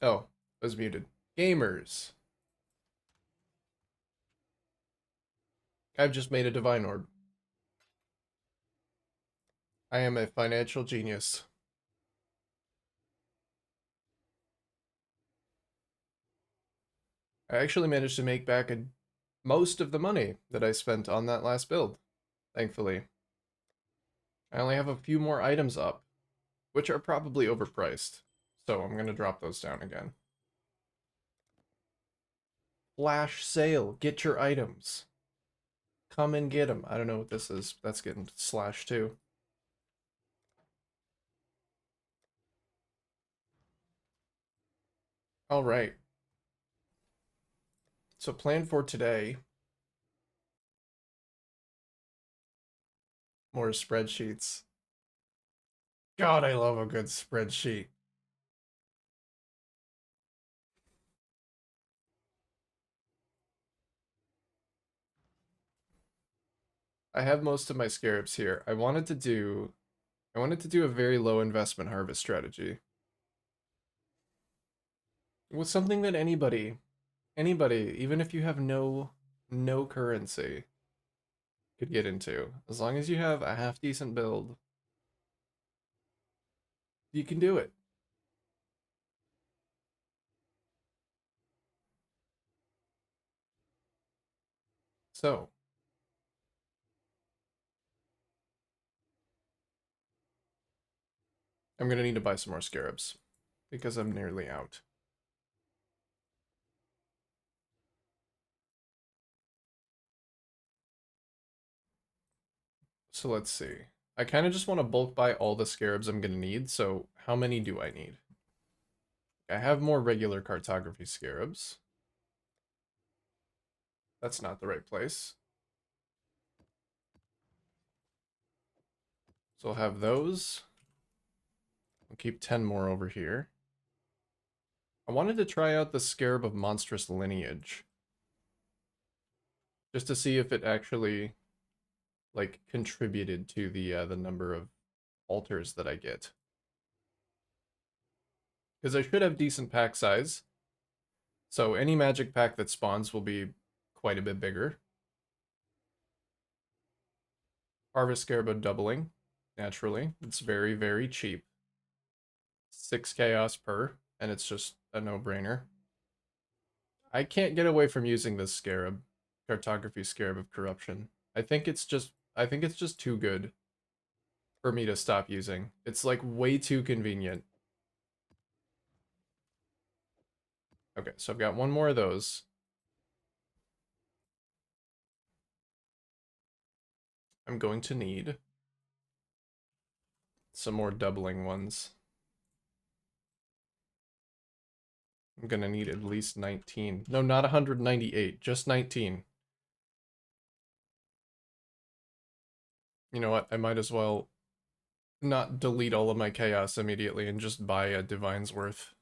Oh, I was muted. Gamers. I've just made a divine orb. I am a financial genius. I actually managed to make back most of the money that I spent on that last build, thankfully. I only have a few more items up, which are probably overpriced. So I'm going to drop those down again. Flash sale. Get your items. Come and get them. I don't know what this is. That's getting slashed too. All right. So plan for today. More spreadsheets. God, I love a good spreadsheet. I have most of my scarabs here. I wanted to do a very low investment harvest strategy. With something that anybody, even if you have no currency, could get into. As long as you have a half decent build, you can do it. So, I'm gonna need to buy some more scarabs because I'm nearly out. So let's see. I kind of just want to bulk buy all the scarabs I'm gonna need, so how many do I need? I have more regular cartography scarabs. That's not the right place. So I'll have those. I'll keep 10 more over here. I wanted to try out the Scarab of Monstrous Lineage. Just to see if it actually, like, contributed to the number of altars that I get. Because I should have decent pack size. So any magic pack that spawns will be quite a bit bigger. Harvest Scarab doubling, naturally. It's very, very cheap. 6 chaos per, and it's just a no-brainer. I can't get away from using this scarab, cartography scarab of corruption. I think it's just too good for me to stop using. It's like way too convenient. Okay, so I've got one more of those. I'm going to need some more doubling ones. I'm gonna need at least 19. No, not 198, just 19. You know what? I might as well not delete all of my chaos immediately and just buy a divine's worth.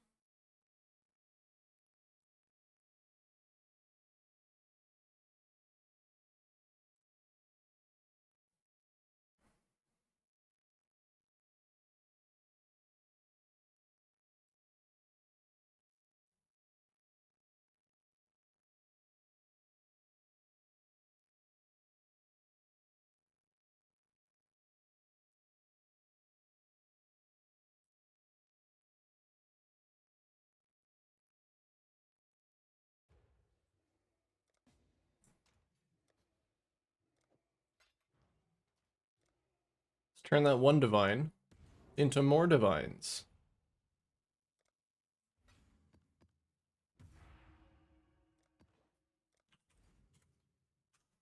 Let's turn that one divine into more divines.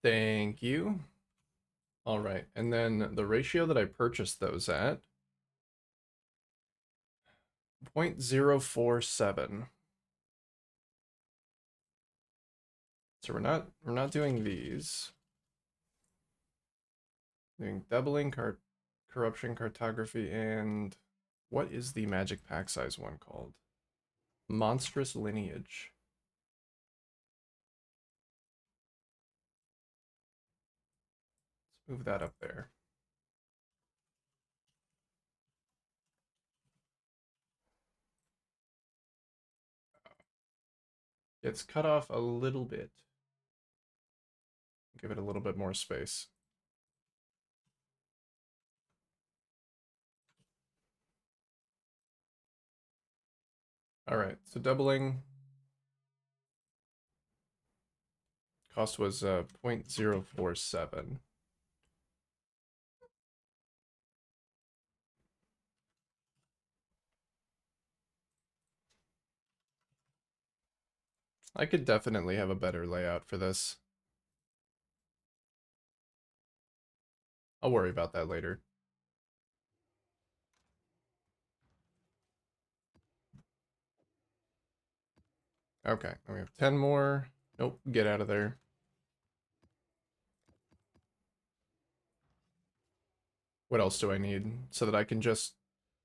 Thank you. All right, and then the ratio that I purchased those at 0.047. So we're not doing these. Doing doubling corruption cartography and what is the magic pack size one called? Monstrous lineage. Let's move that up there. Gets cut off a little bit. Give it a little bit more space. All right, so doubling cost was 0.047. I could definitely have a better layout for this. I'll worry about that later. Okay, we have 10 more. Nope, get out of there. What else do I need so that I can just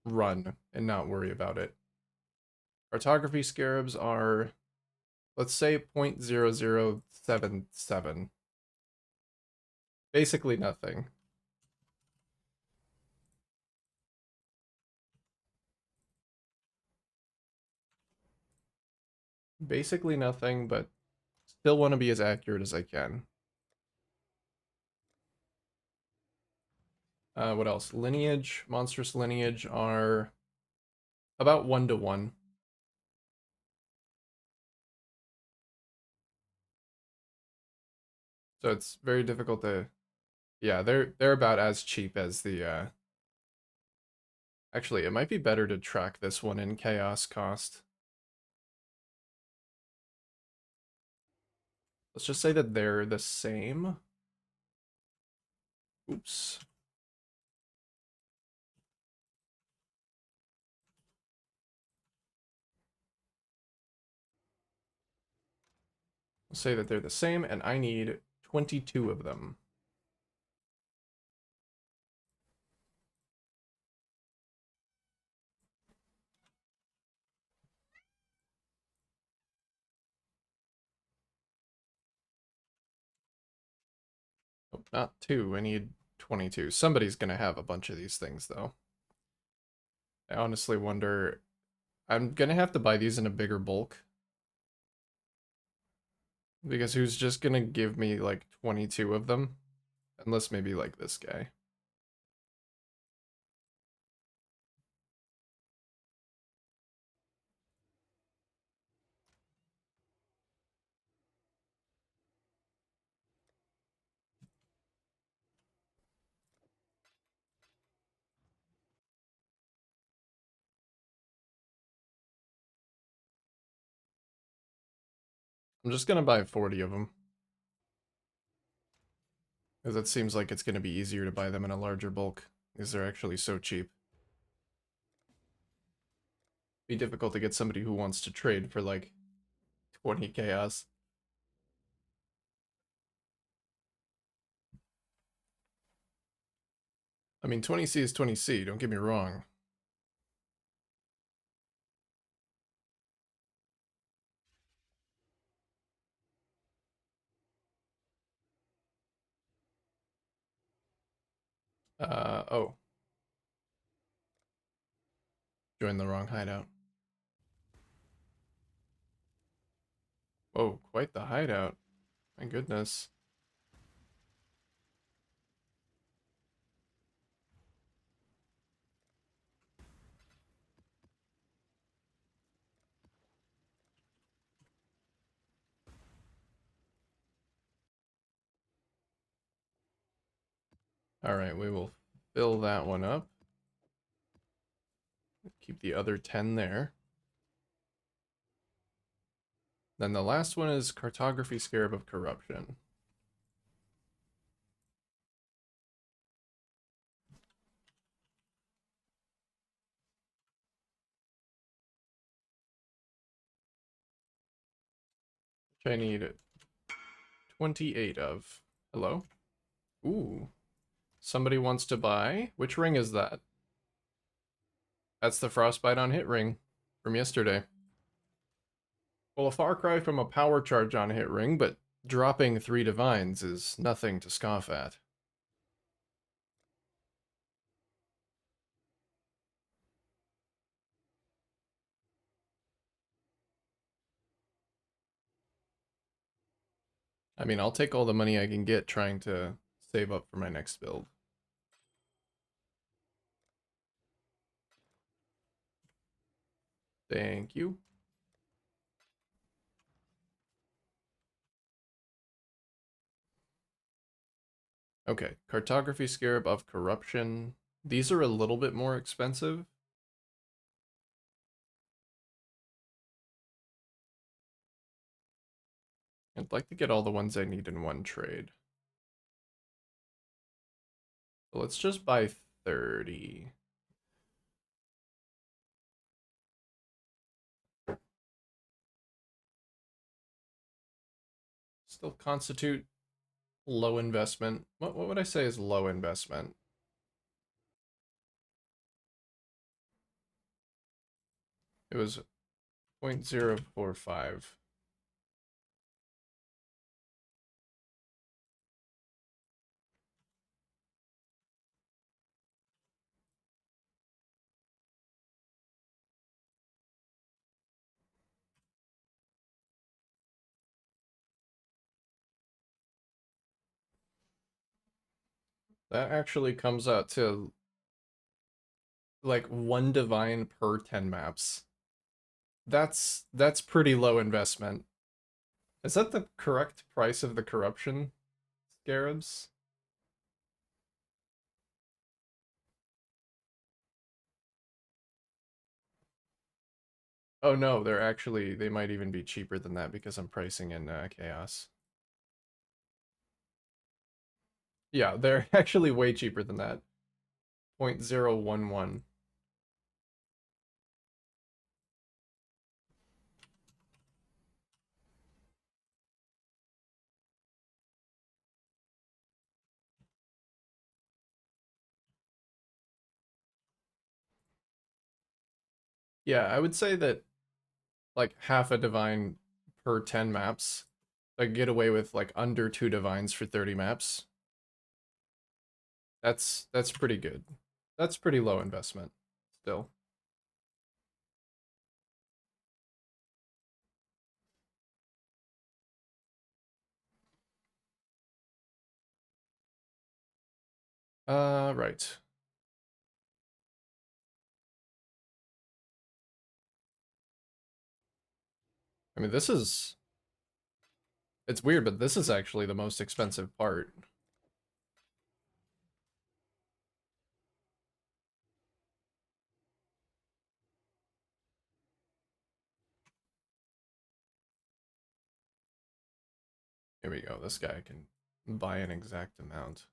run and not worry about it? Cartography scarabs are, let's say, 0.0077. Basically nothing. Basically nothing, but still want to be as accurate as I can. What else? Lineage, monstrous lineage are about 1-to-1. So it's very difficult to, yeah, they're about as cheap as the actually it might be better to track this one in chaos cost. Let's just say that they're the same. Oops. We'll say that they're the same, and I need 22 of them. Oh, not 2, I need 22. Somebody's gonna have a bunch of these things, though. I honestly wonder... I'm gonna have to buy these in a bigger bulk. Because who's just gonna give me, like, 22 of them? Unless maybe, like, this guy. I'm just gonna buy 40 of them. Because it seems like it's gonna be easier to buy them in a larger bulk. Because they're actually so cheap. Be difficult to get somebody who wants to trade for, like, 20 chaos. I mean, 20C is 20C, don't get me wrong. Oh. Joined the wrong hideout. Whoa, quite the hideout. My goodness. Alright, we will fill that one up. Keep the other 10 there. Then the last one is Cartography Scarab of Corruption. Which I need 28 of. Hello? Ooh. Somebody wants to buy? Which ring is that? That's the Frostbite on Hit ring from yesterday. Well, a far cry from a power charge on Hit ring, but dropping 3 divines is nothing to scoff at. I mean, I'll take all the money I can get trying to save up for my next build. Thank you. Okay, Cartography Scarab of Corruption. These are a little bit more expensive. I'd like to get all the ones I need in one trade. So let's just buy 30. Still constitute low investment. What would I say is low investment? It was 0.045. That actually comes out to like 1 divine per 10 maps. That's pretty low investment. Is that the correct price of the corruption scarabs? Oh no, they're actually, they might even be cheaper than that because I'm pricing in chaos. Yeah, they're actually way cheaper than that. 0.011. Yeah, I would say that like half a divine per 10 maps. I get away with like under 2 divines for 30 maps. That's pretty good. That's pretty low investment still. Right. I mean, this is, it's weird, but this is actually the most expensive part. Here we go. This guy can buy an exact amount.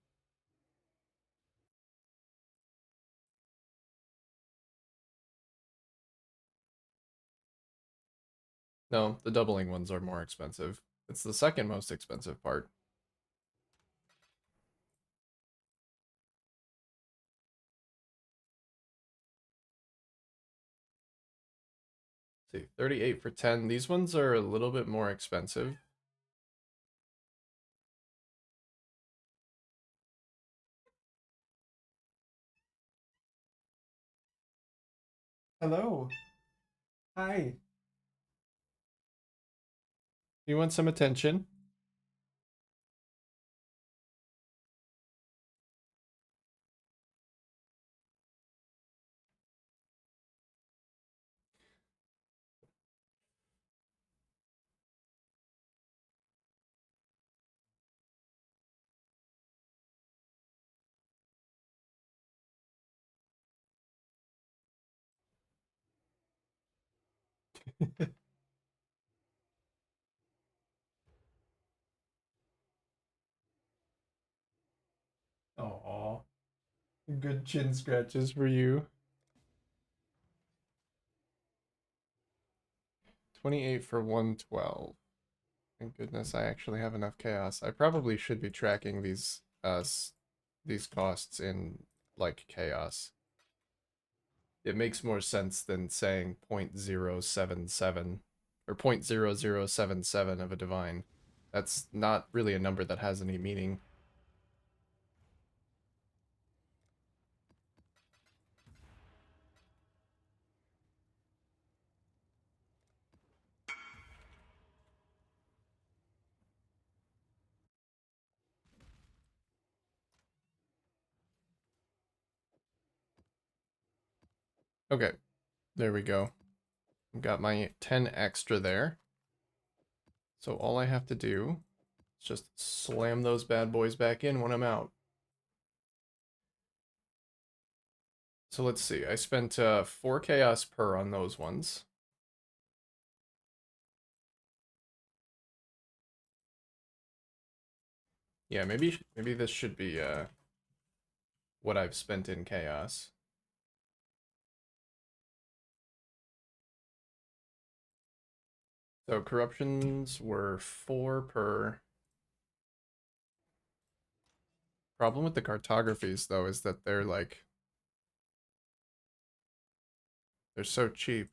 No, the doubling ones are more expensive. It's the second most expensive part. Let's see, 38 for 10. These ones are a little bit more expensive. Hello. Hi. You want some attention? Aw, good chin scratches for you. 28 for 112. Thank goodness I actually have enough chaos. I probably should be tracking these costs in like chaos. It makes more sense than saying 0.077 or 0.0077 of a divine. That's not really a number that has any meaning. Okay, there we go. Got my 10 extra there. So all I have to do is just slam those bad boys back in when I'm out. So let's see. I spent 4 chaos per on those ones. Yeah, maybe this should be what I've spent in chaos. So corruptions were 4 per. Problem with the cartographies though is that they're so cheap.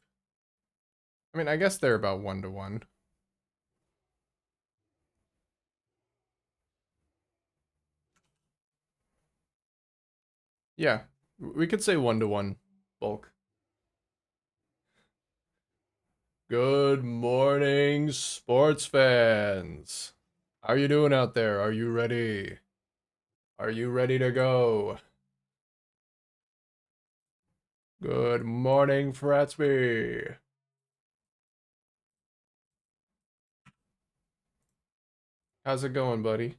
I mean, I guess they're about 1 to 1. Yeah, we could say 1 to 1 bulk. Good morning, sports fans. How are you doing out there? Are you ready? Are you ready to go? Good morning, Fratsby. How's it going, buddy?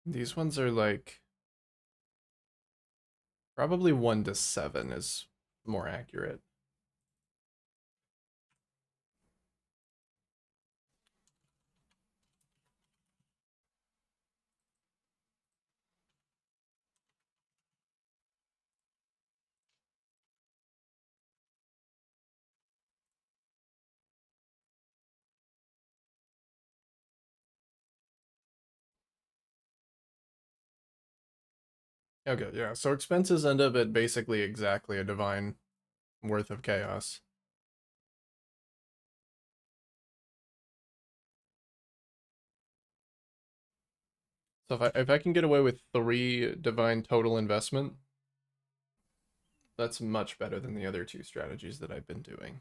These ones are like probably 1 to 7 is more accurate. Okay, yeah. So expenses end up at basically exactly a divine worth of chaos. So if I can get away with 3 divine total investment, that's much better than the other 2 strategies that I've been doing.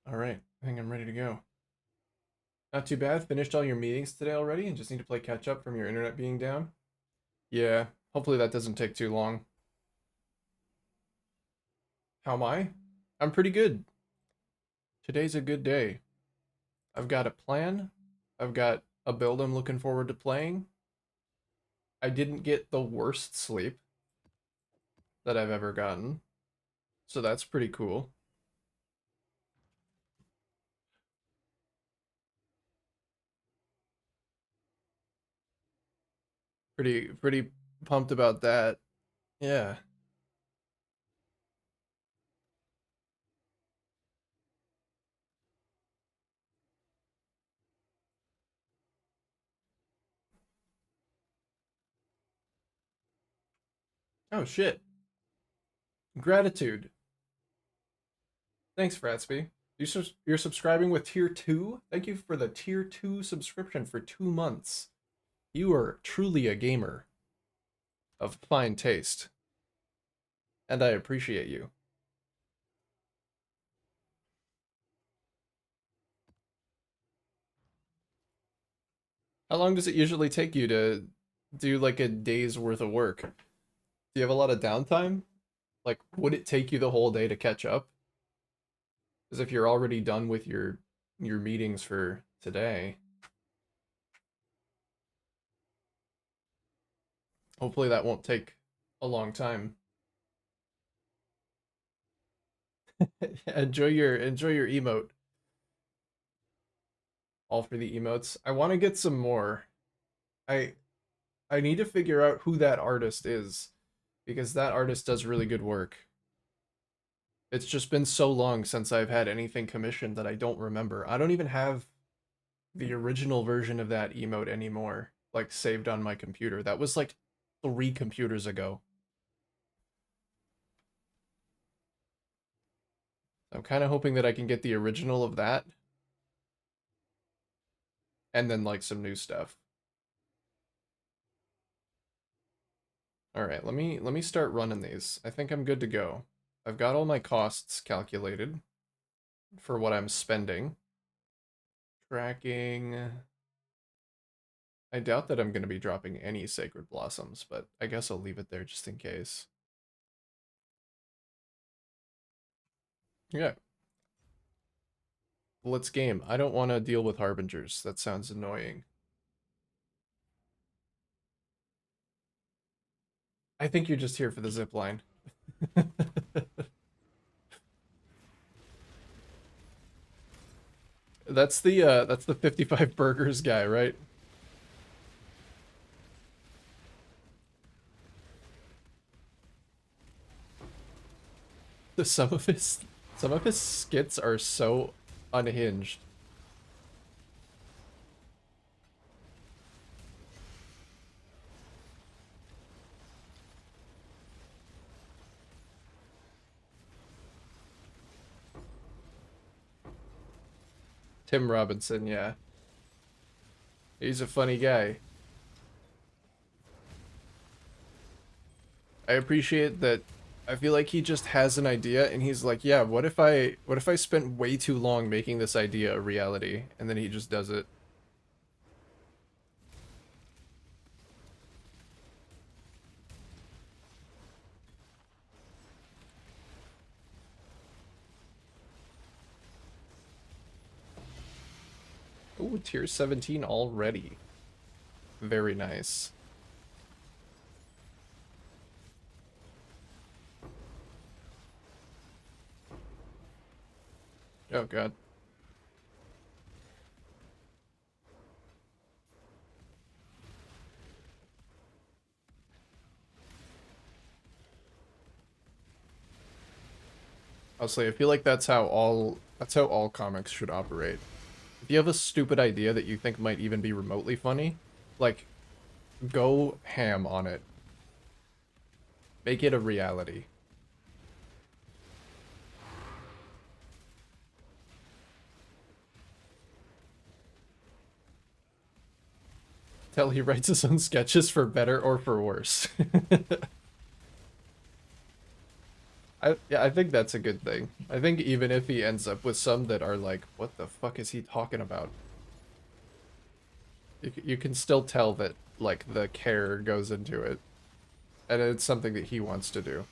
All right, I think I'm ready to go. Not too bad. Finished all your meetings today already and just need to play catch up from your internet being down. Yeah, hopefully that doesn't take too long. How am I? I'm pretty good. Today's a good day. I've got a plan. I've got a build I'm looking forward to playing. I didn't get the worst sleep that I've ever gotten, so that's pretty cool. Pretty pumped about that. Yeah. Oh shit. Gratitude. Thanks, Fratsby. You're subscribing with tier 2? Thank you for the tier 2 subscription for 2 months. You are truly a gamer of fine taste, and I appreciate you. How long does it usually take you to do like a day's worth of work? Do you have a lot of downtime? Like, would it take you the whole day to catch up? Because if you're already done with your meetings for today, hopefully that won't take a long time. Enjoy your emote. All for the emotes. I want to get some more. I I need to figure out who that artist is because that artist does really good work. It's just been so long since I've had anything commissioned that I don't remember. I don't even have the original version of that emote anymore, like saved on my computer. That was like 3 computers ago. I'm kind of hoping that I can get the original of that and then like some new stuff. All right, let me start running these. I think I'm good to go. I've got all my costs calculated for what I'm spending. Tracking. I doubt that I'm going to be dropping any Sacred Blossoms, but I guess I'll leave it there just in case. Yeah. Let's game. I don't want to deal with Harbingers. That sounds annoying. I think you're just here for the zip line. That's the 55 burgers guy, right? The some of his skits are so unhinged. Tim Robinson, yeah. He's a funny guy. I appreciate that. I feel like he just has an idea and he's like, "Yeah, what if I spent way too long making this idea a reality?" And then he just does it. Ooh, tier 17 already. Very nice. Oh god. Honestly, I feel like that's how all comics should operate. If you have a stupid idea that you think might even be remotely funny, like go ham on it. Make it a reality. Tell he writes his own sketches for better or for worse. I think that's a good thing. I think even if he ends up with some that are like, what the fuck is he talking about? You can still tell that like the care goes into it, and it's something that he wants to do.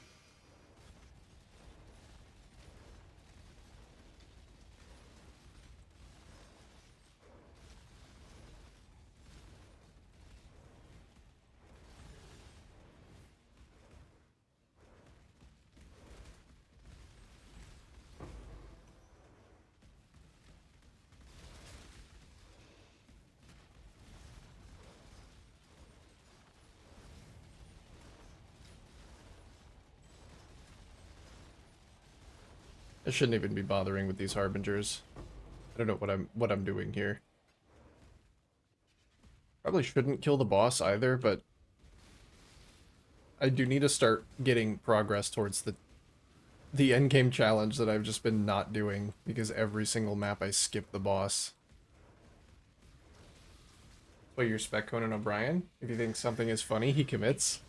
I shouldn't even be bothering with these harbingers. I don't know what I'm doing here. Probably shouldn't kill the boss either, but I do need to start getting progress towards the endgame challenge that I've just been not doing because every single map I skip the boss. Well, you respect Conan O'Brien? If you think something is funny, he commits.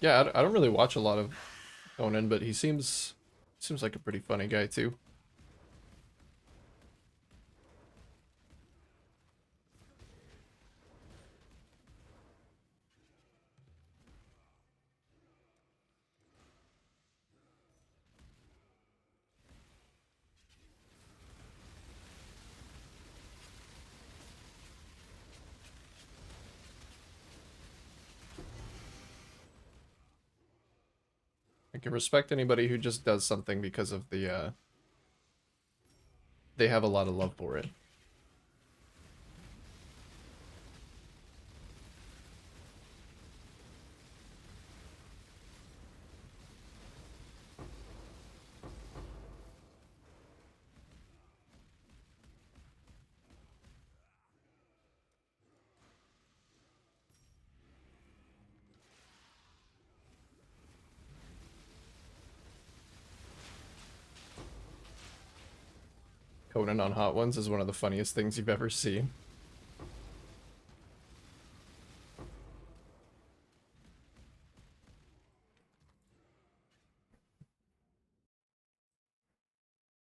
Yeah, I don't really watch a lot of Conan, but he seems like a pretty funny guy too. I can respect anybody who just does something because of they have a lot of love for it. Conan on Hot Ones is one of the funniest things you've ever seen.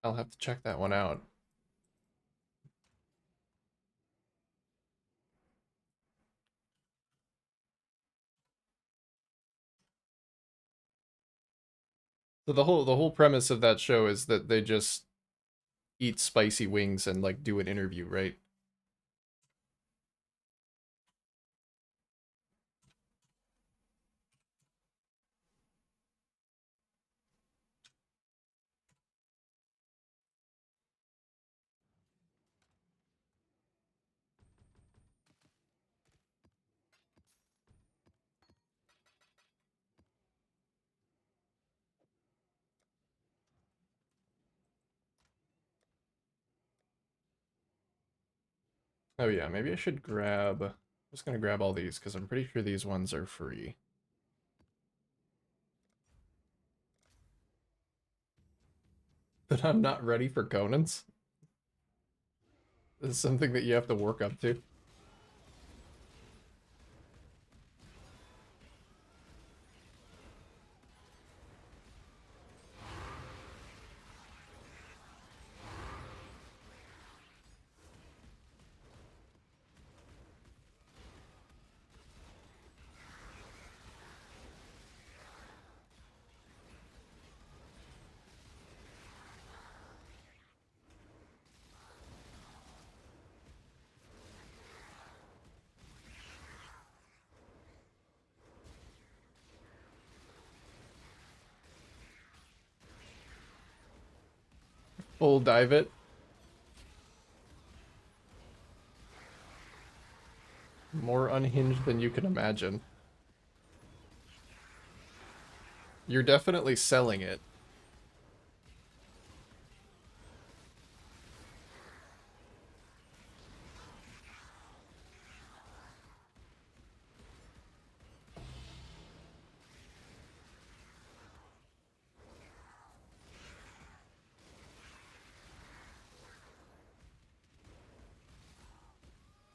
I'll have to check that one out. So the whole premise of that show is that they just eat spicy wings and like do an interview, right? Oh yeah, maybe I should grab... I'm just gonna grab all these because I'm pretty sure these ones are free. But I'm not ready for Conan's. This is something that you have to work up to. Full dive it. More unhinged than you can imagine. You're definitely selling it.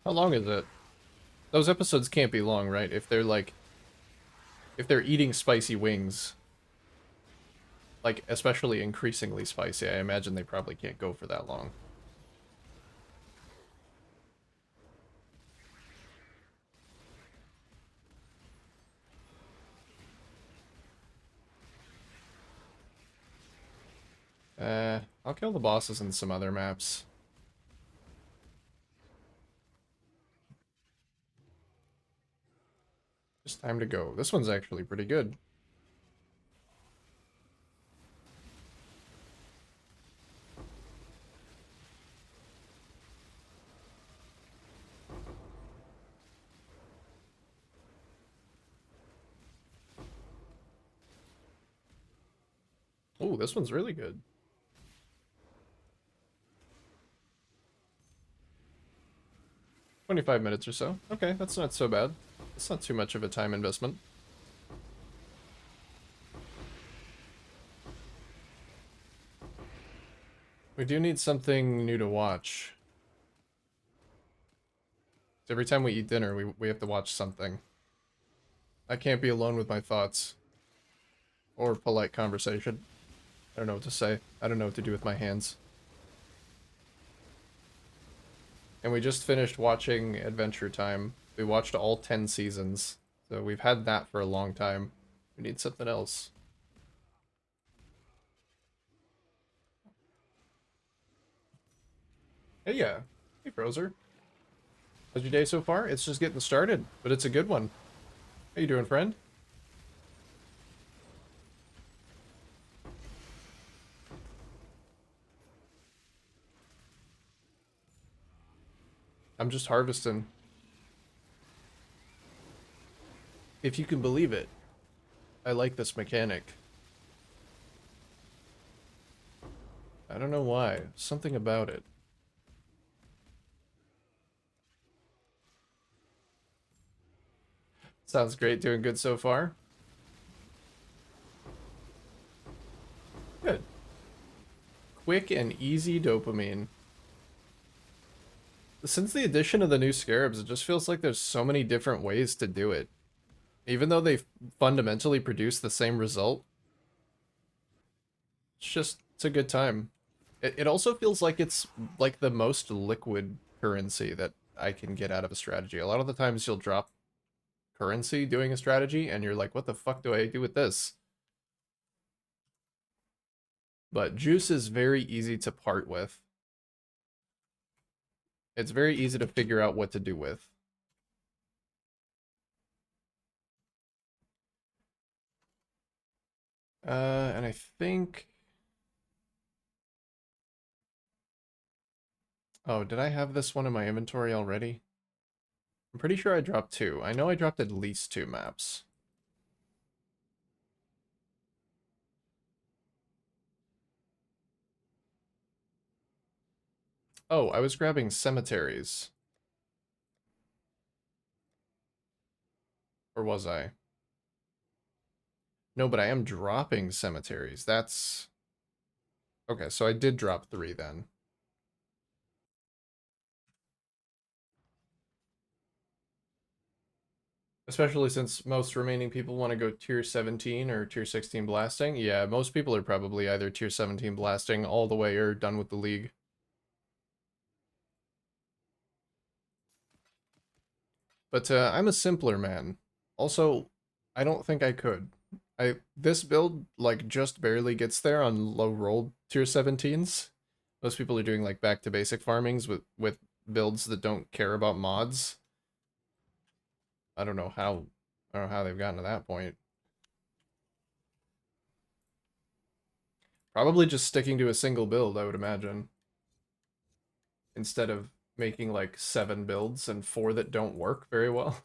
How long is it? Those episodes can't be long, right? If they're like... If they're eating spicy wings, like, especially increasingly spicy, I imagine they probably can't go for that long. I'll kill the bosses in some other maps. Just time to go. This one's actually pretty good. Oh, this one's really good. 25 minutes or so. Okay, that's not so bad. It's not too much of a time investment. We do need something new to watch. Every time we eat dinner, we have to watch something. I can't be alone with my thoughts. Or polite conversation. I don't know what to say. I don't know what to do with my hands. And we just finished watching Adventure Time. We watched all 10 seasons. So we've had that for a long time. We need something else. Hey, yeah. Hey, Frozer. How's your day so far? It's just getting started, but it's a good one. How you doing, friend? I'm just harvesting. If you can believe it, I like this mechanic. I don't know why. Something about it. Sounds great. Doing good so far. Good. Quick and easy dopamine. Since the addition of the new scarabs, it just feels like there's so many different ways to do it. Even though they fundamentally produce the same result, it's a good time. It also feels like it's like the most liquid currency that I can get out of a strategy. A lot of the times you'll drop currency doing a strategy and you're like, what the fuck do I do with this? But juice is very easy to part with. It's very easy to figure out what to do with. And I think... Oh, did I have this one in my inventory already? I'm pretty sure I dropped 2. I know I dropped at least 2 maps. Oh, I was grabbing cemeteries. Or was I? No, but I am dropping cemeteries. That's... Okay, so I did drop 3 then. Especially since most remaining people want to go tier 17 or tier 16 blasting. Yeah, most people are probably either tier 17 blasting all the way or done with the league. But I'm a simpler man. Also, I don't think I could. This build like just barely gets there on low rolled tier 17s. Most people are doing like back to basic farmings with builds that don't care about mods. I don't know how they've gotten to that point. Probably just sticking to a single build, I would imagine. Instead of making like 7 builds and 4 that don't work very well.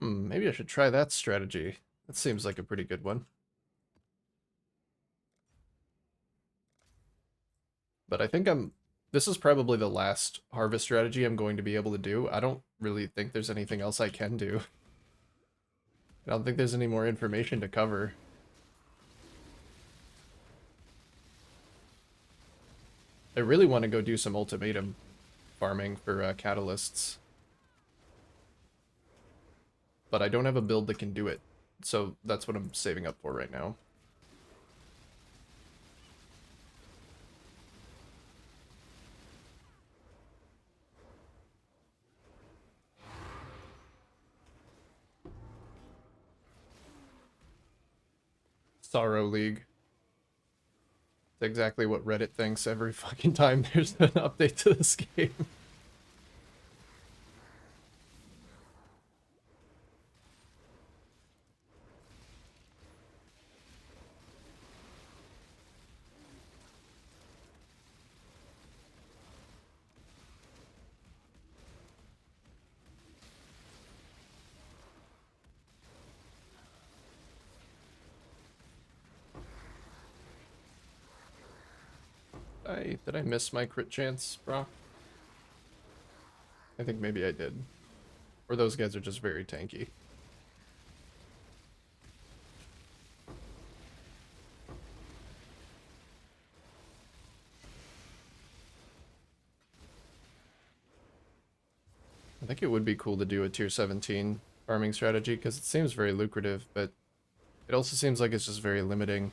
Maybe I should try that strategy. That seems like a pretty good one. But I think this is probably the last harvest strategy I'm going to be able to do. I don't really think there's anything else I can do. I don't think there's any more information to cover. I really want to go do some ultimatum farming for catalysts. But I don't have a build that can do it. So that's what I'm saving up for right now. Sorrow League. It's exactly what Reddit thinks every fucking time there's an update to this game. Did I miss my crit chance, Brock? I think maybe I did. Or those guys are just very tanky. I think it would be cool to do a tier 17 farming strategy because it seems very lucrative, but it also seems like it's just very limiting.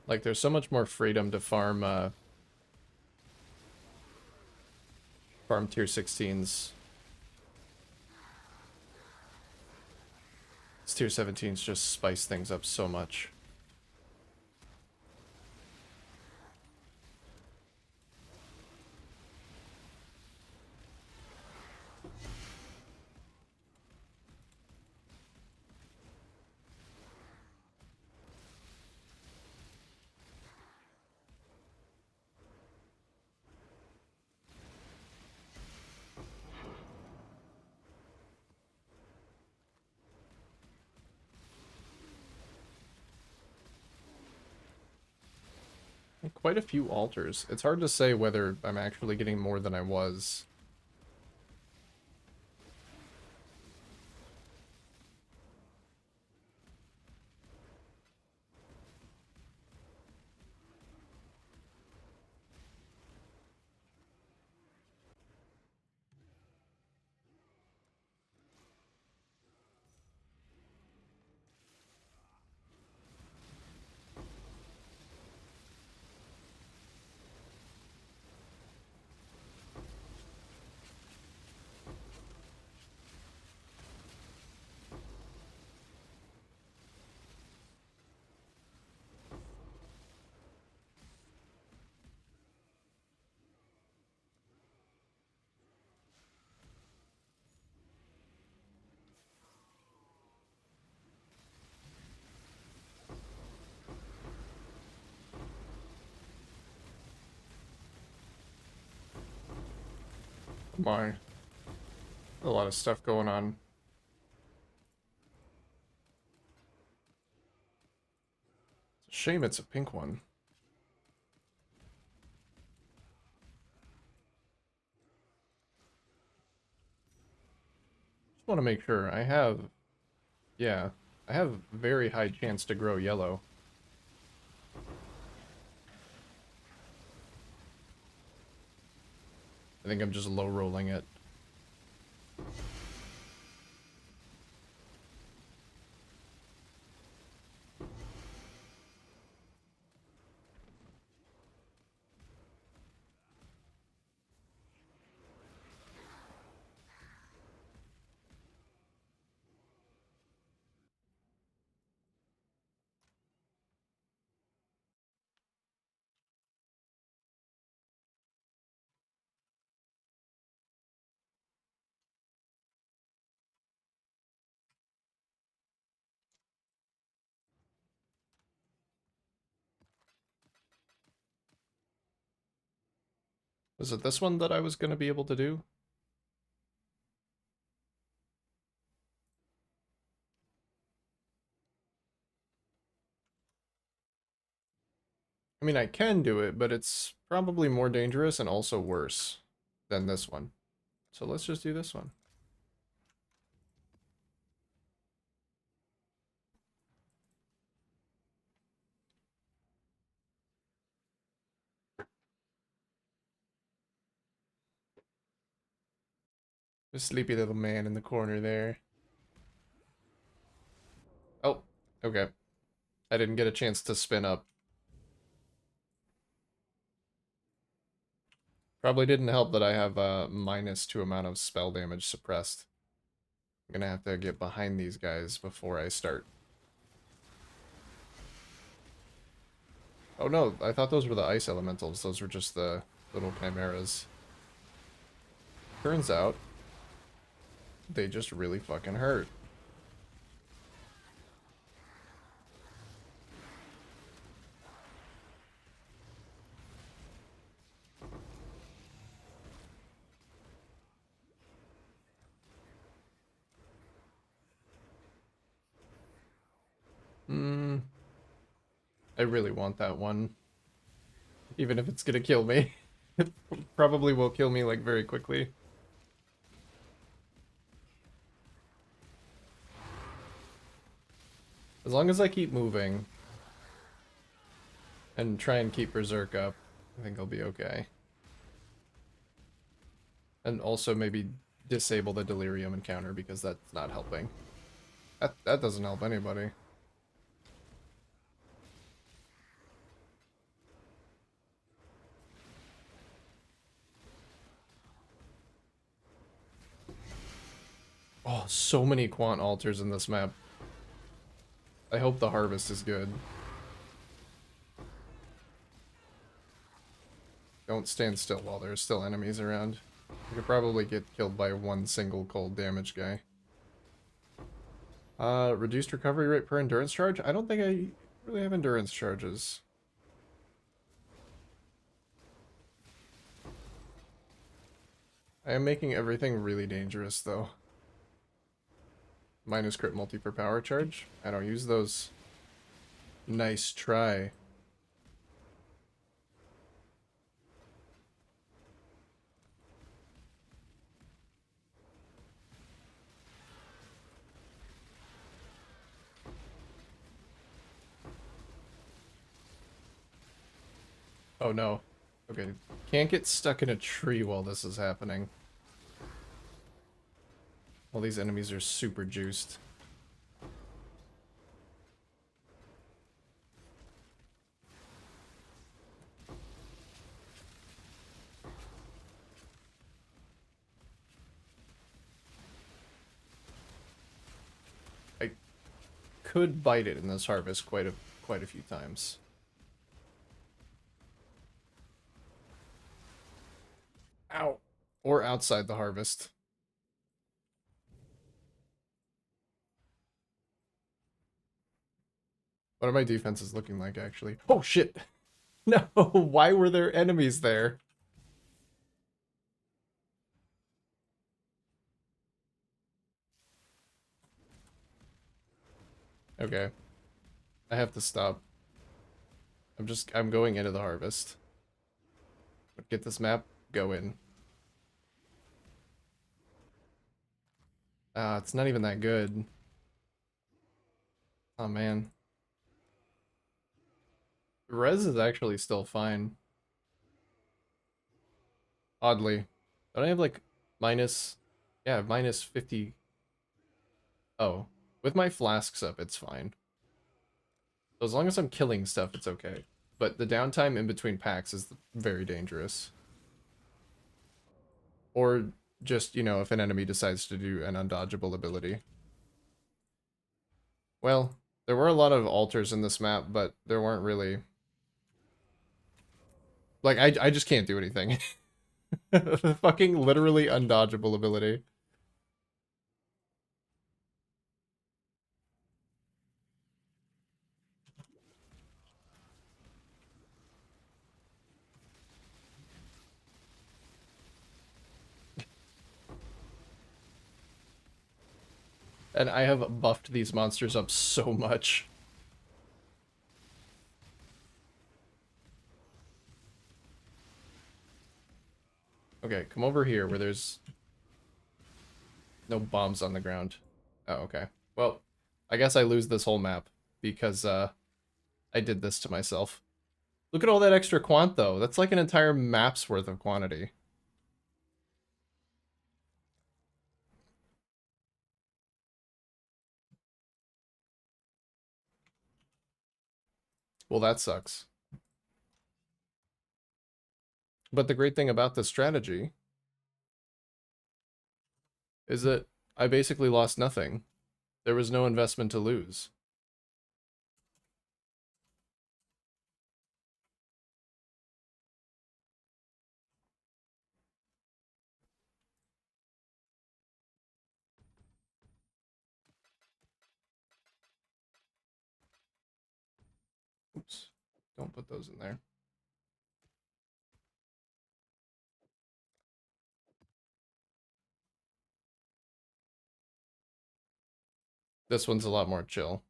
Like, there's so much more freedom to farm farm tier 16s. This tier 17s just spice things up so much. Quite a few altars. It's hard to say whether I'm actually getting more than I was. My, a lot of stuff going on. It's a shame it's a pink one. Just want to make sure. I have, yeah, I have very high chance to grow yellow. I think I'm just low rolling it. Was it this one that I was going to be able to do? I mean, I can do it, but it's probably more dangerous and also worse than this one. So let's just do this one. The sleepy little man in the corner there. Oh, okay. I didn't get a chance to spin up. Probably didn't help that I have a -2 amount of spell damage suppressed. I'm gonna have to get behind these guys before I start. Oh no, I thought those were the ice elementals. Those were just the little chimeras. Turns out, they just really fucking hurt. Hmm, I really want that one. Even if it's gonna kill me. It probably will kill me, like, very quickly. As long as I keep moving and try and keep Berserk up, I think I'll be okay. And also maybe disable the Delirium encounter because that's not helping. That doesn't help anybody. Oh, so many quant altars in this map. I hope the harvest is good. Don't stand still while there's still enemies around. You could probably get killed by one single cold damage guy. Reduced recovery rate per endurance charge? I don't think I really have endurance charges. I am making everything really dangerous, though. Minus crit multi per power charge? I don't use those. Nice try. Oh no. Okay. Can't get stuck in a tree while this is happening. All these enemies are super juiced. I could bite it in this harvest quite a few times. Ow. Or outside the harvest. What are my defenses looking like, actually? Oh, shit! No, why were there enemies there? Okay. I have to stop. I'm going into the harvest. Get this map, go in. It's not even that good. Oh man. Res is actually still fine. Oddly. Don't I have like minus, yeah, minus 50. Oh, with my flasks up, it's fine. So as long as I'm killing stuff, it's okay. But the downtime in between packs is very dangerous. Or just, you know, if an enemy decides to do an undodgeable ability. Well, there were a lot of altars in this map, but there weren't really... Like, I just can't do anything. Fucking literally undodgeable ability. And I have buffed these monsters up so much. Okay, come over here where there's no bombs on the ground. Oh, okay. Well, I guess I lose this whole map because I did this to myself. Look at all that extra quant though. That's like an entire map's worth of quantity. Well, that sucks. But the great thing about this strategy is that I basically lost nothing. There was no investment to lose. Oops. Don't put those in there. This one's a lot more chill.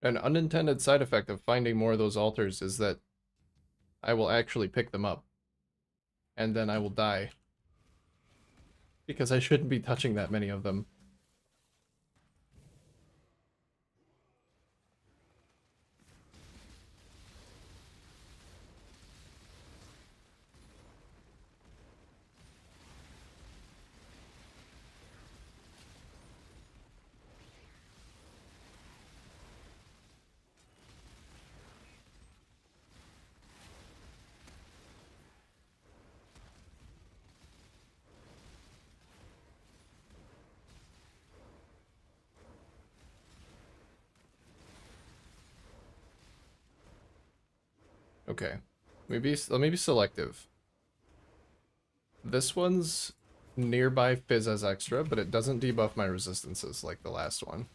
An unintended side effect of finding more of those altars is that I will actually pick them up. And then I will die. Because I shouldn't be touching that many of them. Okay. Let me be selective. This one's nearby Fizz as extra, but it doesn't debuff my resistances like the last one.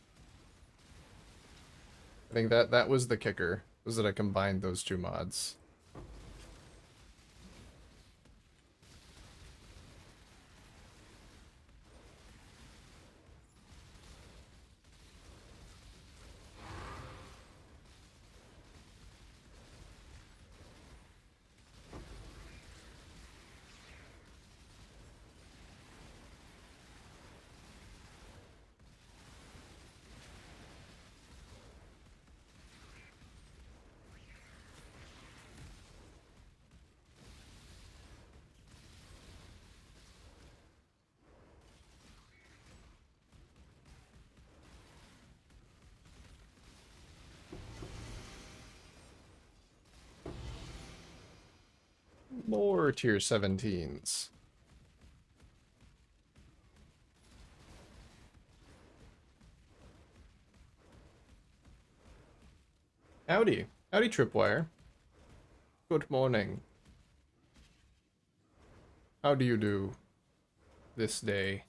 I think that was the kicker, was that I combined those two mods. More tier 17s. Howdy. Howdy, Tripwire. Good morning. How do you do this day?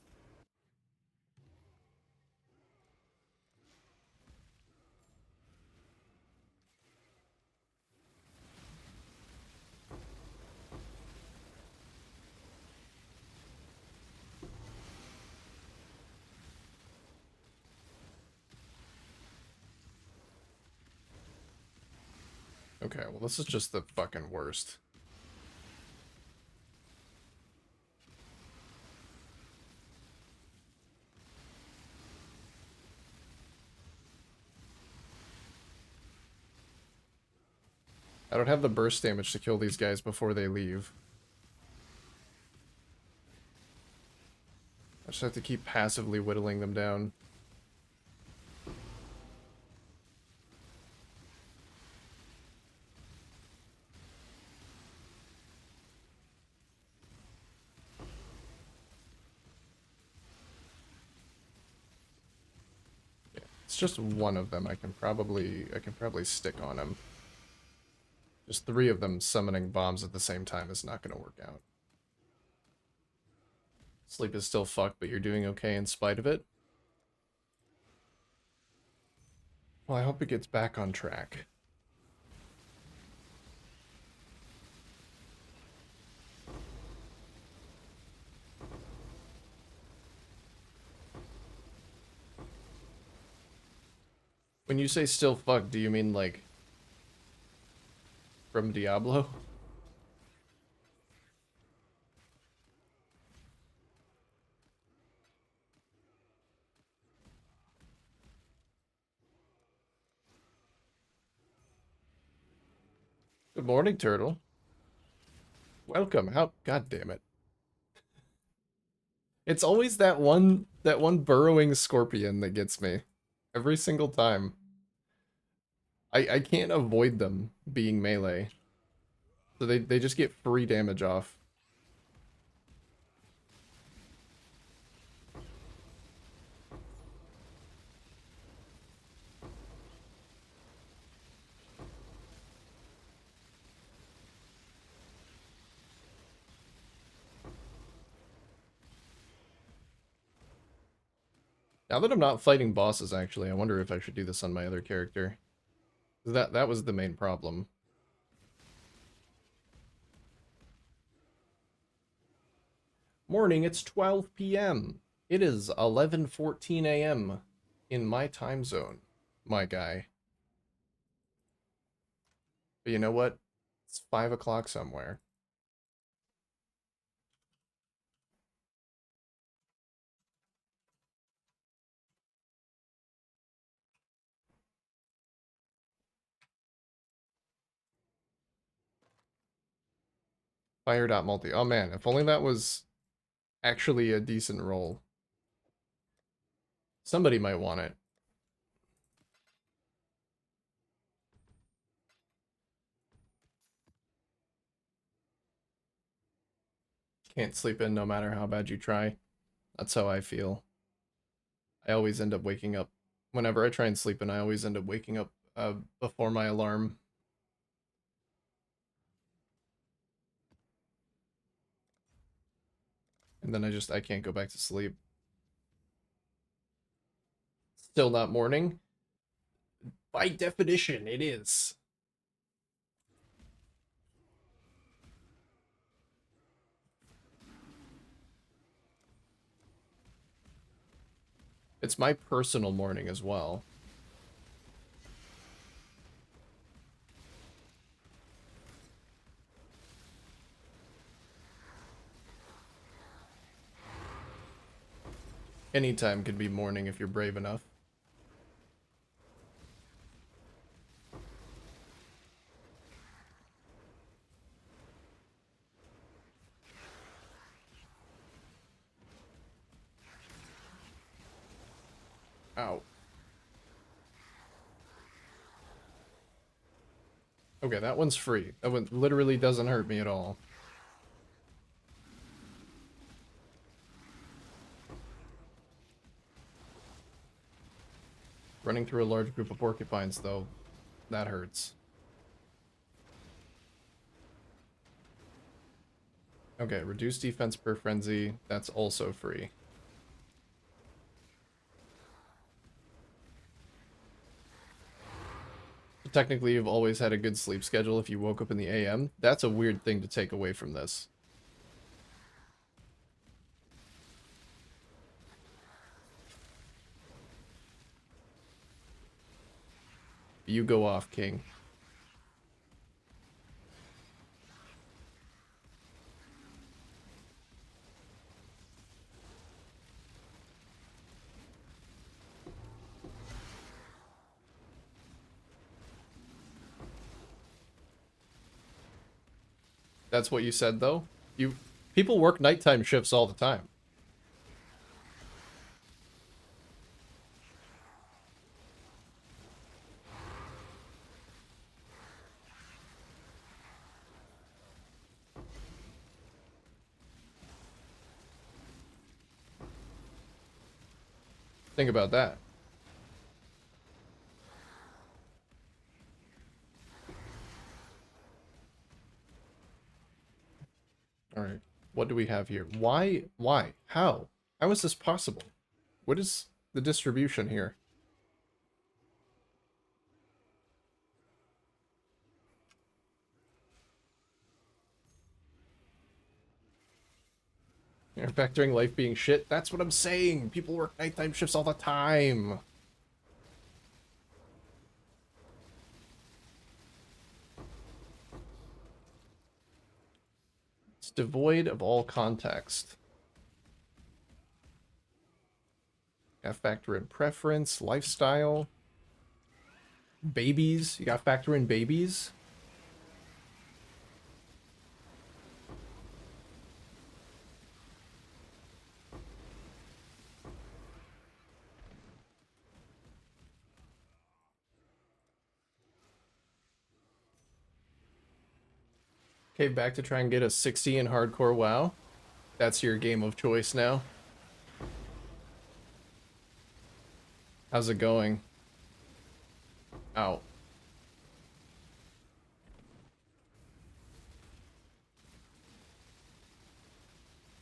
Okay, well this is just the fucking worst. I don't have the burst damage to kill these guys before they leave. I just have to keep passively whittling them down. Yeah, it's just one of them. I can probably stick on him. Just 3 of them summoning bombs at the same time is not going to work out. Sleep is still fucked, but you're doing okay in spite of it. Well, I hope it gets back on track. When you say still fucked, do you mean like from Diablo? Good morning, turtle. Welcome. How? God damn it! It's always that one burrowing scorpion that gets me every single time. I can't avoid them being melee, so they just get free damage off. Now that I'm not fighting bosses, actually, I wonder if I should do this on my other character. That was the main problem. Morning, it's 12 p.m. It is 11:14 a.m. in my time zone, my guy. But you know what? It's 5 o'clock somewhere. Fire.multi. Oh man, if only that was actually a decent roll. Somebody might want it. Can't sleep in no matter how bad you try. That's how I feel. I always end up waking up. Whenever I try and sleep in, I always end up waking up before my alarm. And then I can't go back to sleep. Still not morning? By definition, it is. It's my personal morning as well. Anytime can be morning if you're brave enough. Ow. Okay, that one's free. That one literally doesn't hurt me at all. Running through a large group of porcupines, though, that hurts. Okay, reduce defense per frenzy. That's also free. Technically, you've always had a good sleep schedule if you woke up in the AM. That's a weird thing to take away from this. You go off, King. That's what you said, though? People work nighttime shifts all the time. Think about that. All right. What do we have here? Why? Why? How? How is this possible? What is the distribution here? You're factoring life being shit? That's what I'm saying. People work nighttime shifts all the time. It's devoid of all context. Gotta factor in preference, lifestyle, babies. You gotta factor in babies. Okay, back to try and get a 60 in hardcore WoW. That's your game of choice now. How's it going? Ow.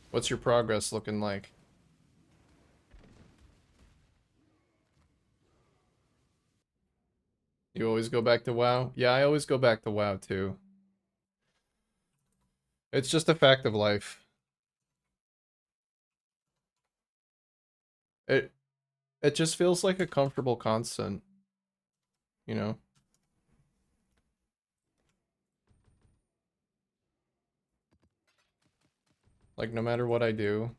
What's your progress looking like? You always go back to WoW? Yeah, I always go back to WoW too. It's just a fact of life. It it just feels like a comfortable constant, you know? Like no matter what I do,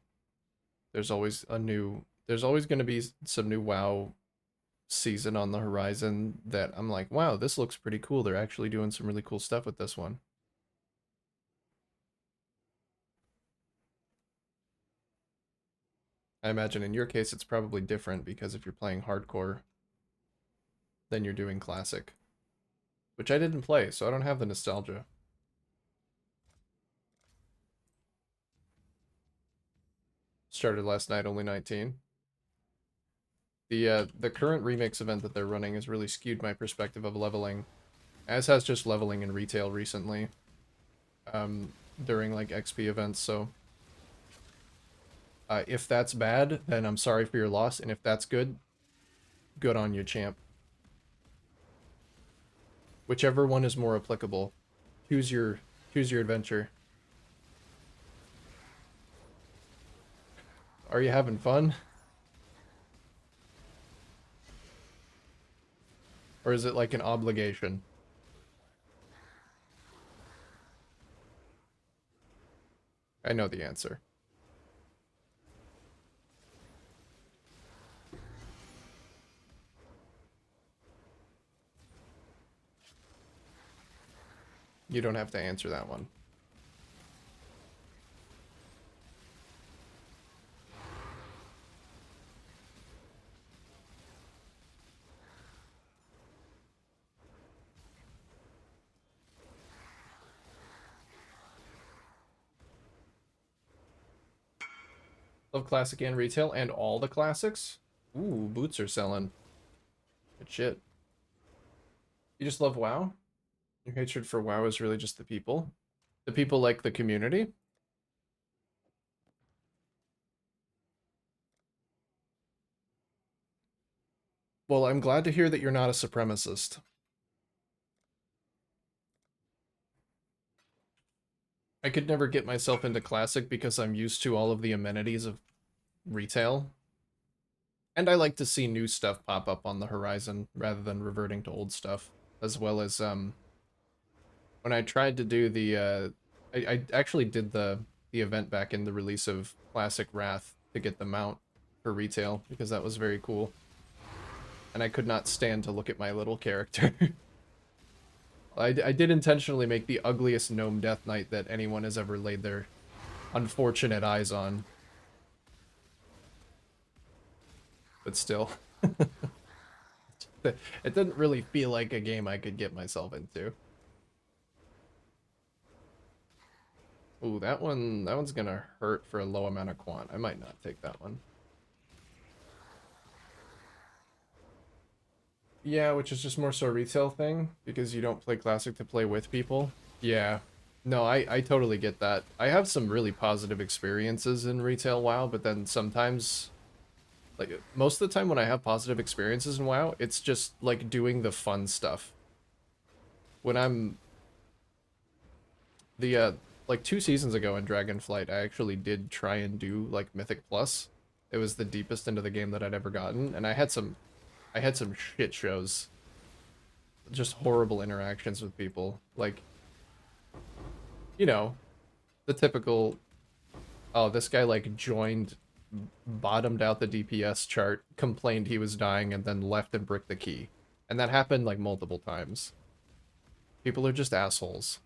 there's always going to be some new WoW season on the horizon that I'm like, wow, this looks pretty cool. They're actually doing some really cool stuff with this one. I imagine in your case it's probably different because if you're playing hardcore, then you're doing classic, which I didn't play, so I don't have the nostalgia. Started last night, only 19. The current remix event that they're running has really skewed my perspective of leveling, as has just leveling in retail recently, during like XP events. So if that's bad, then I'm sorry for your loss, and if that's good, good on you, champ. Whichever one is more applicable. Choose your adventure. Are you having fun? Or is it like an obligation? I know the answer. You don't have to answer that one. Love classic and retail and all the classics? Ooh, boots are selling. Good shit. You just love WoW? Your hatred for WoW is really just the people? The people like the community? Well, I'm glad to hear that you're not a supremacist. I could never get myself into classic because I'm used to all of the amenities of retail. And I like to see new stuff pop up on the horizon rather than reverting to old stuff. As well as when I tried to do the I actually did the event back in the release of Classic Wrath to get the mount for retail because that was very cool. And I could not stand to look at my little character. I did intentionally make the ugliest gnome death knight that anyone has ever laid their unfortunate eyes on. But still, it didn't really feel like a game I could get myself into. Ooh, that one's gonna hurt for a low amount of quant. I might not take that one. Yeah, which is just more so a retail thing, because you don't play Classic to play with people. Yeah. No, I totally get that. I have some really positive experiences in retail WoW, but then sometimes, like, most of the time when I have positive experiences in WoW, it's just, like, doing the fun stuff. When I'm, like, 2 seasons ago in Dragonflight, I actually did try and do, like, Mythic Plus. It was the deepest into the game that I'd ever gotten, and I had some shit shows. Just horrible interactions with people. Like, you know, the typical, oh, this guy like joined, bottomed out the DPS chart, complained he was dying, and then left and bricked the key. And that happened like multiple times. People are just assholes.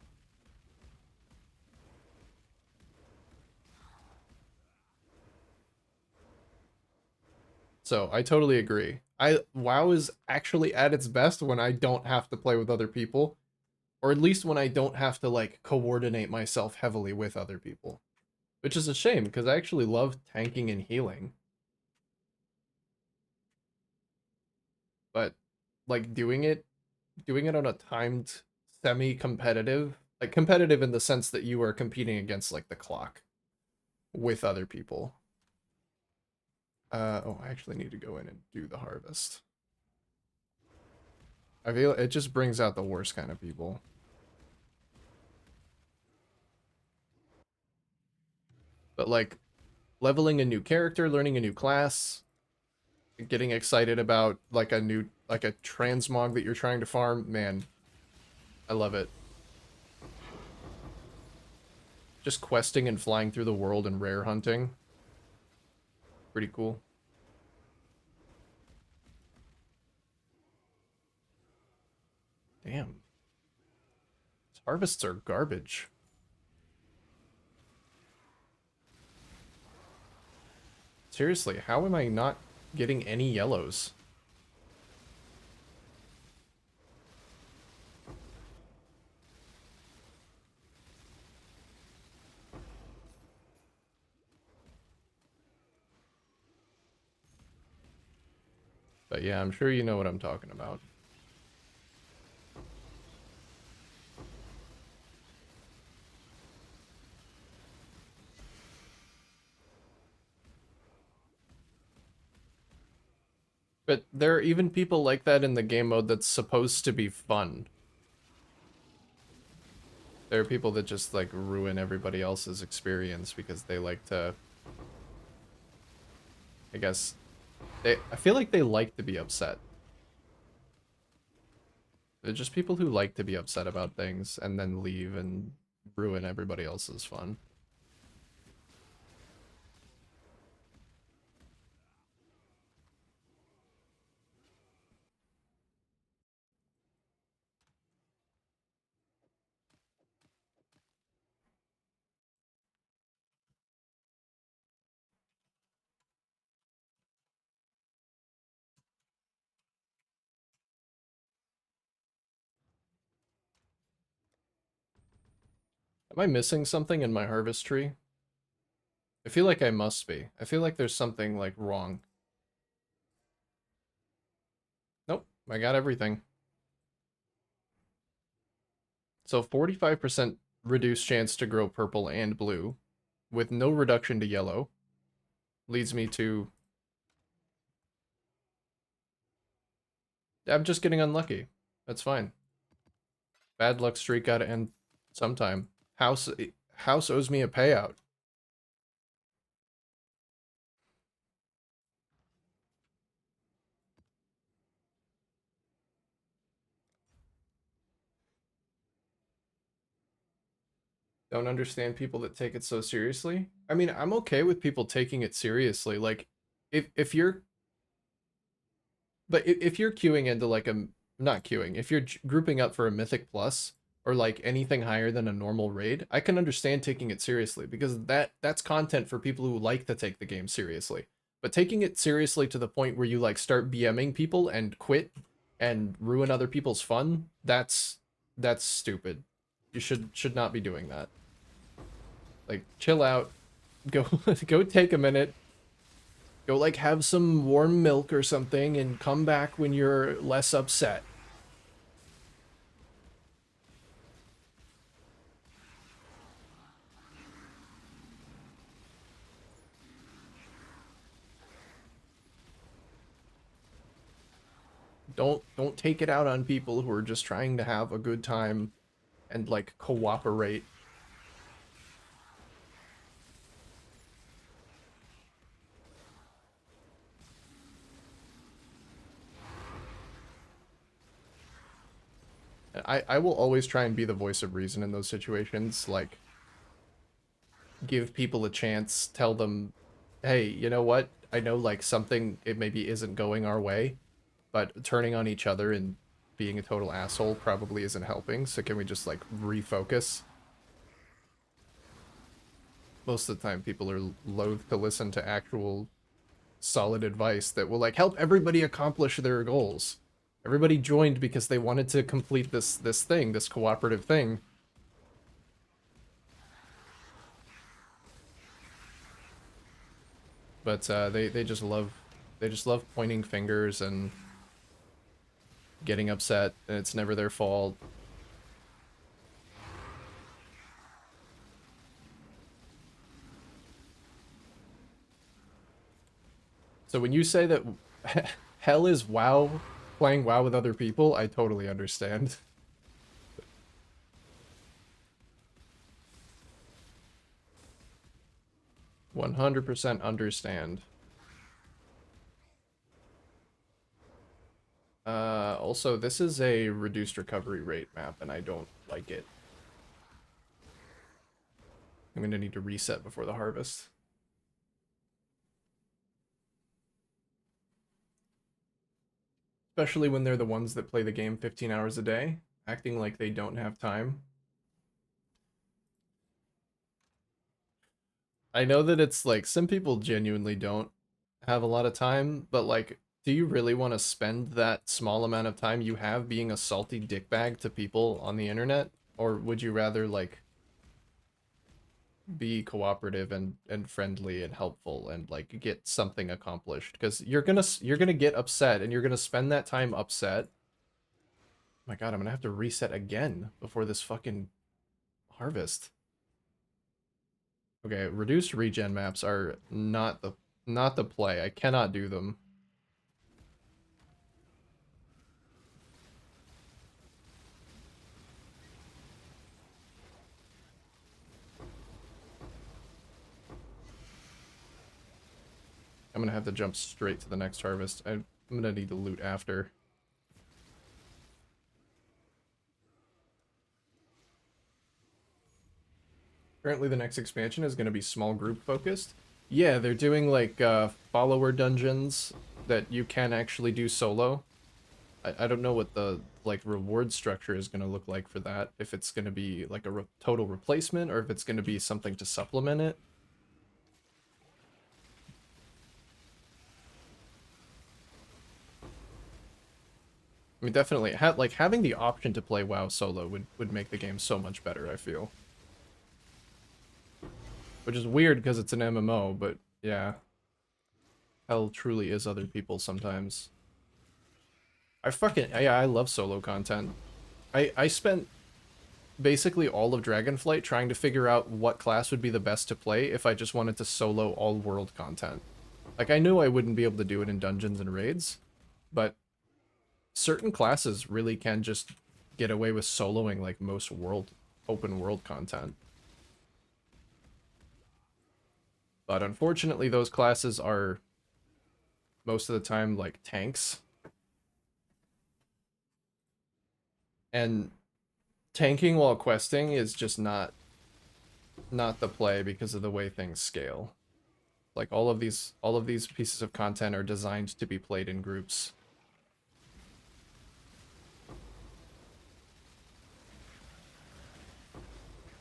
So I totally agree. WoW is actually at its best when I don't have to play with other people, or at least when I don't have to like coordinate myself heavily with other people. Which is a shame because I actually love tanking and healing. But like doing it on a timed semi-competitive, like competitive in the sense that you are competing against like the clock with other people. Oh, I actually need to go in and do the harvest. I feel it just brings out the worst kind of people. But like leveling a new character, learning a new class, getting excited about like a new like a transmog that you're trying to farm, man, I love it. Just questing and flying through the world and rare hunting. Pretty cool. Damn. These harvests are garbage. Seriously, how am I not getting any yellows? But yeah, I'm sure you know what I'm talking about. But there are even people like that in the game mode that's supposed to be fun. There are people that just like ruin everybody else's experience because they like to, I guess, I feel like they like to be upset. They're just people who like to be upset about things and then leave and ruin everybody else's fun. Am I missing something in my harvest tree? I feel like I must be. I feel like there's something like wrong. Nope, I got everything. So 45% reduced chance to grow purple and blue, with no reduction to yellow, leads me to... I'm just getting unlucky. That's fine. Bad luck streak gotta end sometime. House, House owes me a payout. Don't understand people that take it so seriously. I mean, I'm okay with people taking it seriously. Like, if you're... But if you're queuing into like not queuing. If you're grouping up for a Mythic Plus or like anything higher than a normal raid, I can understand taking it seriously because that's content for people who like to take the game seriously. But taking it seriously to the point where you like start BMing people and quit and ruin other people's fun, that's stupid. You should not be doing that. Like chill out, go go take a minute, go like have some warm milk or something and come back when you're less upset. Don't take it out on people who are just trying to have a good time and like cooperate. I will always try and be the voice of reason in those situations, like give people a chance, tell them, hey, you know what? I know like something it maybe isn't going our way, but turning on each other and being a total asshole probably isn't helping. So can we just like refocus? Most of the time people are loath to listen to actual solid advice that will like help everybody accomplish their goals. Everybody joined because they wanted to complete this thing, this cooperative thing. But they just love pointing fingers and getting upset, and it's never their fault. So when you say that hell is WoW, playing WoW with other people, I totally understand. 100% understand. Also, this is a reduced recovery rate map, and I don't like it. I'm gonna need to reset before the harvest. Especially when they're the ones that play the game 15 hours a day, acting like they don't have time. I know that it's like some people genuinely don't have a lot of time, but like, do you really want to spend that small amount of time you have being a salty dickbag to people on the internet? Or would you rather like be cooperative and friendly and helpful and like get something accomplished? Because you're gonna get upset and you're gonna spend that time upset. My God, I'm gonna have to reset again before this fucking harvest. Okay, reduced regen maps are not the play. I cannot do them. I'm gonna have to jump straight to the next harvest. I'm gonna need to loot after. Apparently the next expansion is gonna be small group focused. Yeah, they're doing like follower dungeons that you can actually do solo. I don't know what the like reward structure is gonna look like for that. If it's gonna be like a total replacement or if it's gonna be something to supplement it. I mean, definitely, like having the option to play WoW solo would make the game so much better, I feel. Which is weird because it's an MMO, but yeah, hell truly is other people sometimes. Yeah, I love solo content. I spent basically all of Dragonflight trying to figure out what class would be the best to play if I just wanted to solo all world content. Like, I knew I wouldn't be able to do it in dungeons and raids, but certain classes really can just get away with soloing like most open world content. But unfortunately, those classes are most of the time like tanks. And tanking while questing is just not the play because of the way things scale. Like all of these pieces of content are designed to be played in groups.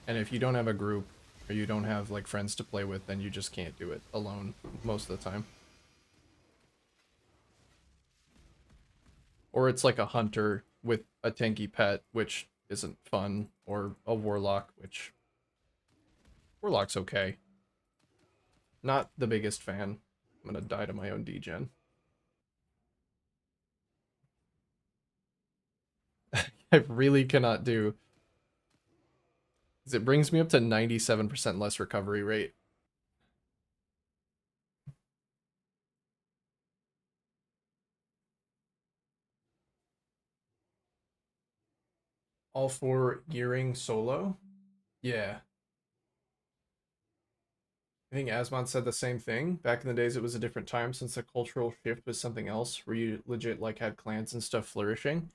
And if you don't have a group or you don't have like friends to play with, then you just can't do it alone most of the time. Or it's like a hunter with a tanky pet, which isn't fun, or a warlock, which warlock's okay. Not the biggest fan. I'm gonna die to my own degen. I really cannot do, because it brings me up to 97% less recovery rate. All for gearing solo? Yeah. I think Asmon said the same thing. Back in the days, it was a different time since the cultural shift was something else where you legit like had clans and stuff flourishing.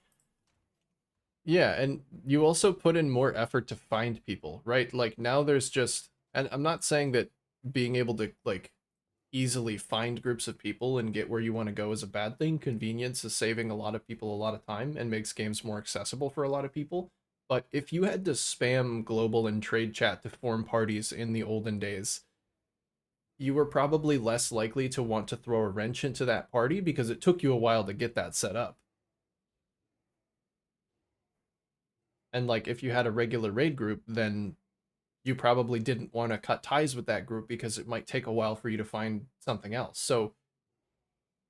Yeah, and you also put in more effort to find people, right? Like now there's just, and I'm not saying that being able to like easily find groups of people and get where you want to go is a bad thing. Convenience is saving a lot of people a lot of time and makes games more accessible for a lot of people. But if you had to spam global and trade chat to form parties in the olden days, you were probably less likely to want to throw a wrench into that party because it took you a while to get that set up. And like if you had a regular raid group, then you probably didn't want to cut ties with that group because it might take a while for you to find something else. So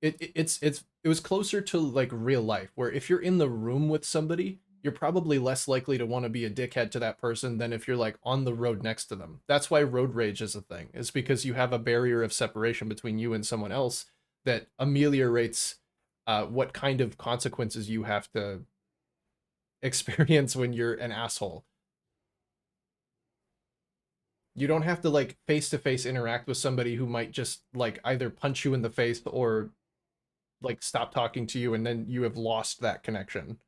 it was closer to like real life where if you're in the room with somebody, you're probably less likely to want to be a dickhead to that person than if you're like on the road next to them. That's why road rage is a thing. Is because you have a barrier of separation between you and someone else that ameliorates what kind of consequences you have to experience when you're an asshole. You don't have to like face to face interact with somebody who might just like either punch you in the face or like stop talking to you and then you have lost that connection.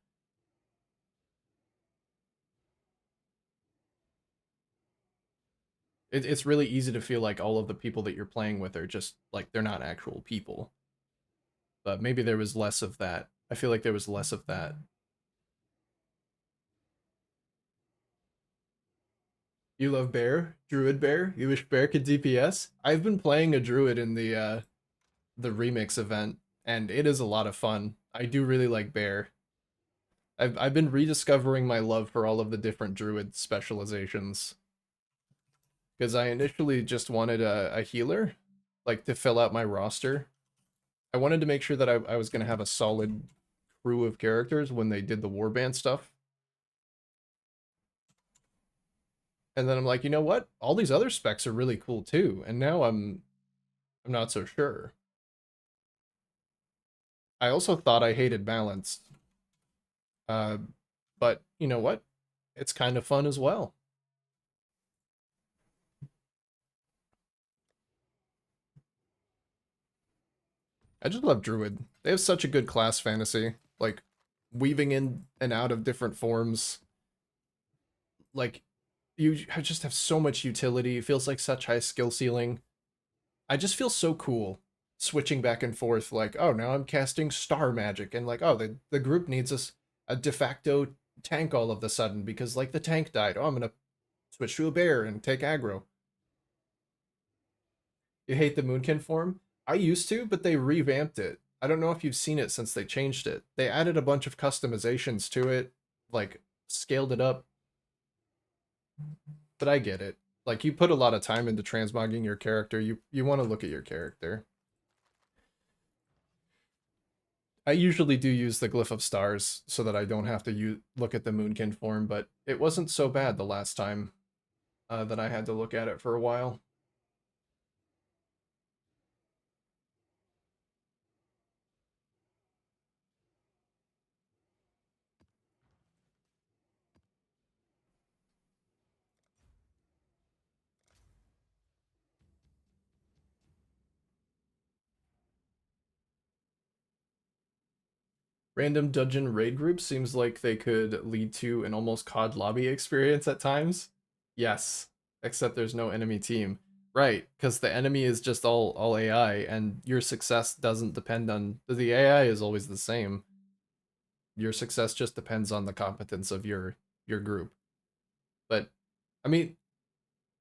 It's really easy to feel like all of the people that you're playing with are just like they're not actual people. But maybe there was less of that. I feel like there was less of that. You love bear, druid bear. You wish bear could DPS. I've been playing a druid in the remix event, and it is a lot of fun. I do really like bear. I've been rediscovering my love for all of the different druid specializations because I initially just wanted a healer, like to fill out my roster. I wanted to make sure that I was going to have a solid crew of characters when they did the warband stuff. And then I'm like, you know what? All these other specs are really cool too. And now I'm not so sure. I also thought I hated balance. Uh, but you know what? It's kind of fun as well. I just love Druid. They have such a good class fantasy. Like weaving in and out of different forms. Like you just have so much utility. It feels like such high skill ceiling. I just feel so cool switching back and forth. Like, oh, now I'm casting star magic, and like, oh, the group needs a de facto tank all of the sudden because like the tank died. Oh, I'm gonna switch to a bear and take aggro. You hate the Moonkin form? I used to, but they revamped it. I don't know if you've seen it since they changed it. They added a bunch of customizations to it, like scaled it up, but I get it. Like you put a lot of time into transmogging your character. You want to look at your character. I usually do use the glyph of stars so that I don't have to look at the Moonkin form, but it wasn't so bad the last time that I had to look at it for a while. Random dungeon raid group seems like they could lead to an almost COD lobby experience at times. Yes, except there's no enemy team. Right, because the enemy is just all AI, and your success doesn't depend on the AI is always the same. Your success just depends on the competence of your group. But I mean,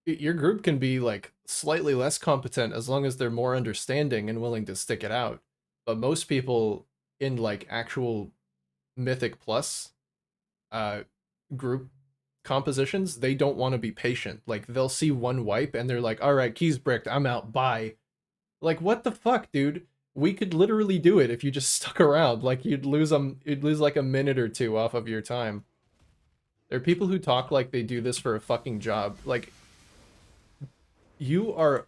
your group can be like slightly less competent as long as they're more understanding and willing to stick it out. But most people in like actual Mythic Plus uh group compositions, they don't want to be patient. Like they'll see one wipe and they're like, "All right, keys bricked. I'm out. Bye." Like what the fuck, dude? We could literally do it if you just stuck around. Like you'd lose like a minute or two off of your time. There are people who talk like they do this for a fucking job. Like you are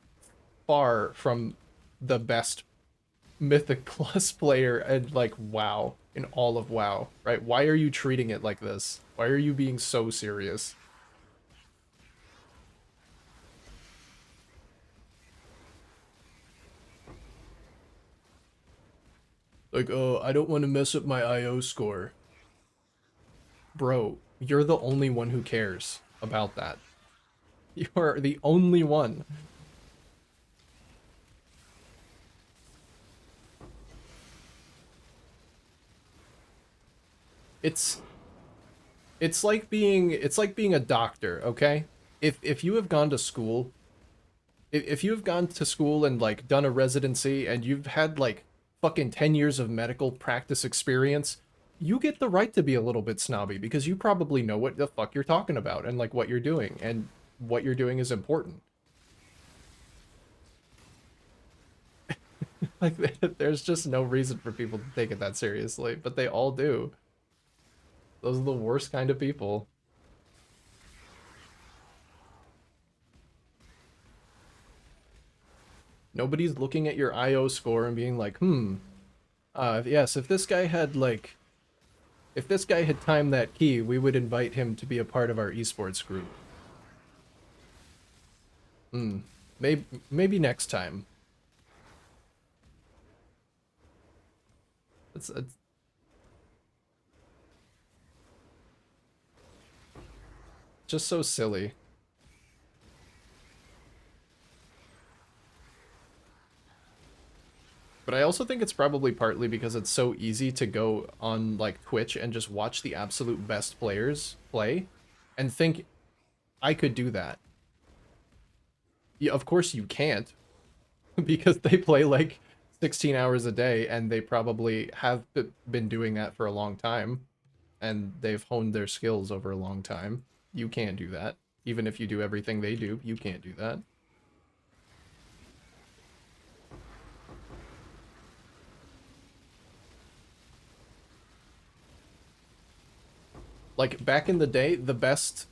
far from the best Mythic Plus player and like WoW in all of WoW, right? Why are you treating it like this? Why are you being so serious? Like, oh, I don't want to mess up my IO score. Bro, you're the only one who cares about that. You're the only one. It's it's like being a doctor, okay? If you have gone to school, if you have gone to school and like done a residency and you've had like fucking 10 years of medical practice experience, you get the right to be a little bit snobby because you probably know what the fuck you're talking about and like what you're doing and what you're doing is important. Like there's just no reason for people to take it that seriously, but they all do. Those are the worst kind of people. Nobody's looking at your IO score and being like, yes, if this guy had like, if this guy had timed that key, we would invite him to be a part of our esports group. Hmm, maybe next time. It's just so silly. But I also think it's probably partly because it's so easy to go on like Twitch and just watch the absolute best players play and think I could do that. Yeah, of course you can't because they play like 16 hours a day and they probably have been doing that for a long time and they've honed their skills over a long time. You can't do that. Even if you do everything they do, you can't do that. Like back in the day, the best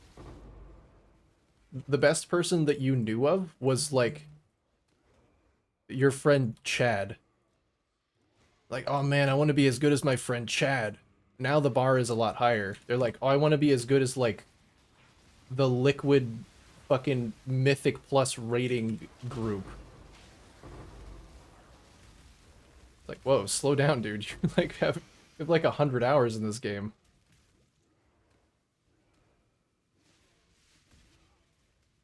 person that you knew of was like your friend Chad. Like, oh man, I want to be as good as my friend Chad. Now the bar is a lot higher. They're like, oh, I want to be as good as like the liquid fucking mythic plus rating group. Like, whoa, slow down, dude. You like you have like 100 hours in this game.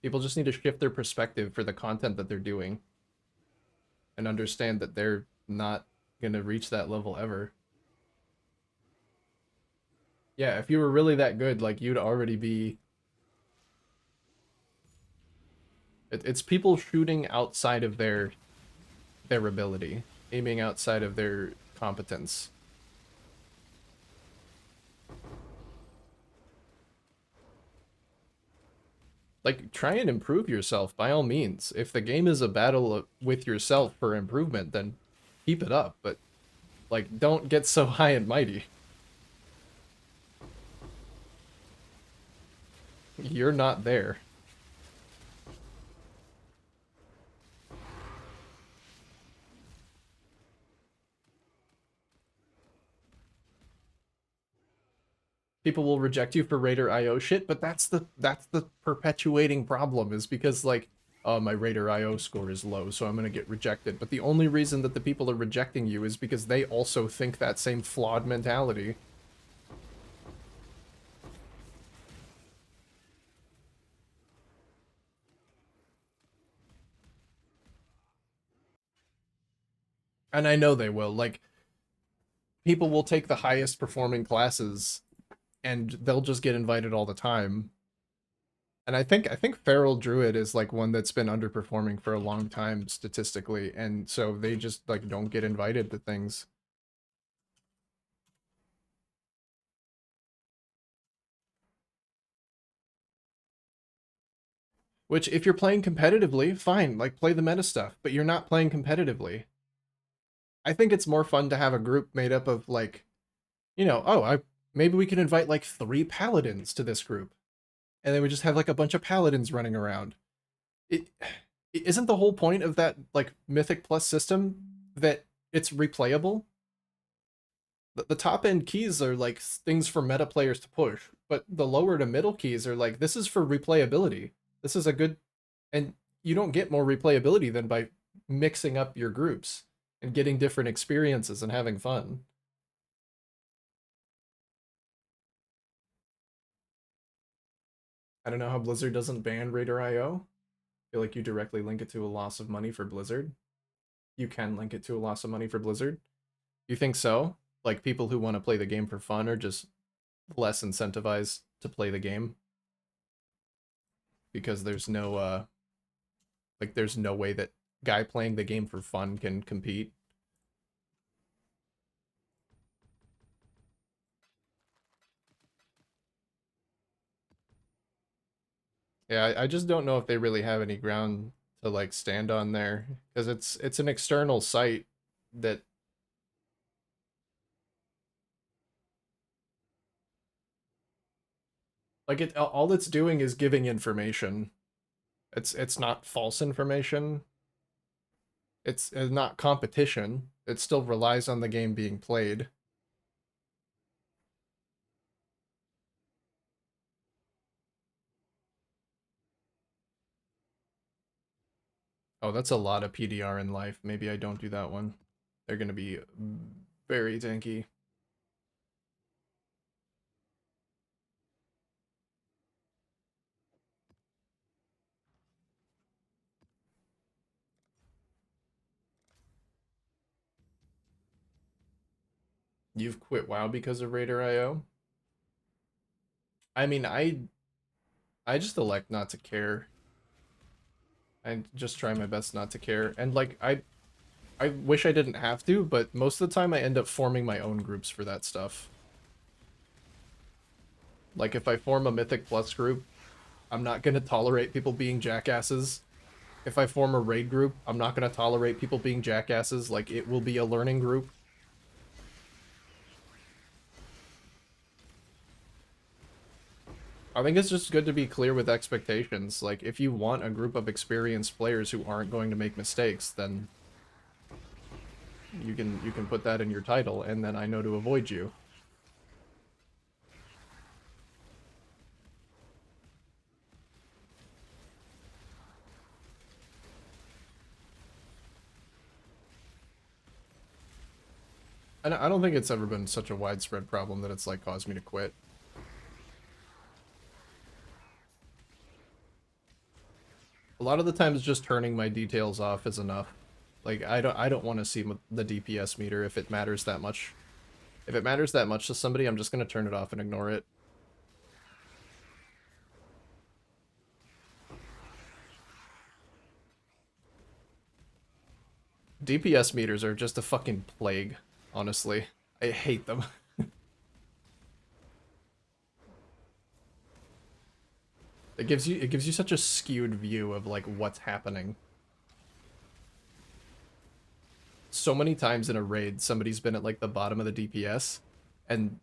People just need to shift their perspective for the content that they're doing and understand that they're not gonna reach that level ever. Yeah, if you were really that good, like you'd already be. It's people shooting outside of their ability, aiming outside of their competence. Like, try and improve yourself by all means. If the game is a battle with yourself for improvement, then keep it up. But like, don't get so high and mighty. You're not there. People will reject you for Raider IO shit, but that's the perpetuating problem is because like, oh, my Raider IO score is low, so I'm gonna get rejected. But the only reason that the people are rejecting you is because they also think that same flawed mentality. And I know they will. Like, people will take the highest performing classes and they'll just get invited all the time. And I think Feral Druid is like one that's been underperforming for a long time statistically, and so they just like don't get invited to things. Which if you're playing competitively, fine, like play the meta stuff, but you're not playing competitively. I think it's more fun to have a group made up of like, oh, I maybe we can invite like 3 paladins to this group, and then we just have like a bunch of paladins running around. It isn't the whole point of that like Mythic Plus system that it's replayable. The top end keys are like things for meta players to push, but the lower to middle keys are like this is for replayability. This is a good, and you don't get more replayability than by mixing up your groups and getting different experiences and having fun. I don't know how Blizzard doesn't ban Raider IO. I feel like you directly link it to a loss of money for Blizzard. You can link it to a loss of money for Blizzard. You think so? Like people who want to play the game for fun are just less incentivized to play the game because there's no there's no way that guy playing the game for fun can compete. Yeah, I just don't know if they really have any ground to like stand on there because it's an external site that like it all it's doing is giving information. It's not false information. It's not competition. It still relies on the game being played. Oh, that's a lot of PDR in life. Maybe I don't do that one. They're gonna be very tanky. You've quit WoW because of Raider IO? I mean, I just elect not to care. I just try my best not to care. And like I wish I didn't have to, but most of the time I end up forming my own groups for that stuff. Like if I form a Mythic Plus group, I'm not going to tolerate people being jackasses. If I form a raid group, I'm not going to tolerate people being jackasses. Like it will be a learning group. I think it's just good to be clear with expectations. Like if you want a group of experienced players who aren't going to make mistakes, then you can put that in your title and then I know to avoid you. And I don't think it's ever been such a widespread problem that it's like caused me to quit. A lot of the times just turning my details off is enough. Like I don't want to see the DPS meter if it matters that much. If it matters that much to somebody, I'm just going to turn it off and ignore it. DPS meters are just a fucking plague, honestly. I hate them. It gives you such a skewed view of like what's happening. So many times in a raid, somebody's been at like the bottom of the DPS, and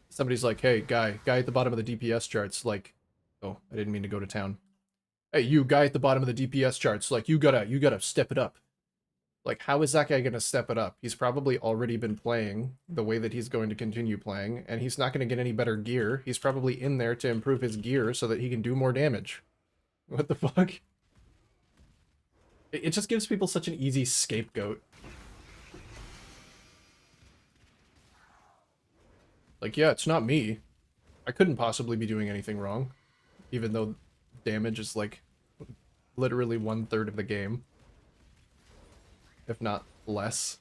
somebody's like, "Hey, guy at the bottom of the DPS charts, like, oh, I didn't mean to go to town. Hey, you guy at the bottom of the DPS charts, like, you gotta step it up." Like, how is that guy gonna step it up? He's probably already been playing the way that he's going to continue playing, and he's not gonna get any better gear. He's probably in there to improve his gear so that he can do more damage. What the fuck? It just gives people such an easy scapegoat. Like, yeah, it's not me. I couldn't possibly be doing anything wrong, even though damage is like literally 1/3 of the game, if not less.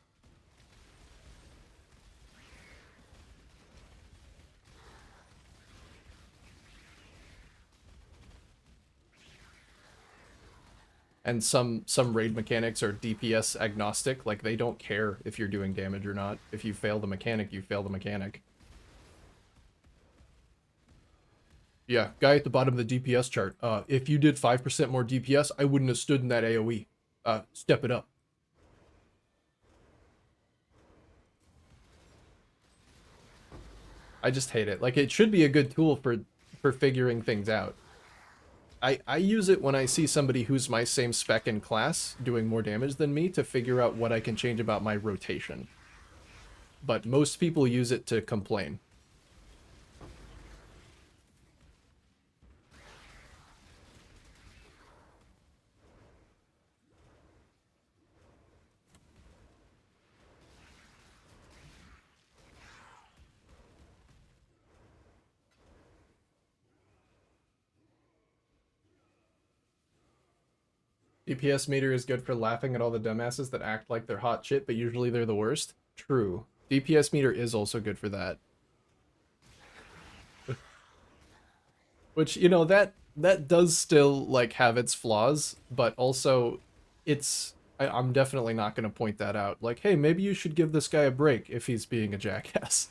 And some raid mechanics are DPS agnostic, like they don't care if you're doing damage or not. If you fail the mechanic, you fail the mechanic. Yeah, guy at the bottom of the DPS chart. If you did 5% more DPS, I wouldn't have stood in that AoE. Step it up. I just hate it. Like, it should be a good tool for figuring things out. I use it when I see somebody who's my same spec in class doing more damage than me to figure out what I can change about my rotation. But most people use it to complain. DPS meter is good for laughing at all the dumbasses that act like they're hot shit, but usually they're the worst. True. DPS meter is also good for that. Which, you know, that does still like have its flaws, but also I'm definitely not going to point that out. Like, hey, maybe you should give this guy a break if he's being a jackass.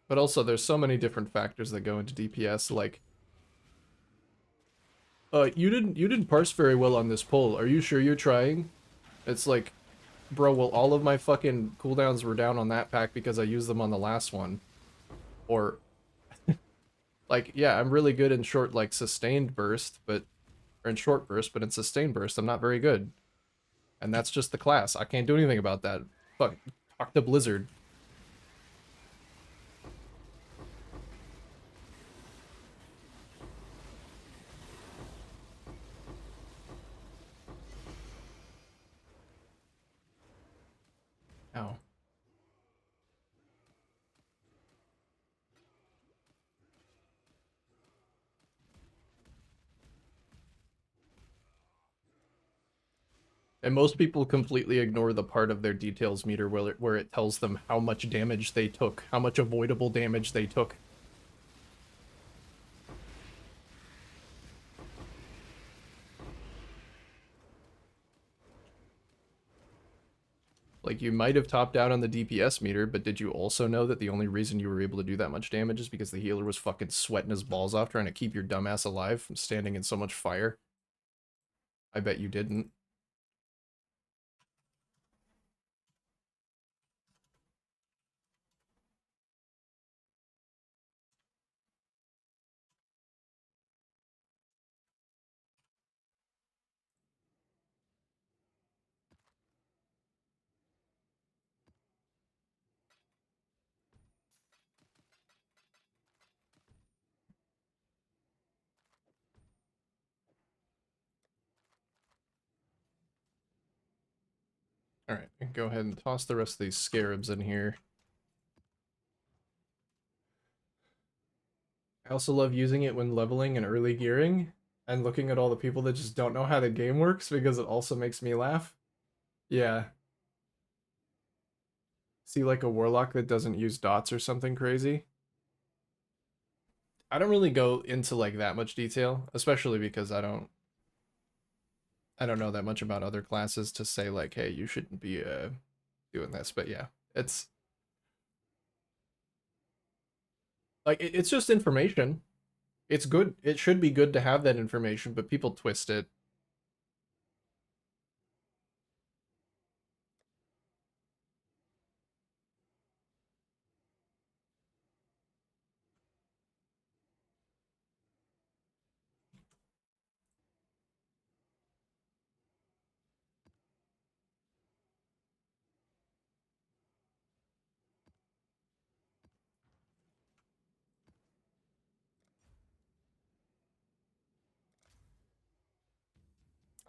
But also, there's so many different factors that go into DPS. Like, you didn't parse very well on this poll. Are you sure you're trying? It's like, bro, well, all of my fucking cooldowns were down on that pack because I used them on the last one. Or, like, yeah, I'm really good in short, like, sustained burst, but or in short burst, but in sustained burst, I'm not very good. And that's just the class. I can't do anything about that. Fuck, talk to Blizzard. Ow. And most people completely ignore the part of their details meter where it tells them how much damage they took, how much avoidable damage they took. Like, you might have topped out on the DPS meter, but did you also know that the only reason you were able to do that much damage is because the healer was fucking sweating his balls off trying to keep your dumbass alive from standing in so much fire? I bet you didn't. Alright, go ahead and toss the rest of these scarabs in here. I also love using it when leveling and early gearing, and looking at all the people that just don't know how the game works because it also makes me laugh. Yeah. See like a warlock that doesn't use dots or something crazy? I don't really go into like that much detail, especially because I don't know that much about other classes to say like, hey, you shouldn't be doing this. But yeah, it's like it's just information. It's good. It should be good to have that information, but people twist it.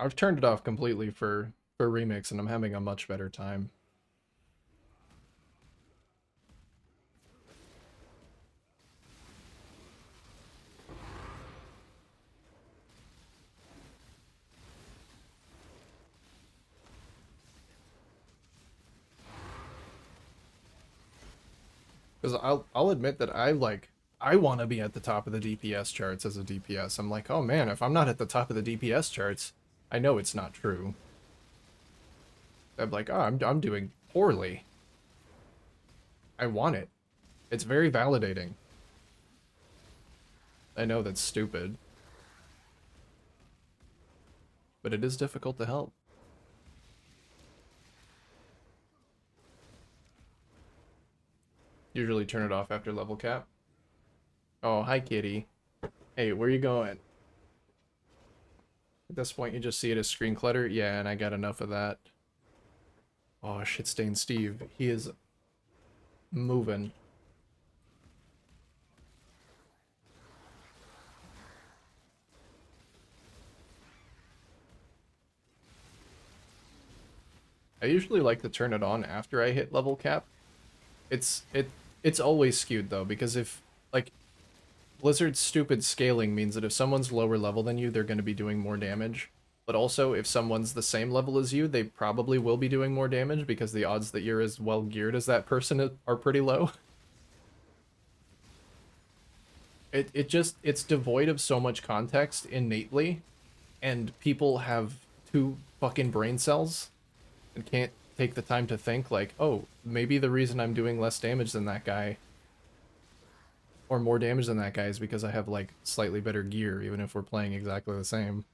I've turned it off completely for remix, and I'm having a much better time. Because I'll admit that I want to be at the top of the DPS charts as a DPS. I'm like, oh man, if I'm not at the top of the DPS charts, I know it's not true. I'm like, oh, I'm doing poorly. I want it. It's very validating. I know that's stupid, but it is difficult to help. Usually turn it off after level cap. Oh, hi kitty. Hey, where you going? At this point, you just see it as screen clutter. Yeah, and I got enough of that. Oh, shit stain Steve. He is moving. I usually like to turn it on after I hit level cap. It's it it's always skewed though, because if like Blizzard's stupid scaling means that if someone's lower level than you, they're going to be doing more damage. But also, if someone's the same level as you, they probably will be doing more damage because the odds that you're as well geared as that person are pretty low. It's devoid of so much context innately, and people have two fucking brain cells and can't take the time to think like, oh, maybe the reason I'm doing less damage than that guy or more damage than that guy is because I have like slightly better gear, even if we're playing exactly the same.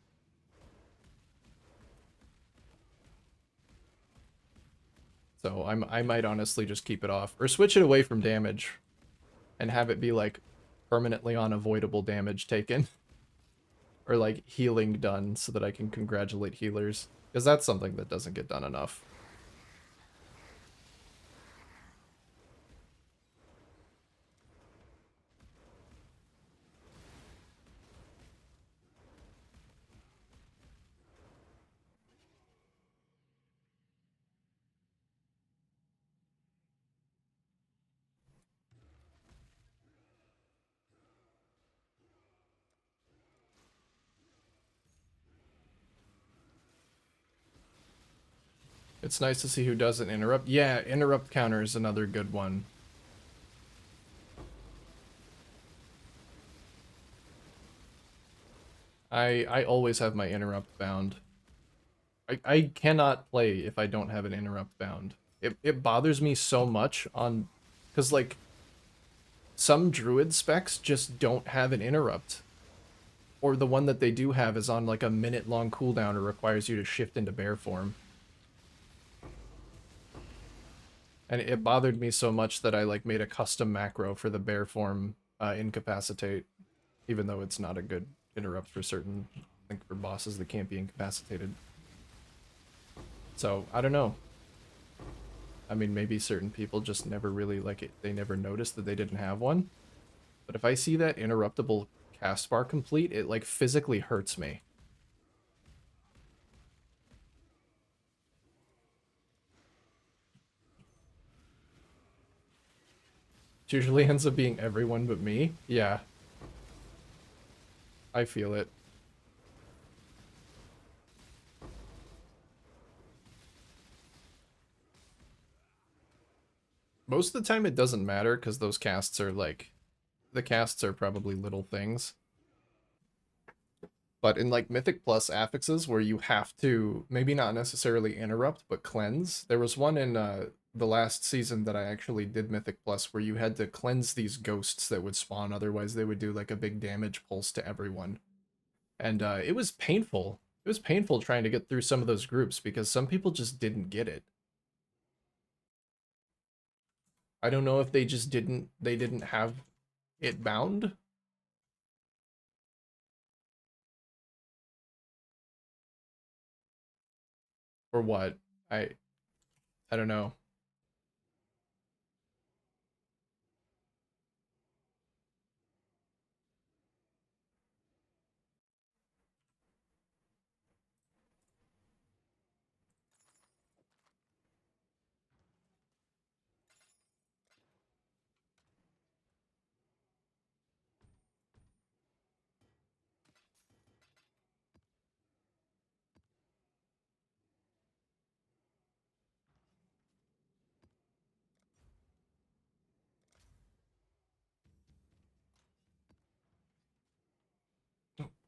So I might honestly just keep it off or switch it away from damage and have it be like permanently unavoidable damage taken or like healing done so that I can congratulate healers, because that's something that doesn't get done enough. It's nice to see who doesn't interrupt. Yeah, interrupt counter is another good one. I always have my interrupt bound. I cannot play if I don't have an interrupt bound. It bothers me so much on, because like some druid specs just don't have an interrupt, or the one that they do have is on like a minute long cooldown or requires you to shift into bear form. And it bothered me so much that I like made a custom macro for the bear form incapacitate, even though it's not a good interrupt for certain, I think for bosses that can't be incapacitated. So I don't know. I mean, maybe certain people just never really like it. They never noticed that they didn't have one. But if I see that interruptible cast bar complete, it like physically hurts me. It usually ends up being everyone but me. Yeah, I feel it. Most of the time it doesn't matter because those casts are like, the casts are probably little things. But in like Mythic Plus affixes where you have to maybe not necessarily interrupt but cleanse. There was one in the last season that I actually did Mythic Plus where you had to cleanse these ghosts that would spawn, otherwise they would do like a big damage pulse to everyone. And it was painful. It was painful trying to get through some of those groups because some people just didn't get it. I don't know if they didn't have it bound or what. I I don't know.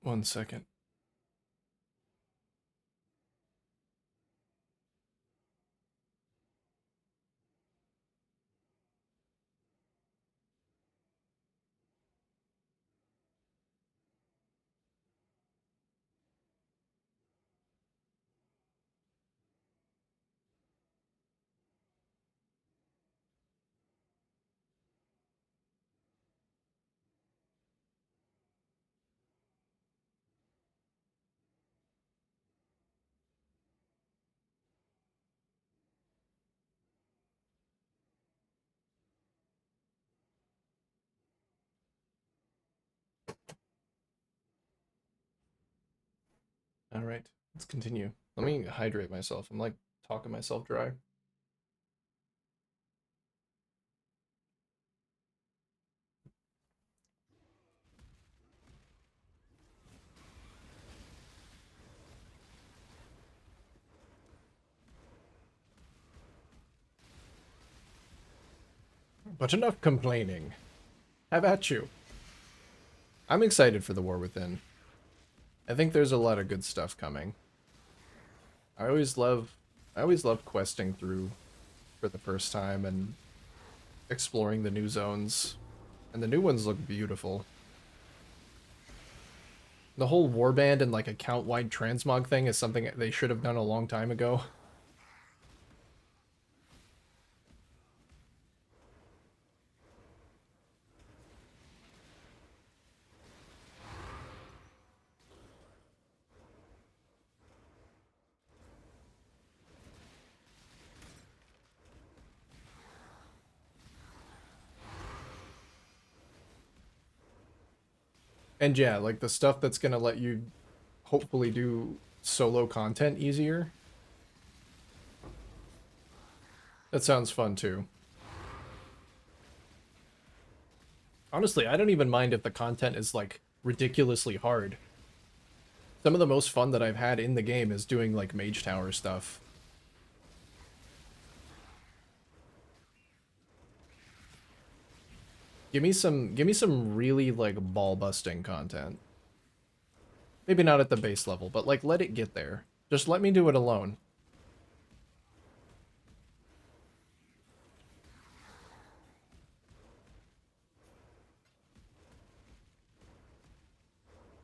1 second. All right, let's continue. Let me hydrate myself. I'm like talking myself dry. But enough complaining. Have at you. I'm excited for the War Within. I think there's a lot of good stuff coming. I always love questing through for the first time and exploring the new zones. And the new ones look beautiful. The whole warband and like account-wide transmog thing is something they should have done a long time ago. And yeah, like the stuff that's gonna let you hopefully do solo content easier. That sounds fun too. Honestly, I don't even mind if the content is like ridiculously hard. Some of the most fun that I've had in the game is doing like Mage Tower stuff. Give me some really like ball busting content. Maybe not at the base level, but like let it get there. Just let me do it alone.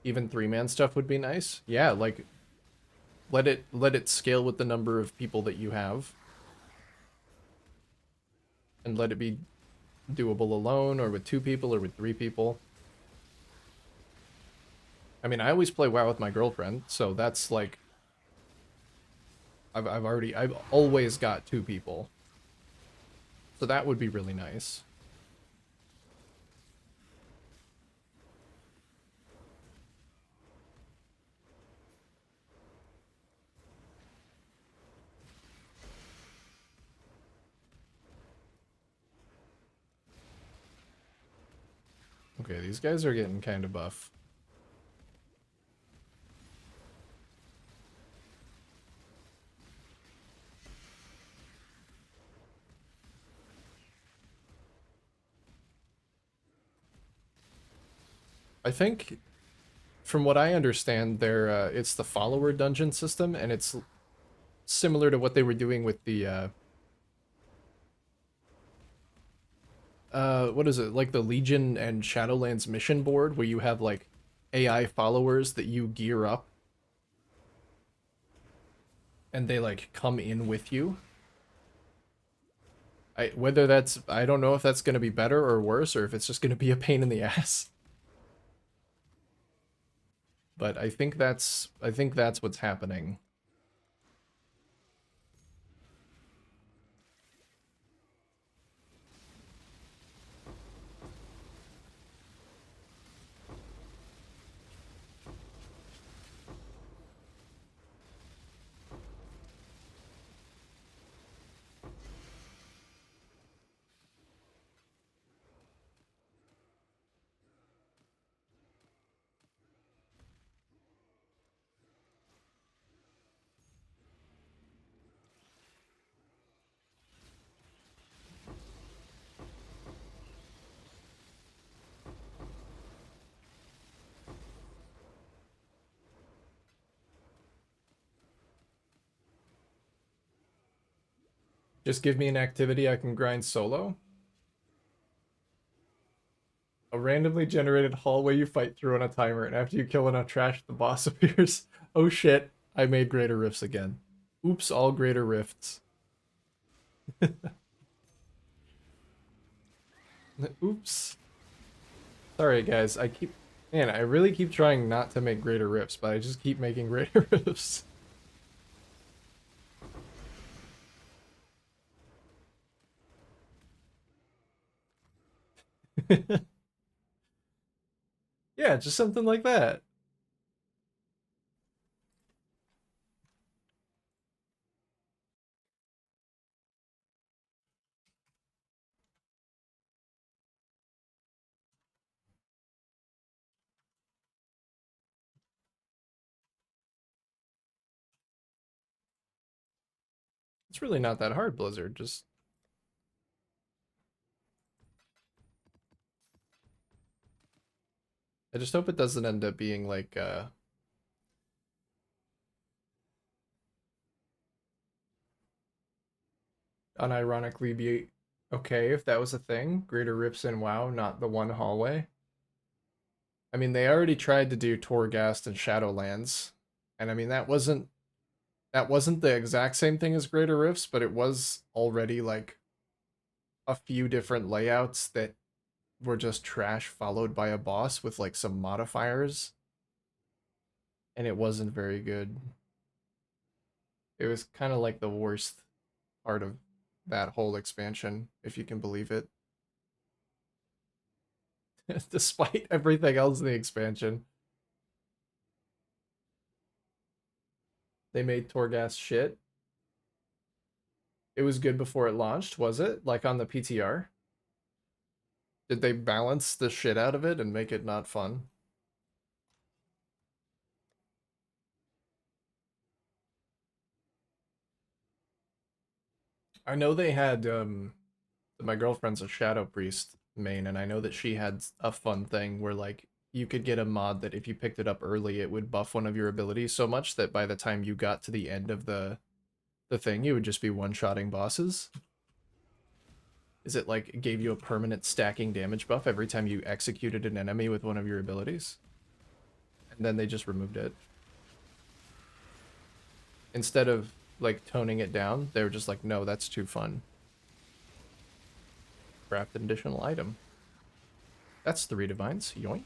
Even 3-man stuff would be nice. Yeah, like let it scale with the number of people that you have. And let it be doable alone or with 2 people or with 3 people. I mean, I always play WoW with my girlfriend, so that's like I've always got 2 people. So that would be really nice. Okay, these guys are getting kind of buff. I think, from what I understand, it's the follower dungeon system, and it's similar to what they were doing with the what is it, like the Legion and Shadowlands mission board, where you have like AI followers that you gear up, and they like come in with you. I don't know if that's gonna be better or worse, or if it's just gonna be a pain in the ass. But I think that's what's happening. Just give me an activity I can grind solo. A randomly generated hallway you fight through on a timer, and after you kill enough trash, the boss appears. Oh shit, I made greater rifts again. Oops, all greater rifts. Oops. Sorry guys, man, I really keep trying not to make greater rifts, but I just keep making greater rifts. Yeah, just something like that. It's really not that hard, Blizzard. Just I just hope it doesn't end up being like unironically be okay if that was a thing. Greater rifts in WoW, not the one hallway. I mean, they already tried to do Torghast and Shadowlands, and I mean that wasn't the exact same thing as Greater Rifts, but it was already like a few different layouts that were just trash followed by a boss with like some modifiers, and it wasn't very good. It was kind of like the worst part of that whole expansion, if you can believe it. Despite everything else in the expansion, they made Torghast shit. It was good before it launched, was it? Like on the PTR? Did they balance the shit out of it and make it not fun? I know they had my girlfriend's a Shadow Priest main, and I know that she had a fun thing where like you could get a mod that if you picked it up early, it would buff one of your abilities so much that by the time you got to the end of the thing, you would just be one-shotting bosses. Is it like it gave you a permanent stacking damage buff every time you executed an enemy with one of your abilities? And then they just removed it. Instead of like toning it down, they were just like, no, that's too fun. Craft an additional item. That's 3 divines. Yoink.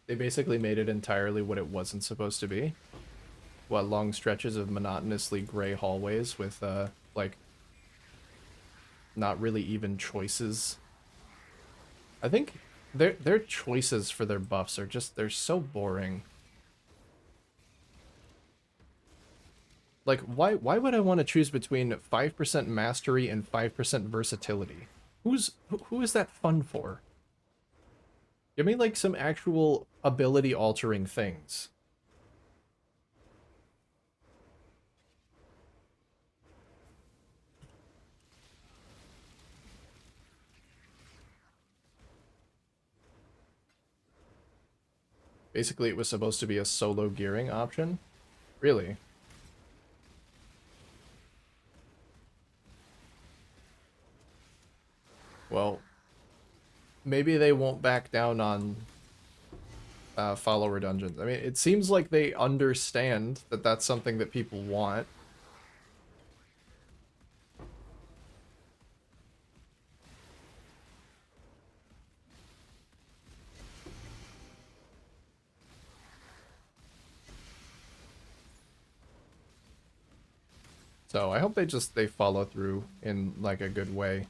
They basically made it entirely what it wasn't supposed to be. What, long stretches of monotonously gray hallways with like not really even choices. I think their choices for their buffs are just they're so boring. Like why would I want to choose between 5% mastery and 5% versatility? Who is that fun for? Give me like some actual ability altering things. Basically, it was supposed to be a solo gearing option. Really? Well, maybe they won't back down on follower dungeons. I mean, it seems like they understand that that's something that people want. So I hope they follow through in like a good way.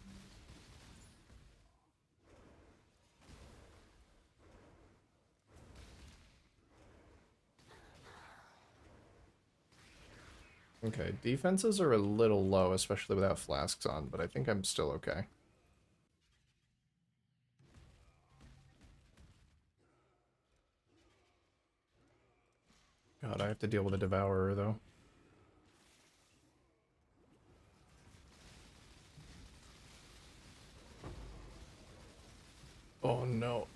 Okay, defenses are a little low, especially without flasks on, but I think I'm still okay. God, I have to deal with a devourer though. Oh no.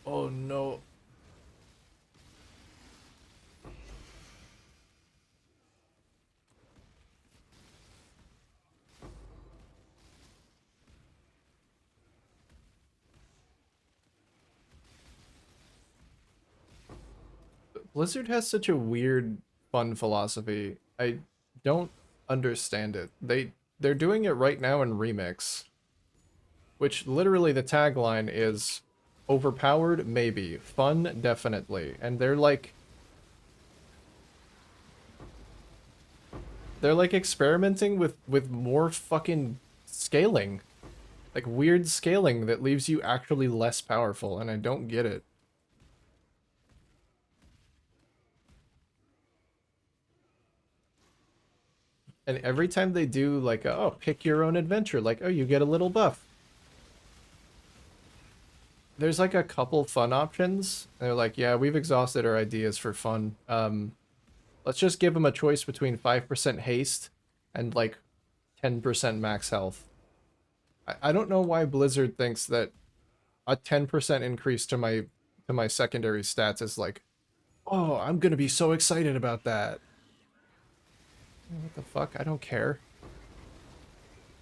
Oh no. Blizzard has such a weird fun philosophy. I don't understand it. They're doing it right now in Remix, which literally the tagline is overpowered maybe, fun definitely. And they're like experimenting with more fucking scaling. Like weird scaling that leaves you actually less powerful, and I don't get it. And every time they do like oh, pick your own adventure, like oh, you get a little buff. There's like a couple fun options. They're like, yeah, we've exhausted our ideas for fun. Let's just give them a choice between 5% haste and like 10% max health. I don't know why Blizzard thinks that a 10% increase to my secondary stats is like, oh, I'm gonna be so excited about that. What the fuck? I don't care.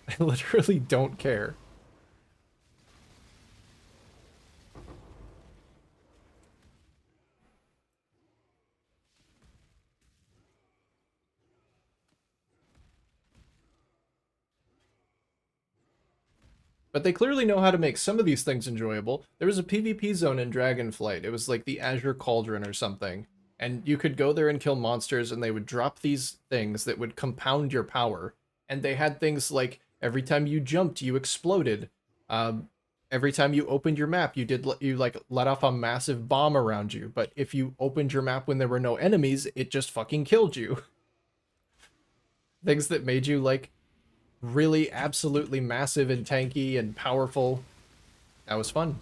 I literally don't care. But they clearly know how to make some of these things enjoyable. There was a PvP zone in Dragonflight. It was like the Azure Cauldron or something. And you could go there and kill monsters, and they would drop these things that would compound your power. And they had things like every time you jumped, you exploded. Um, every time you opened your map, you like let off a massive bomb around you. But if you opened your map when there were no enemies, it just fucking killed you. Things that made you like really absolutely massive and tanky and powerful. That was fun.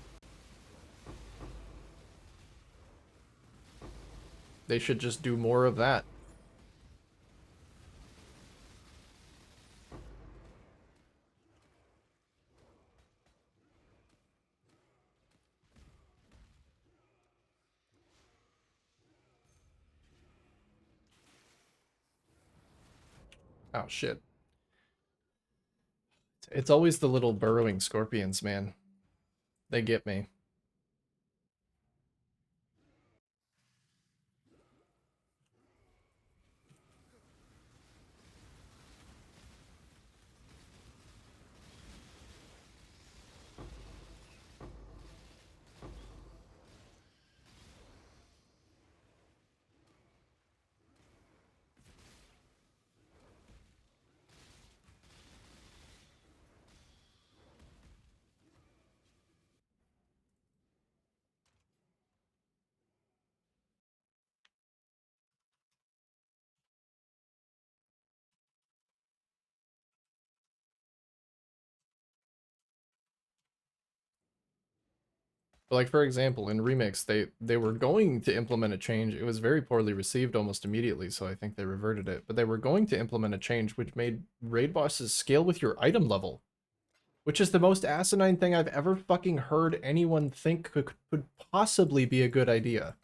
They should just do more of that. Oh shit. It's always the little burrowing scorpions, man. They get me. But like for example, in Remix, they were going to implement a change. It was very poorly received almost immediately, so I think they reverted it. But they were going to implement a change which made raid bosses scale with your item level, which is the most asinine thing I've ever fucking heard anyone think could possibly be a good idea.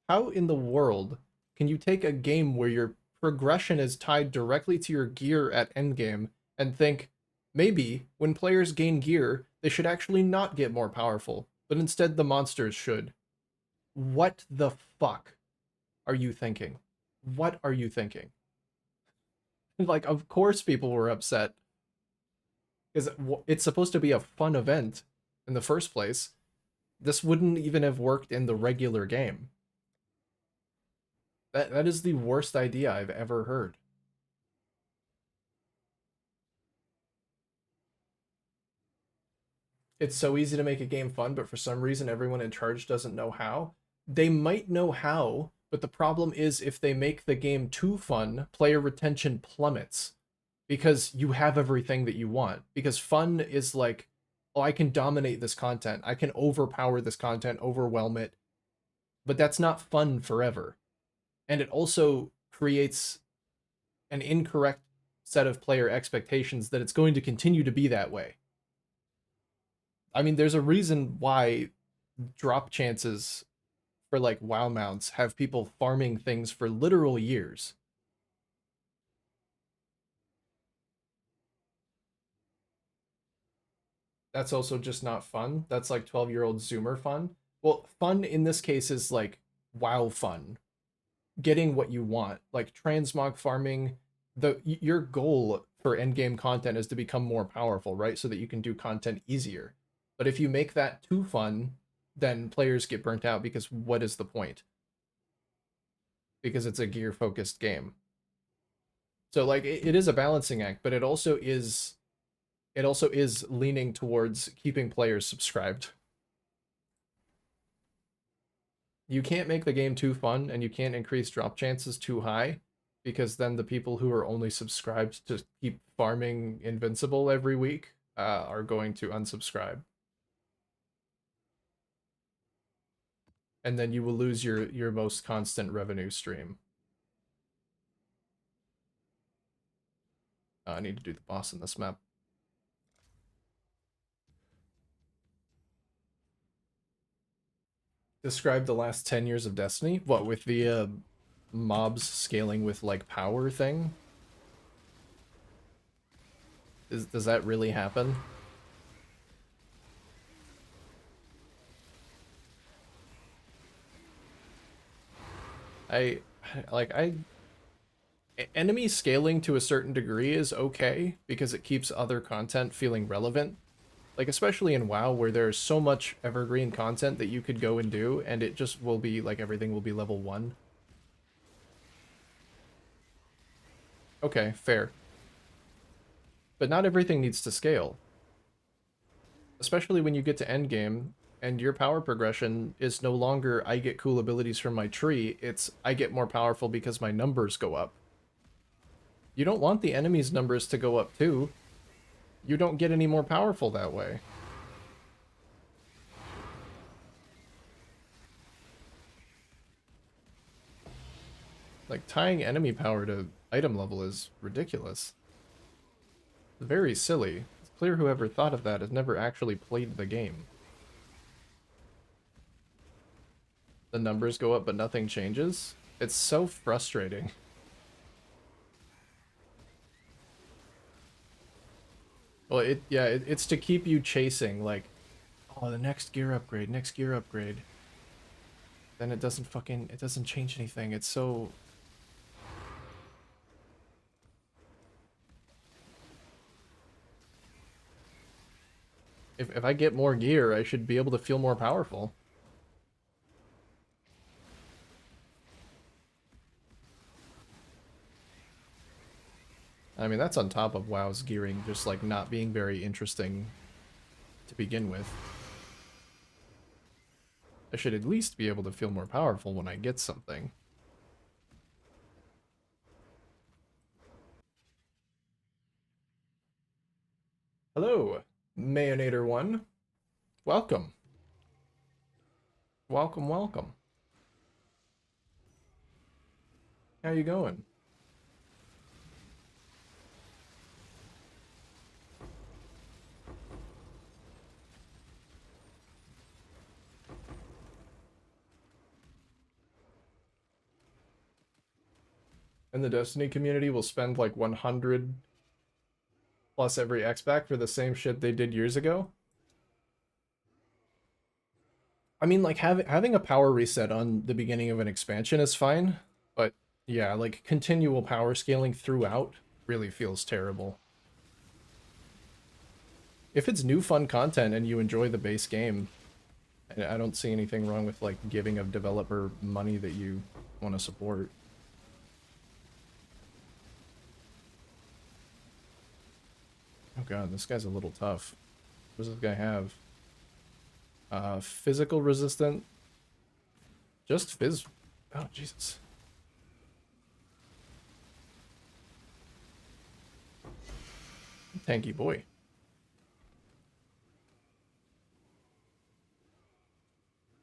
How in the world can you take a game where your progression is tied directly to your gear at endgame and think maybe when players gain gear, they should actually not get more powerful, but instead the monsters should? What the fuck are you thinking? What are you thinking? Like, of course people were upset because it's supposed to be a fun event in the first place. This wouldn't even have worked in the regular game. That is the worst idea I've ever heard. It's so easy to make a game fun, but for some reason everyone in charge doesn't know how. They might know how, but the problem is if they make the game too fun, player retention plummets because you have everything that you want. Because fun is like, oh, I can dominate this content, I can overpower this content, overwhelm it, but that's not fun forever. And it also creates an incorrect set of player expectations that it's going to continue to be that way. I mean, there's a reason why drop chances for like WoW mounts have people farming things for literal years. That's also just not fun. That's like 12-year-old Zoomer fun. Well, fun in this case is like WoW fun. getting what you want. Like transmog farming, your goal for endgame content is to become more powerful, right? So that you can do content easier. But if you make that too fun, then players get burnt out because what is the point? Because it's a gear focused game. So like it is a balancing act, but it also is leaning towards keeping players subscribed. You can't make the game too fun and you can't increase drop chances too high because then the people who are only subscribed to keep farming invincible every week are going to unsubscribe. And then you will lose your most constant revenue stream. I need to do the boss in this map. Describe the last 10 years of Destiny? What, with the mobs scaling with like power thing? Does that really happen? I like I enemy scaling to a certain degree is okay because it keeps other content feeling relevant. Like especially in WoW where there's so much evergreen content that you could go and do and it just will be like everything will be level 1. Okay, fair. But not everything needs to scale. Especially when you get to endgame and your power progression is no longer I get cool abilities from my tree, it's I get more powerful because my numbers go up. You don't want the enemy's numbers to go up too. You don't get any more powerful that way. Like, tying enemy power to item level is ridiculous. Very silly. It's clear whoever thought of that has never actually played the game. The numbers go up but nothing changes? It's so frustrating. Well, it's to keep you chasing, like, oh, the next gear upgrade, next gear upgrade. Then it doesn't change anything. It's so... If I get more gear, I should be able to feel more powerful. I mean, that's on top of WoW's gearing just, like, not being very interesting to begin with. I should at least be able to feel more powerful when I get something. Hello, Mayonator1. Welcome. Welcome, welcome. How you going? And the Destiny community will spend like 100 plus every X-Pack for the same shit they did years ago? I mean, like, having a power reset on the beginning of an expansion is fine, but yeah, like, continual power scaling throughout really feels terrible. If it's new fun content and you enjoy the base game, I don't see anything wrong with, like, giving a developer money that you want to support. Oh god, this guy's a little tough. What does this guy have? Physical resistant? Just fizz... Oh, Jesus. Tanky boy.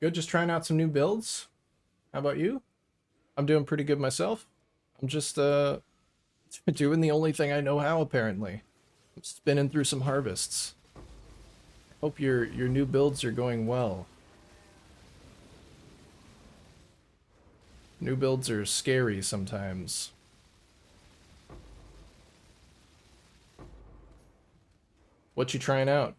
Good, just trying out some new builds. How about you? I'm doing pretty good myself. I'm just, doing the only thing I know how, apparently. I'm spinning through some harvests. Hope your new builds are going well. New builds are scary sometimes. What you trying out?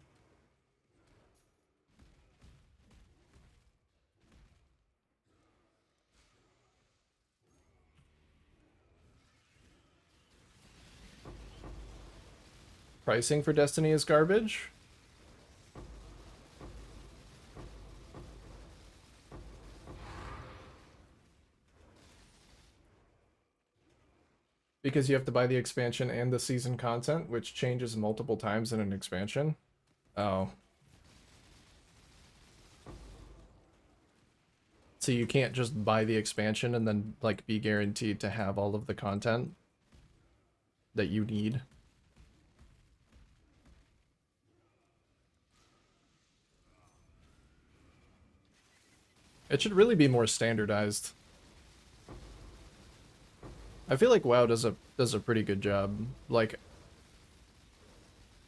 pricing for Destiny is garbage. Because you have to buy the expansion and the season content, which changes multiple times in an expansion. Oh. So you can't just buy the expansion and then, like, be guaranteed to have all of the content that you need. It should really be more standardized. I feel like WoW does a pretty good job. Like,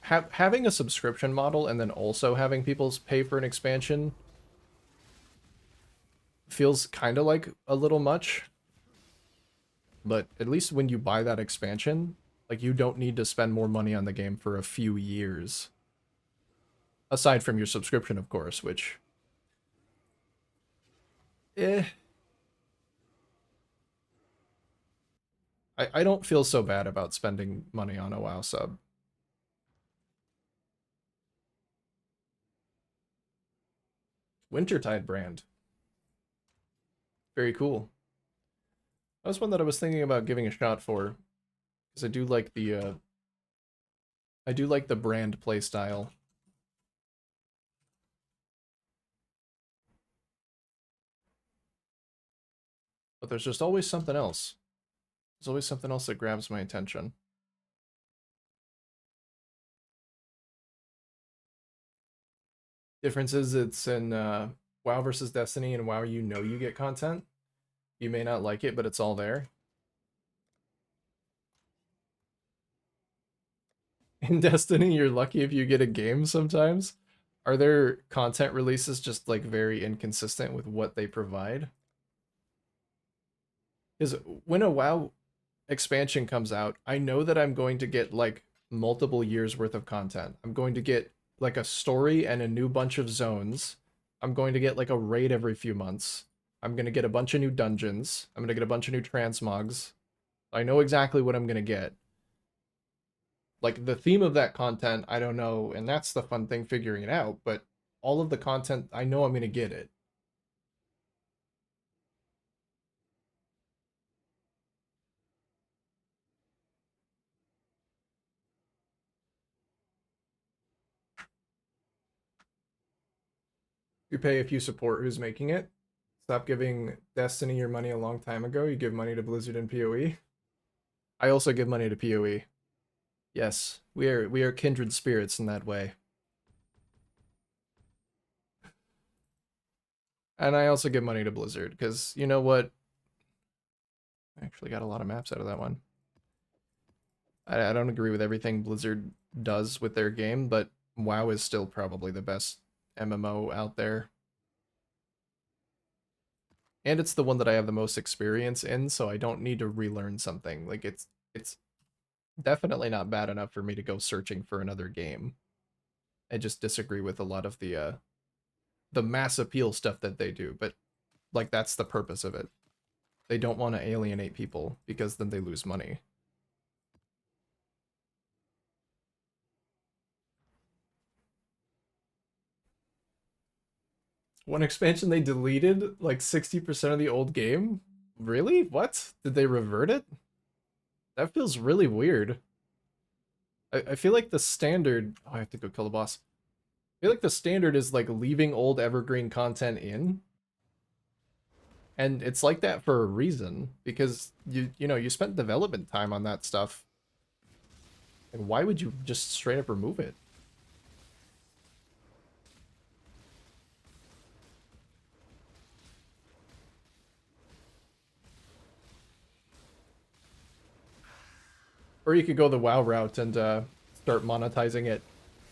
having a subscription model and then also having people pay for an expansion feels kind of like a little much. But at least when you buy that expansion, like, you don't need to spend more money on the game for a few years. Aside from your subscription, of course, which... Eh. I don't feel so bad about spending money on a WoW sub. Wintertide brand. Very cool. That was one that I was thinking about giving a shot for. Because I do like the brand playstyle. But there's just always something else. There's always something else that grabs my attention. Difference is it's in WoW versus Destiny, and WoW you know you get content. You may not like it, but it's all there. In Destiny, you're lucky if you get a game sometimes. Are there content releases just, like, very inconsistent with what they provide? Because when a WoW expansion comes out, I know that I'm going to get, like, multiple years worth of content. I'm going to get, like, a story and a new bunch of zones. I'm going to get, like, a raid every few months. I'm going to get a bunch of new dungeons. I'm going to get a bunch of new transmogs. I know exactly what I'm going to get. Like, the theme of that content, I don't know, and that's the fun thing, figuring it out, but all of the content, I know I'm going to get it. You pay if you support who's making it. Stop giving Destiny your money a long time ago. You give money to Blizzard and PoE. I also give money to PoE. Yes, we are kindred spirits in that way. And I also give money to Blizzard, because you know what? I actually got a lot of maps out of that one. I don't agree with everything Blizzard does with their game, but WoW is still probably the best MMO out there. And it's the one that I have the most experience in, so I don't need to relearn something. Like, it's definitely not bad enough for me to go searching for another game. I just disagree with a lot of the mass appeal stuff that they do, but, like, that's the purpose of it. They don't want to alienate people because then they lose money. One expansion they deleted like 60% of the old game? Really? What? Did they revert it? That feels really weird. I feel like the standard... Oh, I have to go kill the boss. I feel like the standard is, like, leaving old evergreen content in. And it's like that for a reason, because you know, you spent development time on that stuff. And why would you just straight up remove it? Or you could go the WoW route and start monetizing it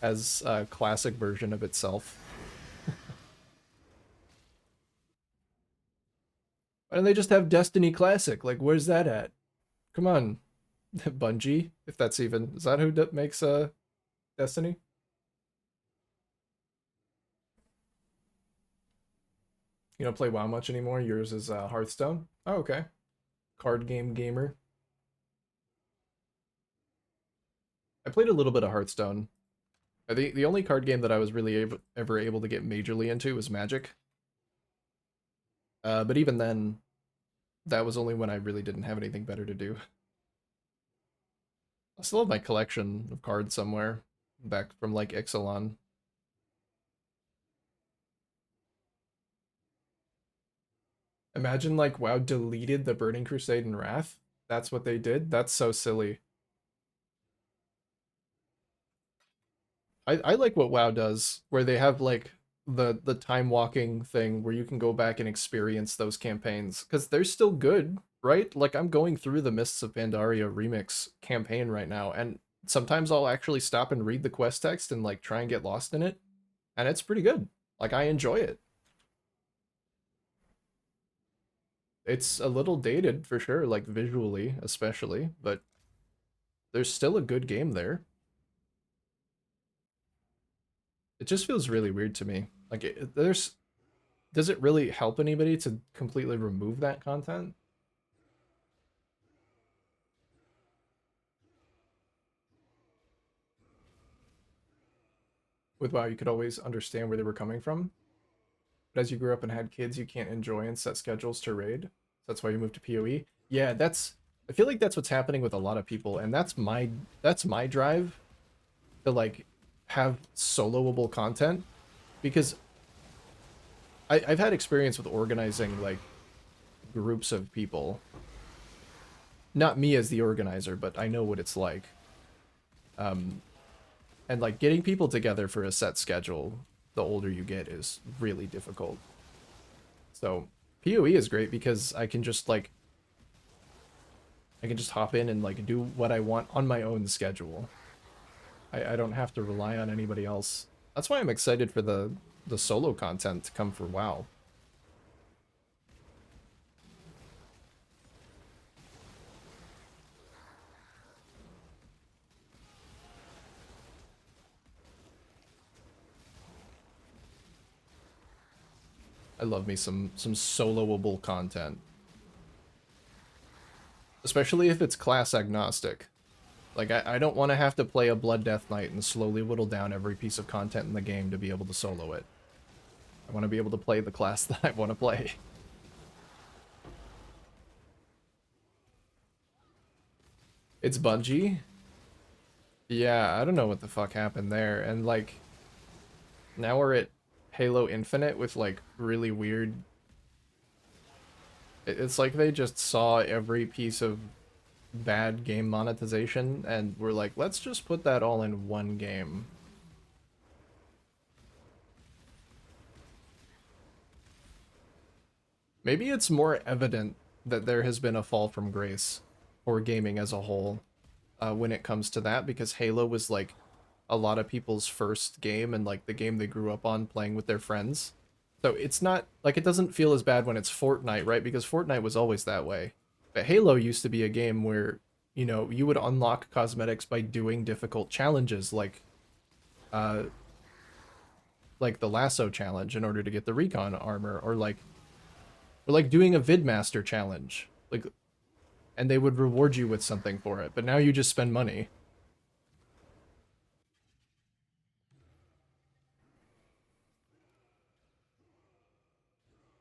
as a classic version of itself. Why don't they just have Destiny Classic? Like, where's that at? Come on, Bungie, if that's even... Is that who makes Destiny? You don't play WoW much anymore? Yours is Hearthstone? Oh, okay. Card game gamer. I played a little bit of Hearthstone. I think the only card game that I was really ever able to get majorly into was Magic. But even then, that was only when I really didn't have anything better to do. I still have my collection of cards somewhere, back from like Exile. Imagine like WoW deleted the Burning Crusade and Wrath. That's what they did. That's so silly. I like what WoW does, where they have like the time walking thing where you can go back and experience those campaigns because they're still good, right? Like I'm going through the Mists of Pandaria remix campaign right now, and sometimes I'll actually stop and read the quest text and like try and get lost in it, and it's pretty good. Like I enjoy it. It's a little dated for sure, like visually especially, but there's still a good game there. It just feels really weird to me. Like there's does it really help anybody to completely remove that content? With WoW, you could always understand where they were coming from. But as you grew up and had kids, you can't enjoy and set schedules to raid. So that's why you moved to PoE. Yeah, that's I feel like that's what's happening with a lot of people, and that's my drive to like have soloable content because I've had experience with organizing like groups of people. Not me as the organizer, but I know what it's like. Um, and like getting people together for a set schedule, the older you get, is really difficult. So PoE is great because I can just hop in and like do what I want on my own schedule. I don't have to rely on anybody else. That's why I'm excited for the solo content to come for WoW. I love me some soloable content, especially if it's class agnostic. Like I don't want to have to play a Blood Death Knight and slowly whittle down every piece of content in the game to be able to solo it. I want to be able to play the class that I want to play. It's Bungie. Yeah, I don't know what the fuck happened there. And like now we're at Halo Infinite with like really weird. It's like they just saw every piece of bad game monetization and we're like, let's just put that all in one game. Maybe it's more evident that there has been a fall from grace for gaming as a whole when it comes to that because Halo was like a lot of people's first game and like the game they grew up on playing with their friends. So it's not like it doesn't feel as bad when it's Fortnite, right? Because Fortnite was always that way. But Halo used to be a game where, you would unlock cosmetics by doing difficult challenges uh like the lasso challenge in order to get the recon armor or like doing a vidmaster challenge. Like and they would reward you with something for it. But now you just spend money.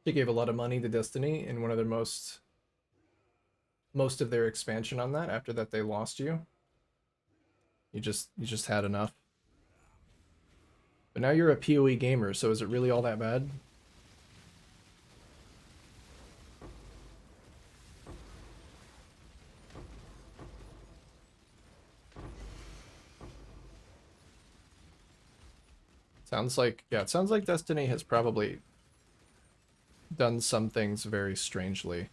They gave a lot of money to Destiny in one of their most of their expansion on that. After that they lost you. You just had enough. But now you're a PoE gamer, so is it really all that bad? Sounds like yeah, it sounds like Destiny has probably done some things very strangely.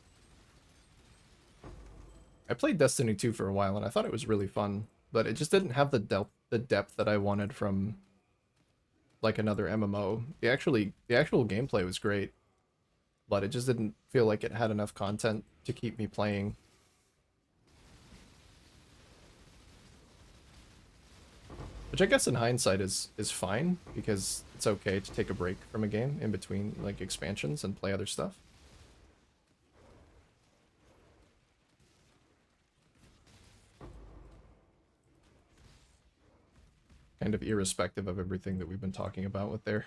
I played Destiny 2 for a while and I thought it was really fun, but it just didn't have the depth that I wanted from like another MMO. The actual gameplay was great, but it just didn't feel like it had enough content to keep me playing. Which I guess in hindsight is fine because it's okay to take a break from a game in between like expansions and play other stuff. kind of irrespective of everything that we've been talking about with their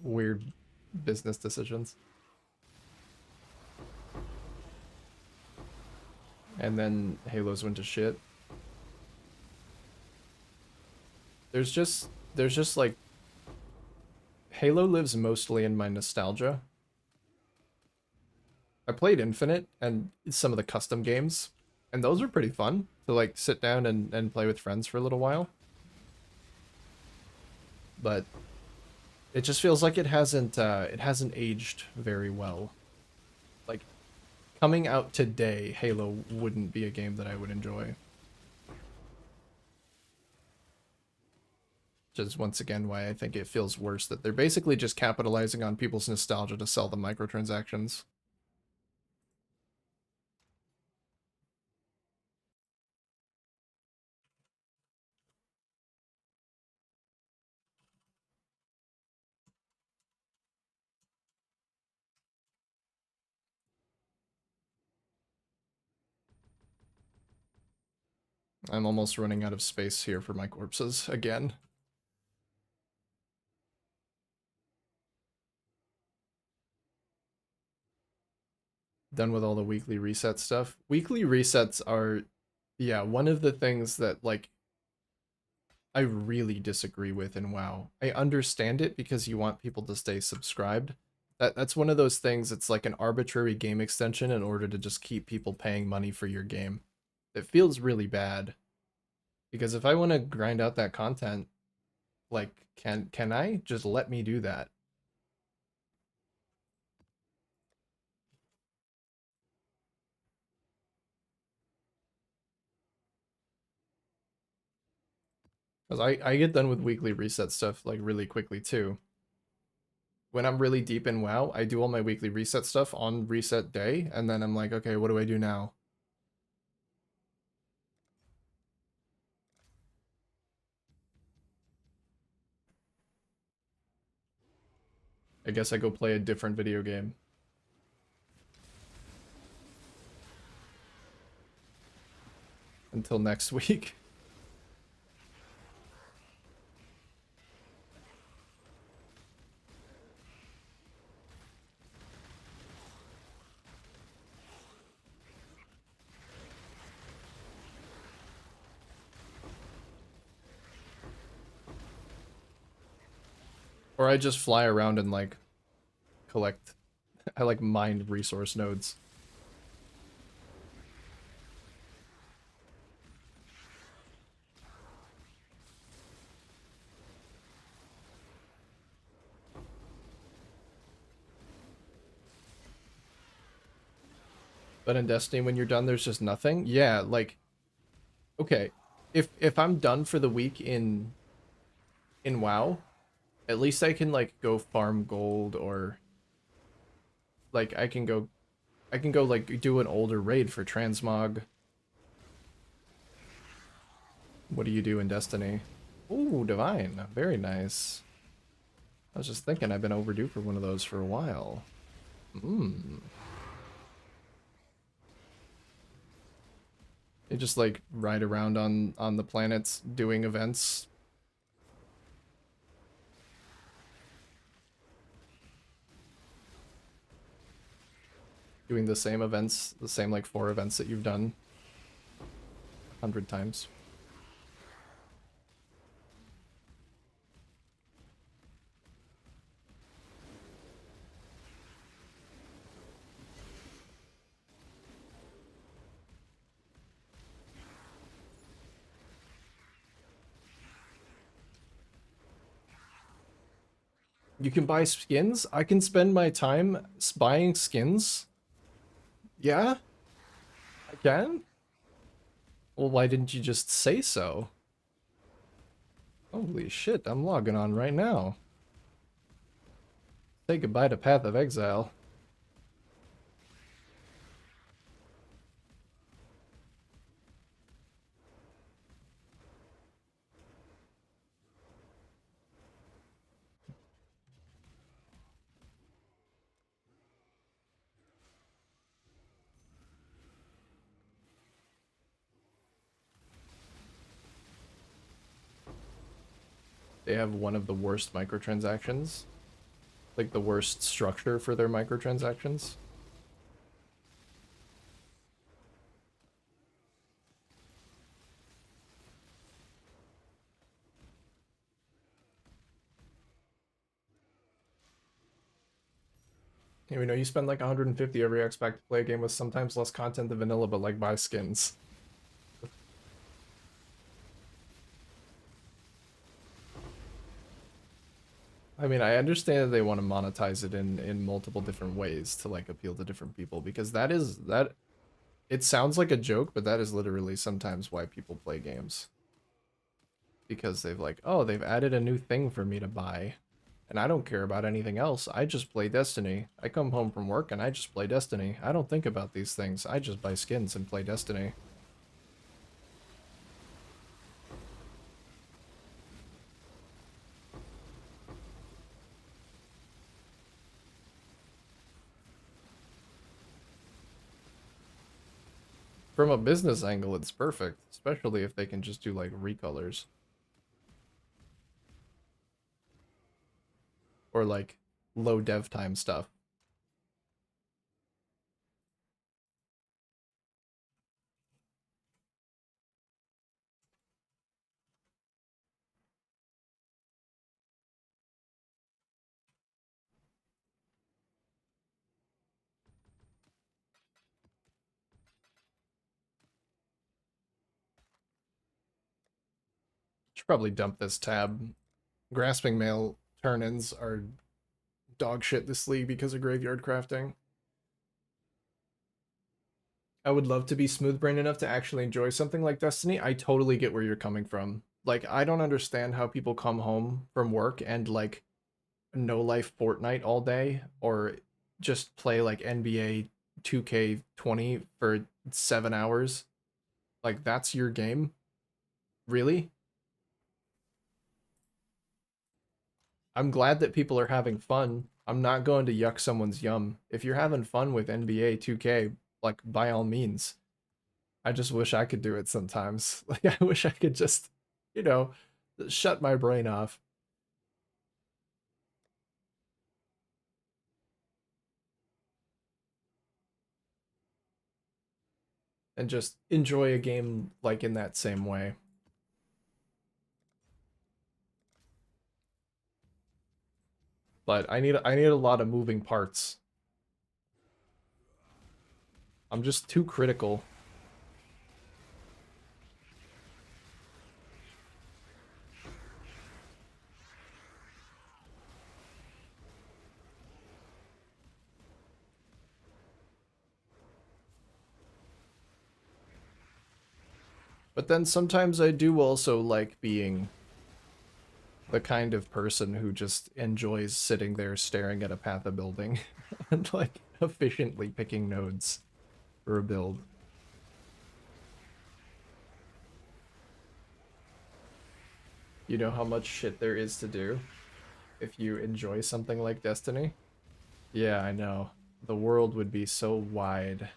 weird business decisions. And then Halo's went to shit. There's just like Halo lives mostly in my nostalgia. I played Infinite and some of the custom games, and those are pretty fun to like sit down and play with friends for a little while. But it just feels like it hasn't aged very well. Like coming out today, Halo wouldn't be a game that I would enjoy. Which is once again why I think it feels worse that they're basically just capitalizing on people's nostalgia to sell the microtransactions. I'm almost running out of space here for my corpses again. Done with all the weekly reset stuff. Weekly resets are, yeah, one of the things that, like, I really disagree with in WoW. I understand it because you want people to stay subscribed. That's one of those things, it's like an arbitrary game extension in order to just keep people paying money for your game. It feels really bad. Because if I want to grind out that content, like, can I just let me do that? Because I get done with weekly reset stuff like really quickly too. When I'm really deep in WoW, I do all my weekly reset stuff on reset day, and then I'm like, okay, what do I do now? I guess I go play a different video game until next week. Or I just fly around and like collect, I like mine resource nodes. But in Destiny, when you're done, there's just nothing. Yeah, like, okay, if I'm done for the week in WoW, at least I can like go farm gold or like I can go like do an older raid for transmog. What do you do in Destiny? Ooh, divine. Very nice. I was just thinking I've been overdue for one of those for a while. Mmm. You just like ride around on the planets doing events. Doing the same events, the same like 4 events that you've done 100 times. You can buy skins? I can spend my time buying skins? Yeah, I can? Well, why didn't you just say so? Holy shit, I'm logging on right now. Say goodbye to Path of Exile. They have one of the worst microtransactions. Like the worst structure for their microtransactions. You know, you spend like 150 every X pack to play a game with sometimes less content than vanilla, but like buy skins. I mean, I understand that they want to monetize it in multiple different ways to like appeal to different people because that it sounds like a joke, but that is literally sometimes why people play games. Because they've like, oh, they've added a new thing for me to buy. And I don't care about anything else. I just play Destiny. I come home from work and I just play Destiny. I don't think about these things. I just buy skins and play Destiny. From a business angle, it's perfect, especially if they can just do like recolors or like low dev time stuff. Should probably dump this tab. Grasping mail turn-ins are dog shit this league because of graveyard crafting. I would love to be smooth brain enough to actually enjoy something like Destiny. I totally get where you're coming from. Like, I don't understand how people come home from work and like no life Fortnite all day or just play like NBA 2K20 for 7 hours. Like, that's your game? Really? I'm glad that people are having fun. I'm not going to yuck someone's yum. If you're having fun with NBA 2K, like, by all means. I just wish I could do it sometimes. Like, I wish I could just, you know, shut my brain off and just enjoy a game like in that same way. But I need a lot of moving parts. I'm just too critical. But then sometimes I do also like being the kind of person who just enjoys sitting there staring at a path of building and like efficiently picking nodes for a build. You know how much shit there is to do if you enjoy something like Destiny? Yeah, I know. The world would be so wide.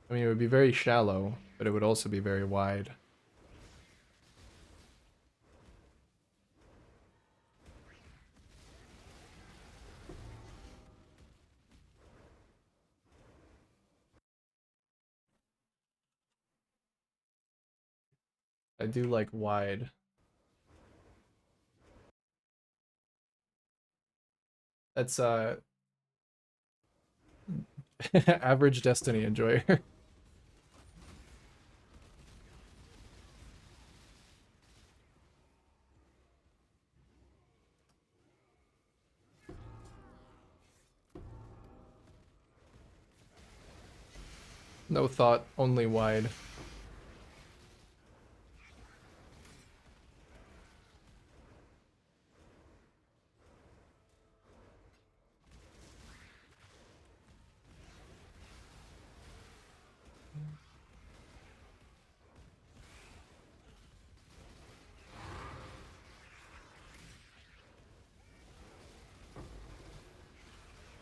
I mean, it would be very shallow, but it would also be very wide. I do like wide. That's average Destiny enjoyer. No thought, only wide.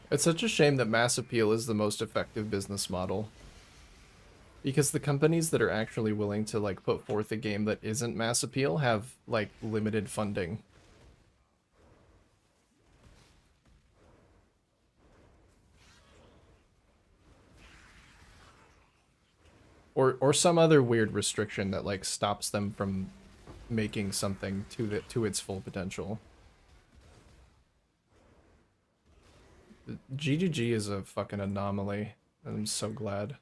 It's such a shame that mass appeal is the most effective business model. Because the companies that are actually willing to like put forth a game that isn't mass appeal have like limited funding. Or some other weird restriction that like stops them from making something to its full potential. GGG is a fucking anomaly. I'm so glad.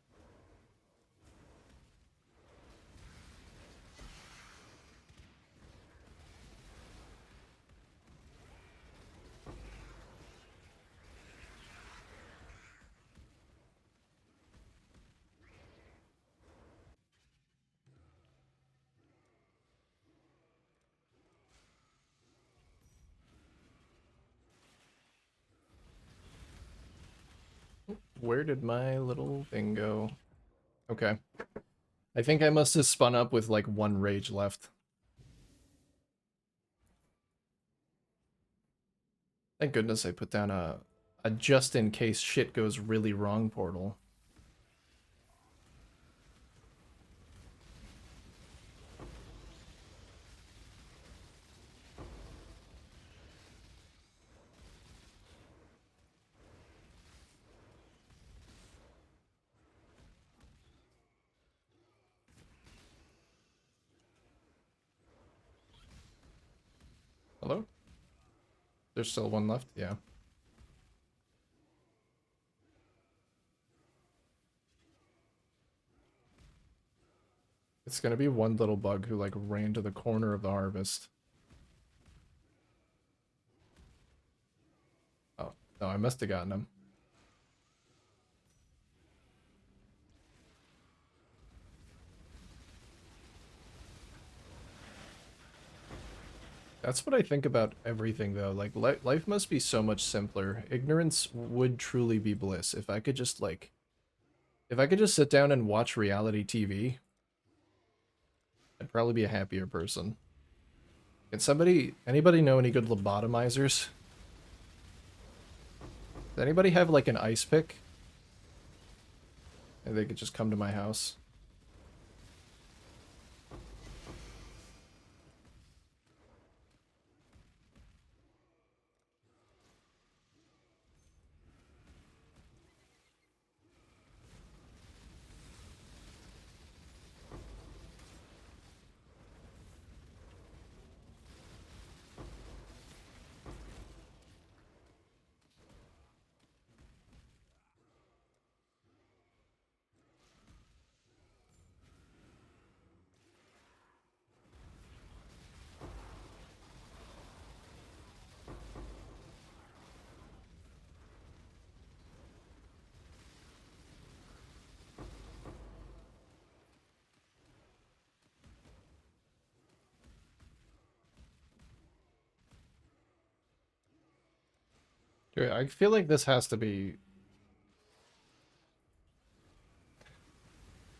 Where did my little thing go? Okay. I think I must have spun up with like one rage left. Thank goodness I put down a just in case shit goes really wrong portal. Hello? There's still one left? Yeah. It's gonna be one little bug who like ran to the corner of the harvest. Oh, no, I must have gotten him. That's what I think about everything though. Like life must be so much simpler. Ignorance would truly be bliss if I could just like if I could just sit down and watch reality TV. I'd probably be a happier person. Can anybody know any good lobotomizers? Does anybody have like an ice pick? And they could just come to my house. Dude, I feel like this has to be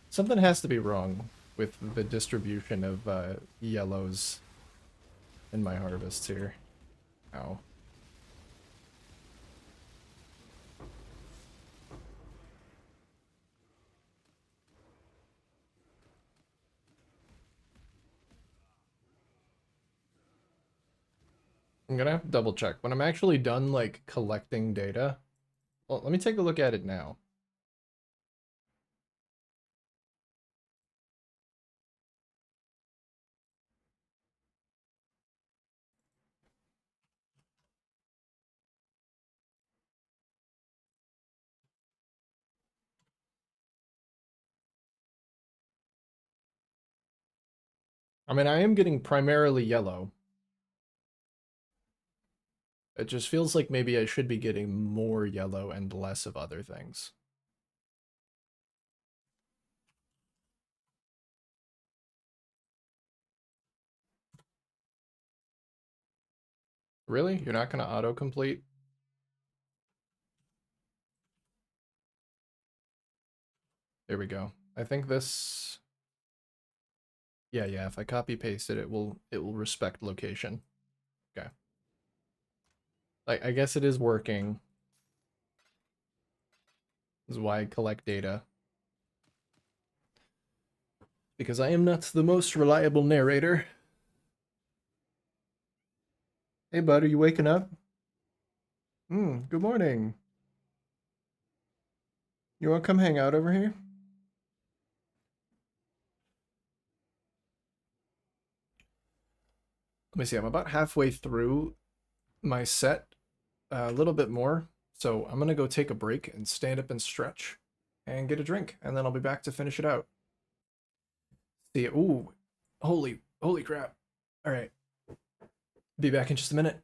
something has to be wrong with the distribution of yellows in my harvests here. Ow. I'm gonna have to double check. When I'm actually done, like, collecting data... Well, let me take a look at it now. I mean, I am getting primarily yellow. It just feels like maybe I should be getting more yellow and less of other things. Really? You're not gonna autocomplete? There we go. I think this... Yeah, if I copy paste it, it will respect location. Okay. I guess it is working. This is why I collect data. because I am not the most reliable narrator. Hey, bud, are you waking up? Good morning. You want to come hang out over here? Let me see, I'm about halfway through my set, a little bit more. So I'm gonna go take a break and stand up and stretch and get a drink, and then I'll be back to finish it out. See, ooh, holy crap. All right, be back in just a minute.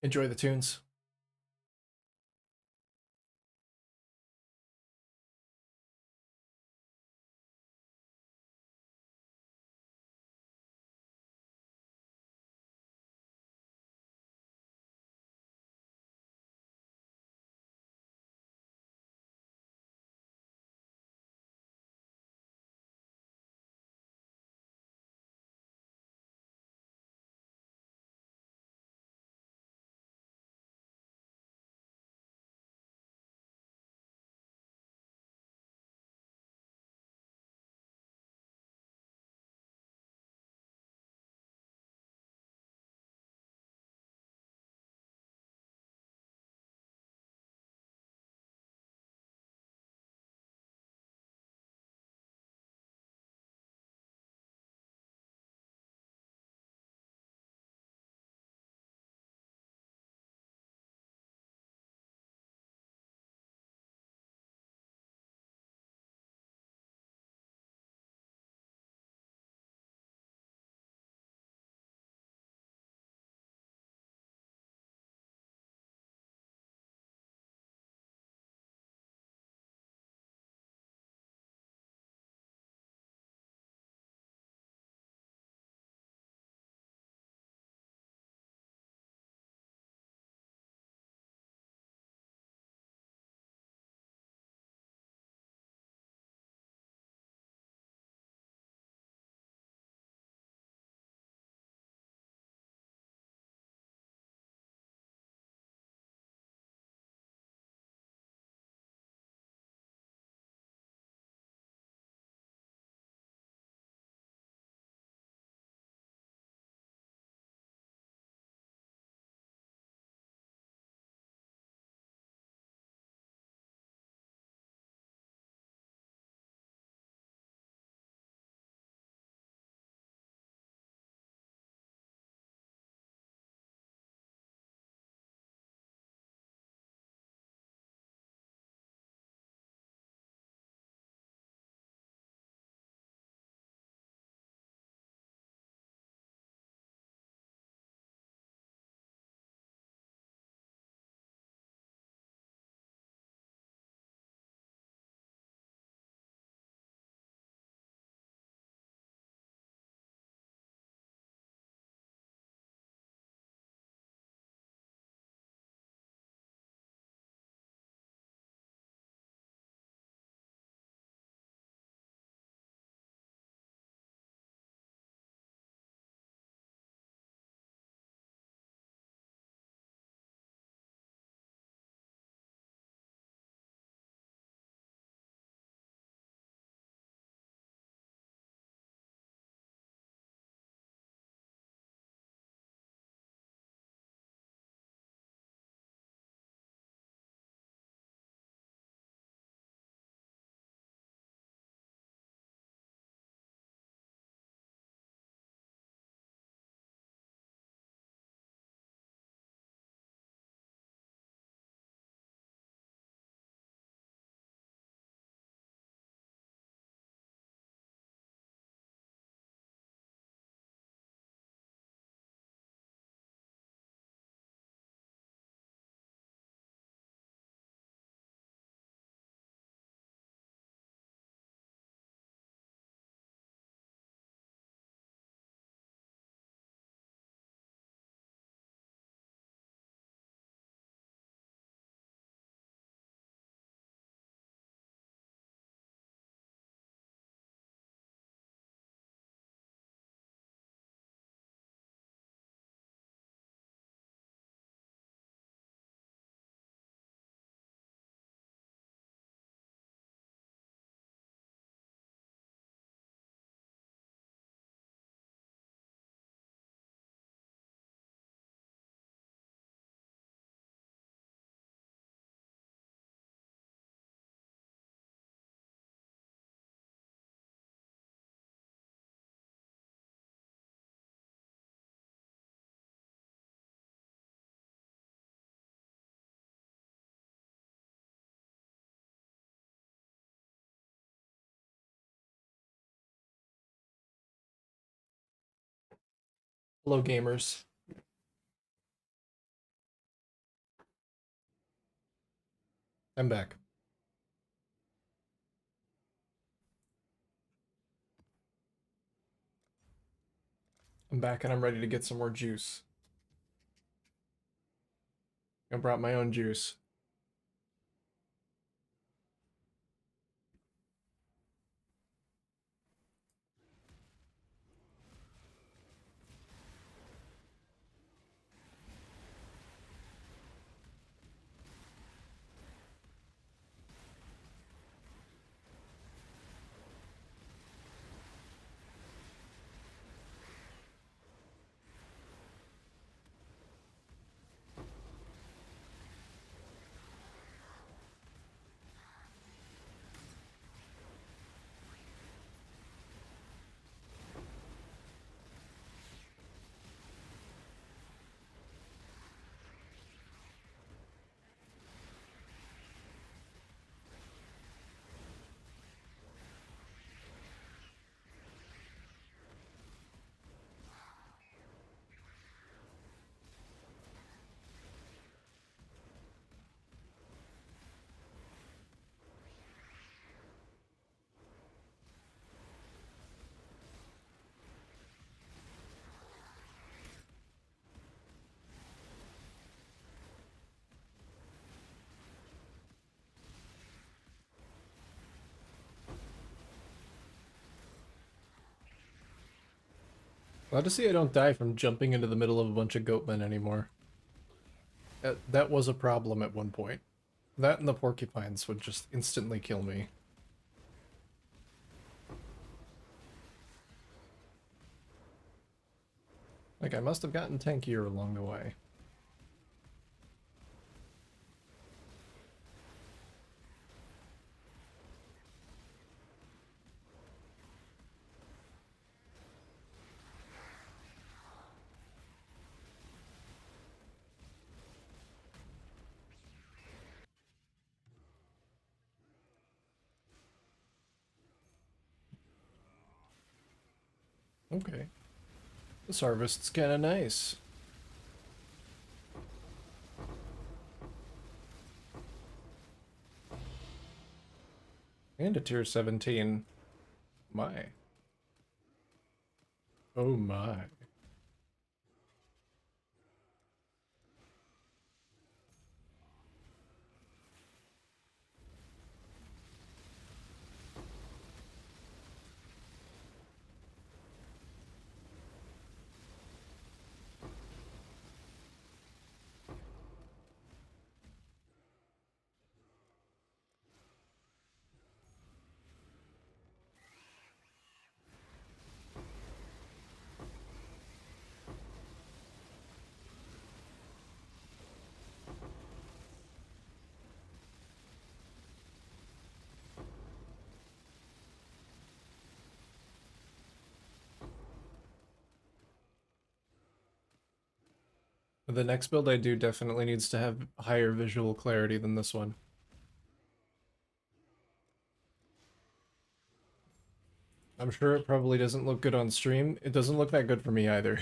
Enjoy the tunes. Hello, gamers. I'm back. I'm back and I'm ready to get some more juice. I brought my own juice. Glad to see I don't die from jumping into the middle of a bunch of goatmen anymore. That was a problem at one point. That and the porcupines would just instantly kill me. Like, I must have gotten tankier along the way. Okay. This harvest's kinda nice. And a tier 17. My. Oh my. The next build I do definitely needs to have higher visual clarity than this one. I'm sure it probably doesn't look good on stream. It doesn't look that good for me either.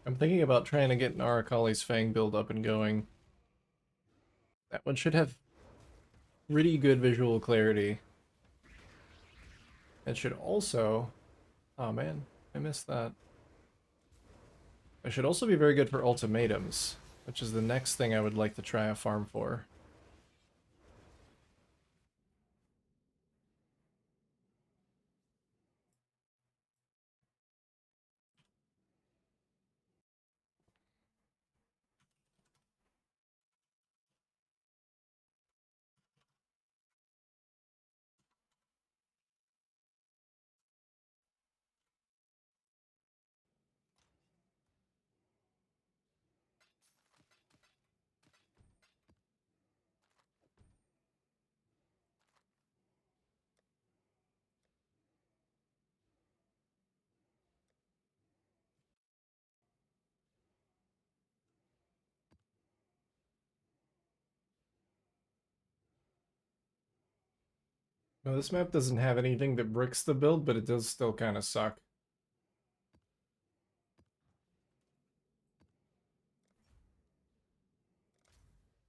I'm thinking about trying to get an Arakali's Fang build up and going. That one should have pretty good visual clarity. It should also... Oh man, I missed that. It should also be very good for ultimatums, which is the next thing I would like to try a farm for. Well, this map doesn't have anything that bricks the build, but it does still kind of suck.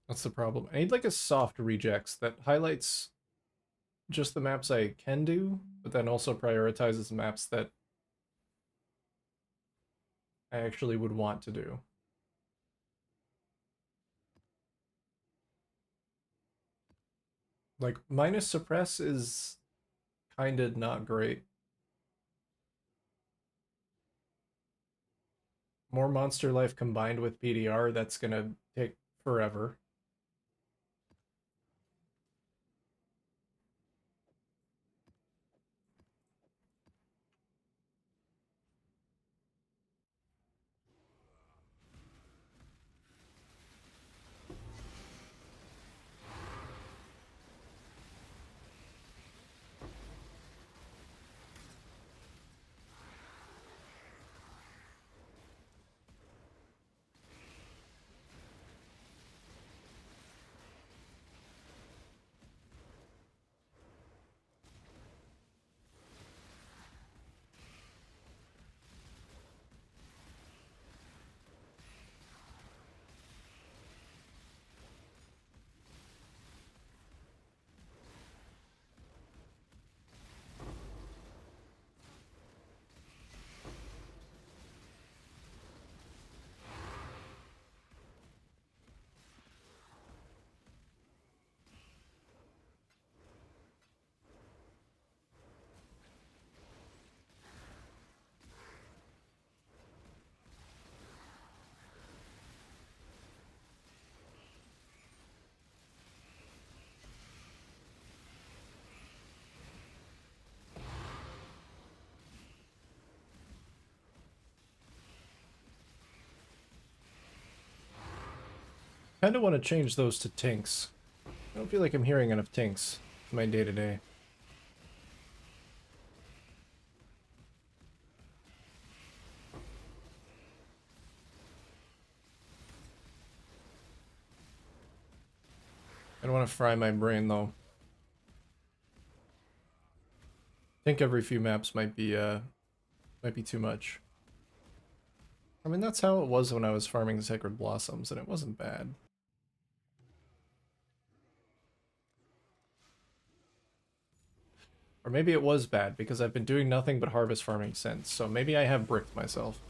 That's the problem. I need like a soft rejects that highlights just the maps I can do, but then also prioritizes maps that I actually would want to do. Like, minus suppress is kind of not great. More monster life combined with PDR, that's gonna take forever. Kind of want to change those to tinks. I don't feel like I'm hearing enough tinks in my day-to-day. I don't want to fry my brain though. I think every few maps might be too much. I mean, that's how it was when I was farming Sacred Blossoms, and it wasn't bad. Or maybe it was bad, because I've been doing nothing but harvest farming since, so maybe I have bricked myself.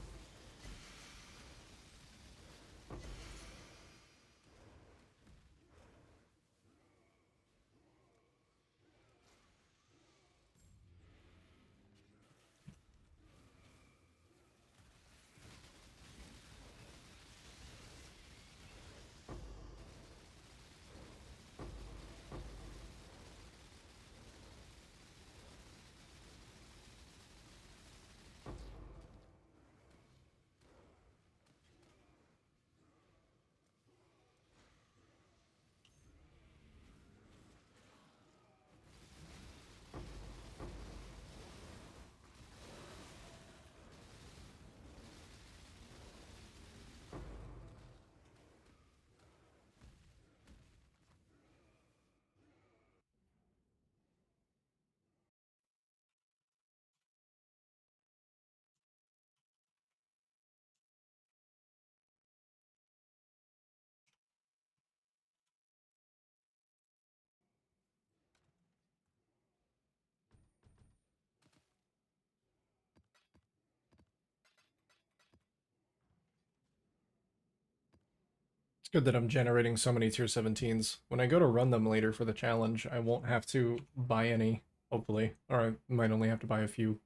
It's good that I'm generating so many tier 17s. When I go to run them later for the challenge, I won't have to buy any, hopefully. Or I might only have to buy a few.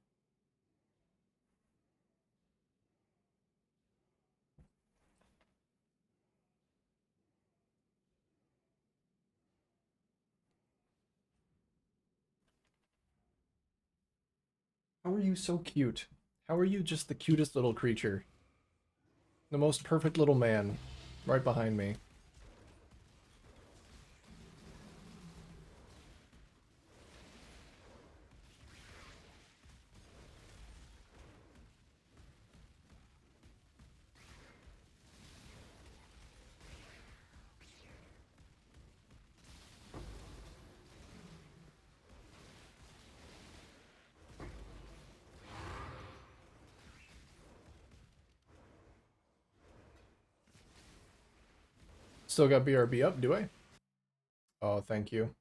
How are you so cute? How are you just the cutest little creature? The most perfect little man. Right behind me. Still got BRB up, do I? Oh, thank you.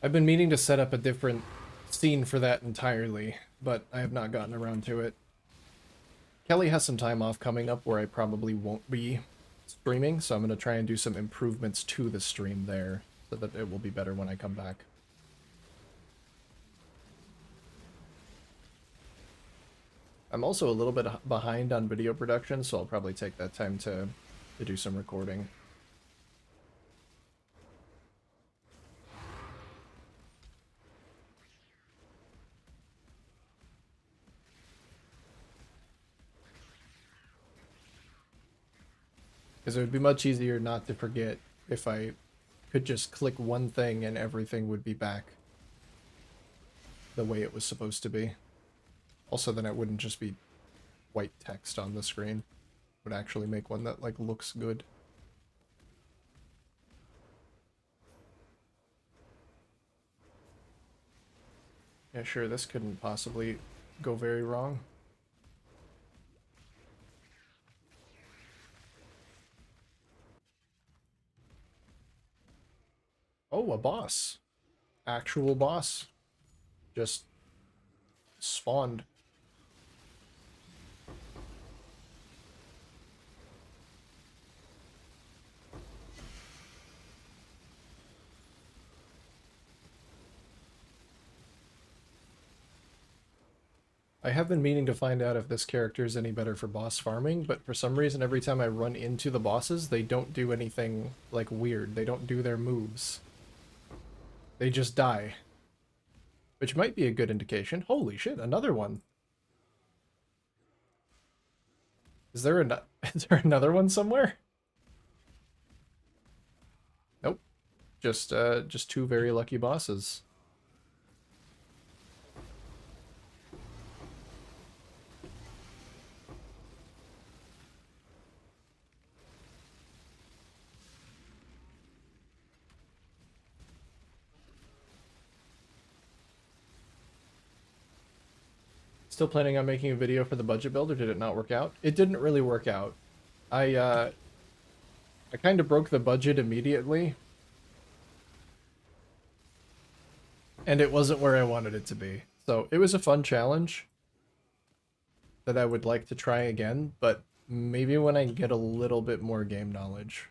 I've been meaning to set up a different scene for that entirely, but I have not gotten around to it. Kelly has some time off coming up where I probably won't be streaming, so I'm going to try and do some improvements to the stream there so that it will be better when I come back. I'm also a little bit behind on video production, so I'll probably take that time to do some recording. Because it would be much easier not to forget if I could just click one thing and everything would be back the way it was supposed to be. Also, then it wouldn't just be white text on the screen. It would actually make one that, like, looks good. Yeah, sure, this couldn't possibly go very wrong. Oh, a boss. Actual boss. Just spawned. I have been meaning to find out if this character is any better for boss farming, but for some reason every time I run into the bosses, they don't do anything, like, weird. They don't do their moves. They just die. Which might be a good indication. Holy shit, another one. Is there is there another one somewhere? Nope. Just two very lucky bosses. Still planning on making a video for the budget build, or did it not work out? It didn't really work out. I kind of broke the budget immediately, and it wasn't where I wanted it to be. So it was a fun challenge that I would like to try again, but maybe when I get a little bit more game knowledge.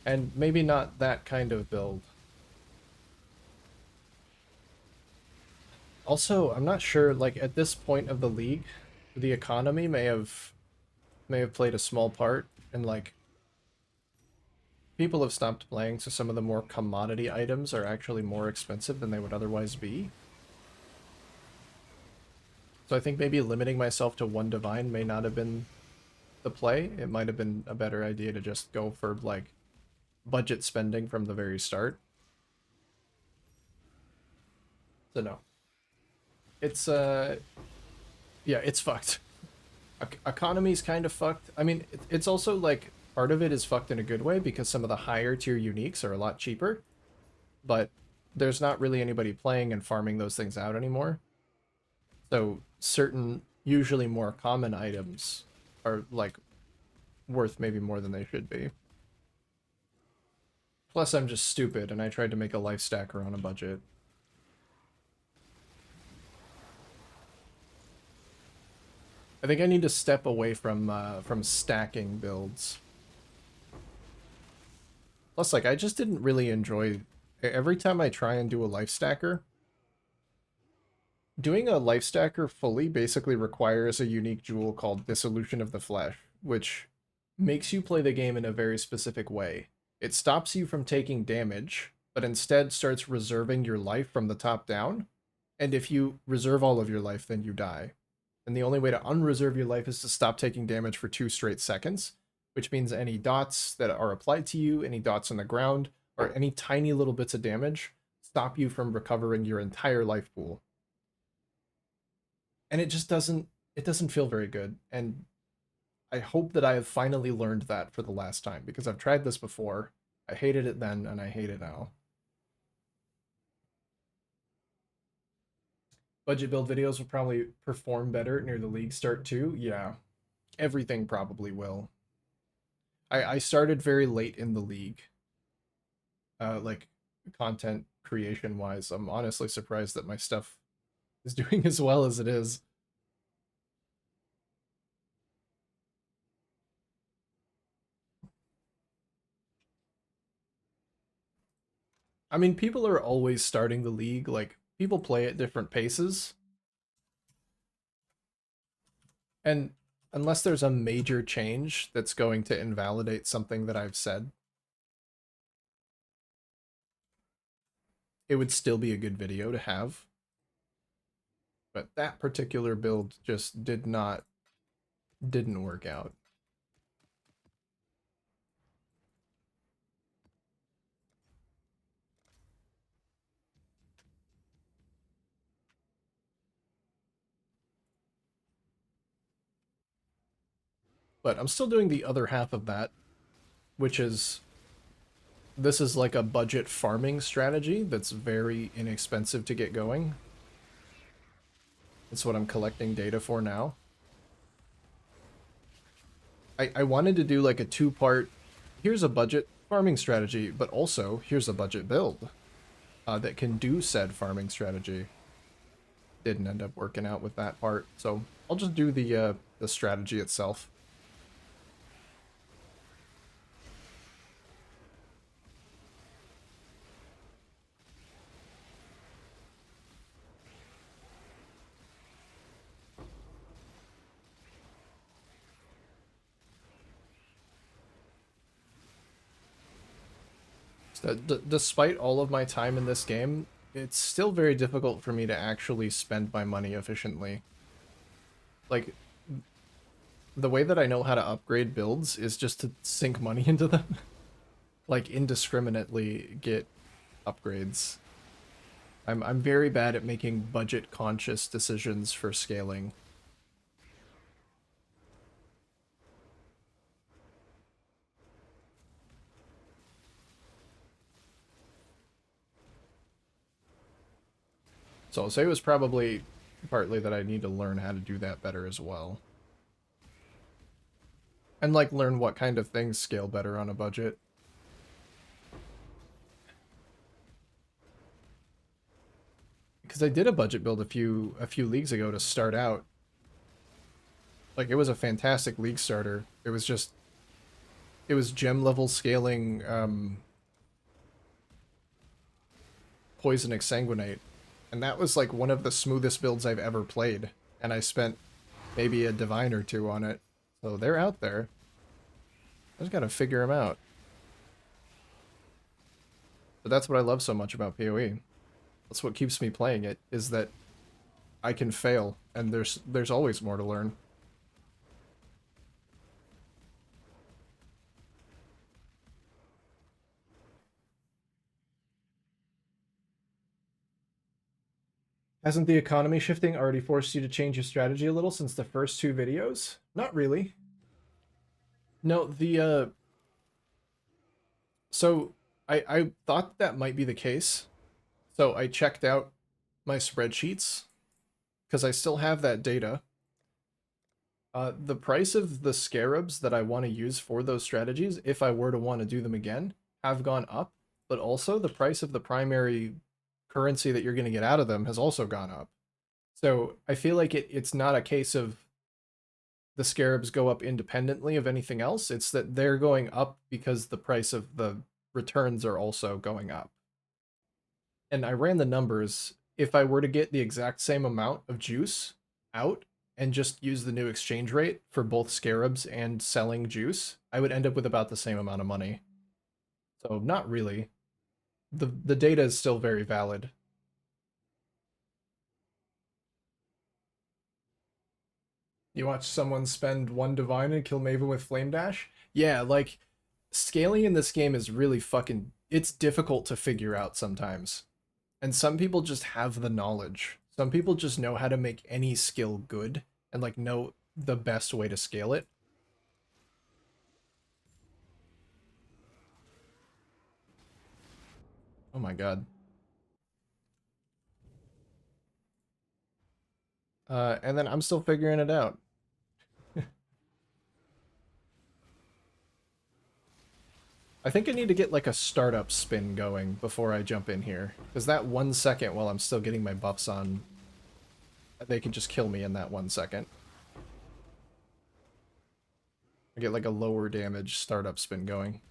And maybe not that kind of build. Also, I'm not sure, like, at this point of the league, the economy may have played a small part, and, like, people have stopped playing, so some of the more commodity items are actually more expensive than they would otherwise be. So I think maybe limiting myself to one divine may not have been the play. It might have been a better idea to just go for, like, budget spending from the very start. So no. It's, yeah, it's fucked. Economy's kind of fucked. I mean, it's also, like, part of it is fucked in a good way because some of the higher tier uniques are a lot cheaper, but there's not really anybody playing and farming those things out anymore. So certain, usually more common items are, like, worth maybe more than they should be. Plus, I'm just stupid, and I tried to make a life stacker on a budget. I think I need to step away from stacking builds. Plus, like, I just didn't really enjoy... Every time I try and do a life stacker, doing a life stacker fully basically requires a unique jewel called Dissolution of the Flesh, which makes you play the game in a very specific way. It stops you from taking damage, but instead starts reserving your life from the top down. And if you reserve all of your life, then you die. And the only way to unreserve your life is to stop taking damage for 2 straight seconds, which means any dots that are applied to you, any dots on the ground, or any tiny little bits of damage stop you from recovering your entire life pool. And it doesn't feel very good. And I hope that I have finally learned that for the last time, because I've tried this before. I hated it then, and I hate it now. Budget build videos will probably perform better near the league start too. Yeah. everything probably will. I started very late in the league. Like content creation wise. I'm honestly surprised that my stuff is doing as well as it is. I mean, people are always starting the league. Like, people play at different paces. And unless there's a major change that's going to invalidate something that I've said, it would still be a good video to have. But that particular build just didn't work out. But I'm still doing the other half of that, which is this is like a budget farming strategy that's very inexpensive to get going. It's what I'm collecting data for now. I wanted to do like a two-part, here's a budget farming strategy, but also here's a budget build that can do said farming strategy. Didn't end up working out with that part, so I'll just do the strategy itself. So, despite all of my time in this game, it's still very difficult for me to actually spend my money efficiently. Like, the way that I know how to upgrade builds is just to sink money into them. Like, indiscriminately get upgrades. I'm very bad at making budget conscious decisions for scaling. So I'll say it was probably partly that I need to learn how to do that better as well. And like learn what kind of things scale better on a budget. Because I did a budget build a few leagues ago to start out. Like, it was a fantastic league starter. It was gem level scaling poison exsanguinate. And that was like one of the smoothest builds I've ever played. And I spent maybe a divine or two on it. So they're out there. I just gotta figure them out. But that's what I love so much about PoE. That's what keeps me playing it, is that I can fail, and there's always more to learn. Hasn't the economy shifting already forced you to change your strategy a little since the first two videos? Not really. No, so I thought that might be the case. So I checked out my spreadsheets because I still have that data. The price of the scarabs that I want to use for those strategies, if I were to want to do them again, have gone up, but also the price of the primary currency that you're going to get out of them has also gone up. So I feel like it's not a case of the scarabs go up independently of anything else. It's that they're going up because the price of the returns are also going up. And I ran the numbers. If I were to get the exact same amount of juice out and just use the new exchange rate for both scarabs and selling juice, I would end up with about the same amount of money. So not really. The data is still very valid. You watch someone spend one divine and kill Maven with Flame Dash? Yeah, like, scaling in this game is really fucking, it's difficult to figure out sometimes. And some people just have the knowledge. Some people just know how to make any skill good and like know the best way to scale it. Oh my god. And then I'm still figuring it out. I think I need to get like a startup spin going before I jump in here. Because that 1 second while I'm still getting my buffs on, they can just kill me in that 1 second. I get like a lower damage startup spin going.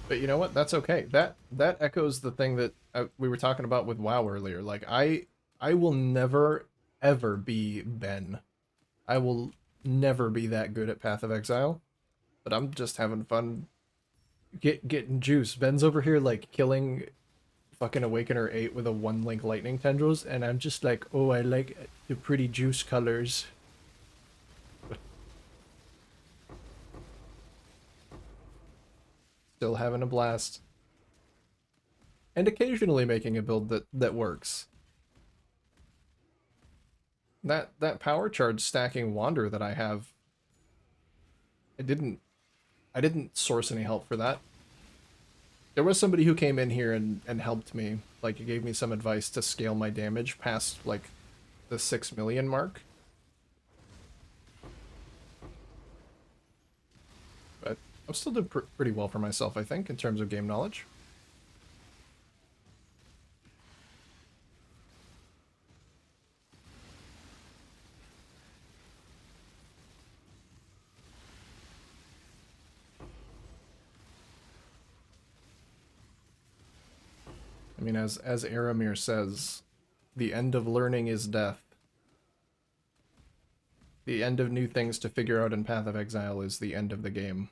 But you know what? That's okay. That echoes the thing that we were talking about with WoW earlier. Like I will never ever be Ben. I will never be that good at Path of Exile. But I'm just having fun getting juice. Ben's over here like killing fucking Awakener 8 with a 1 link lightning tendrils, and I'm just like, oh, I like the pretty juice colors. Still having a blast. And occasionally making a build that works. That power charge stacking wander that I have, I didn't I didn't source any help for that. There was somebody who came in here and helped me. Like, he gave me some advice to scale my damage past like the 6 million mark. But I'm still doing pretty well for myself, I think, in terms of game knowledge. I mean, as Aramir says, the end of learning is death. The end of new things to figure out in Path of Exile is the end of the game.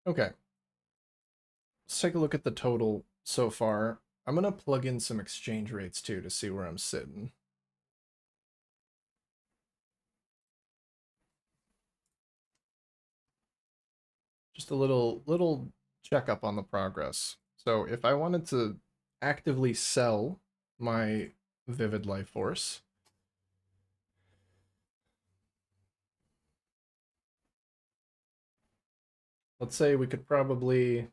Okay, let's take a look at the total so far. I'm gonna plug in some exchange rates too to see where I'm sitting. Just a little checkup on the progress. So if I wanted to actively sell my Vivid Life Force, let's say we could probably,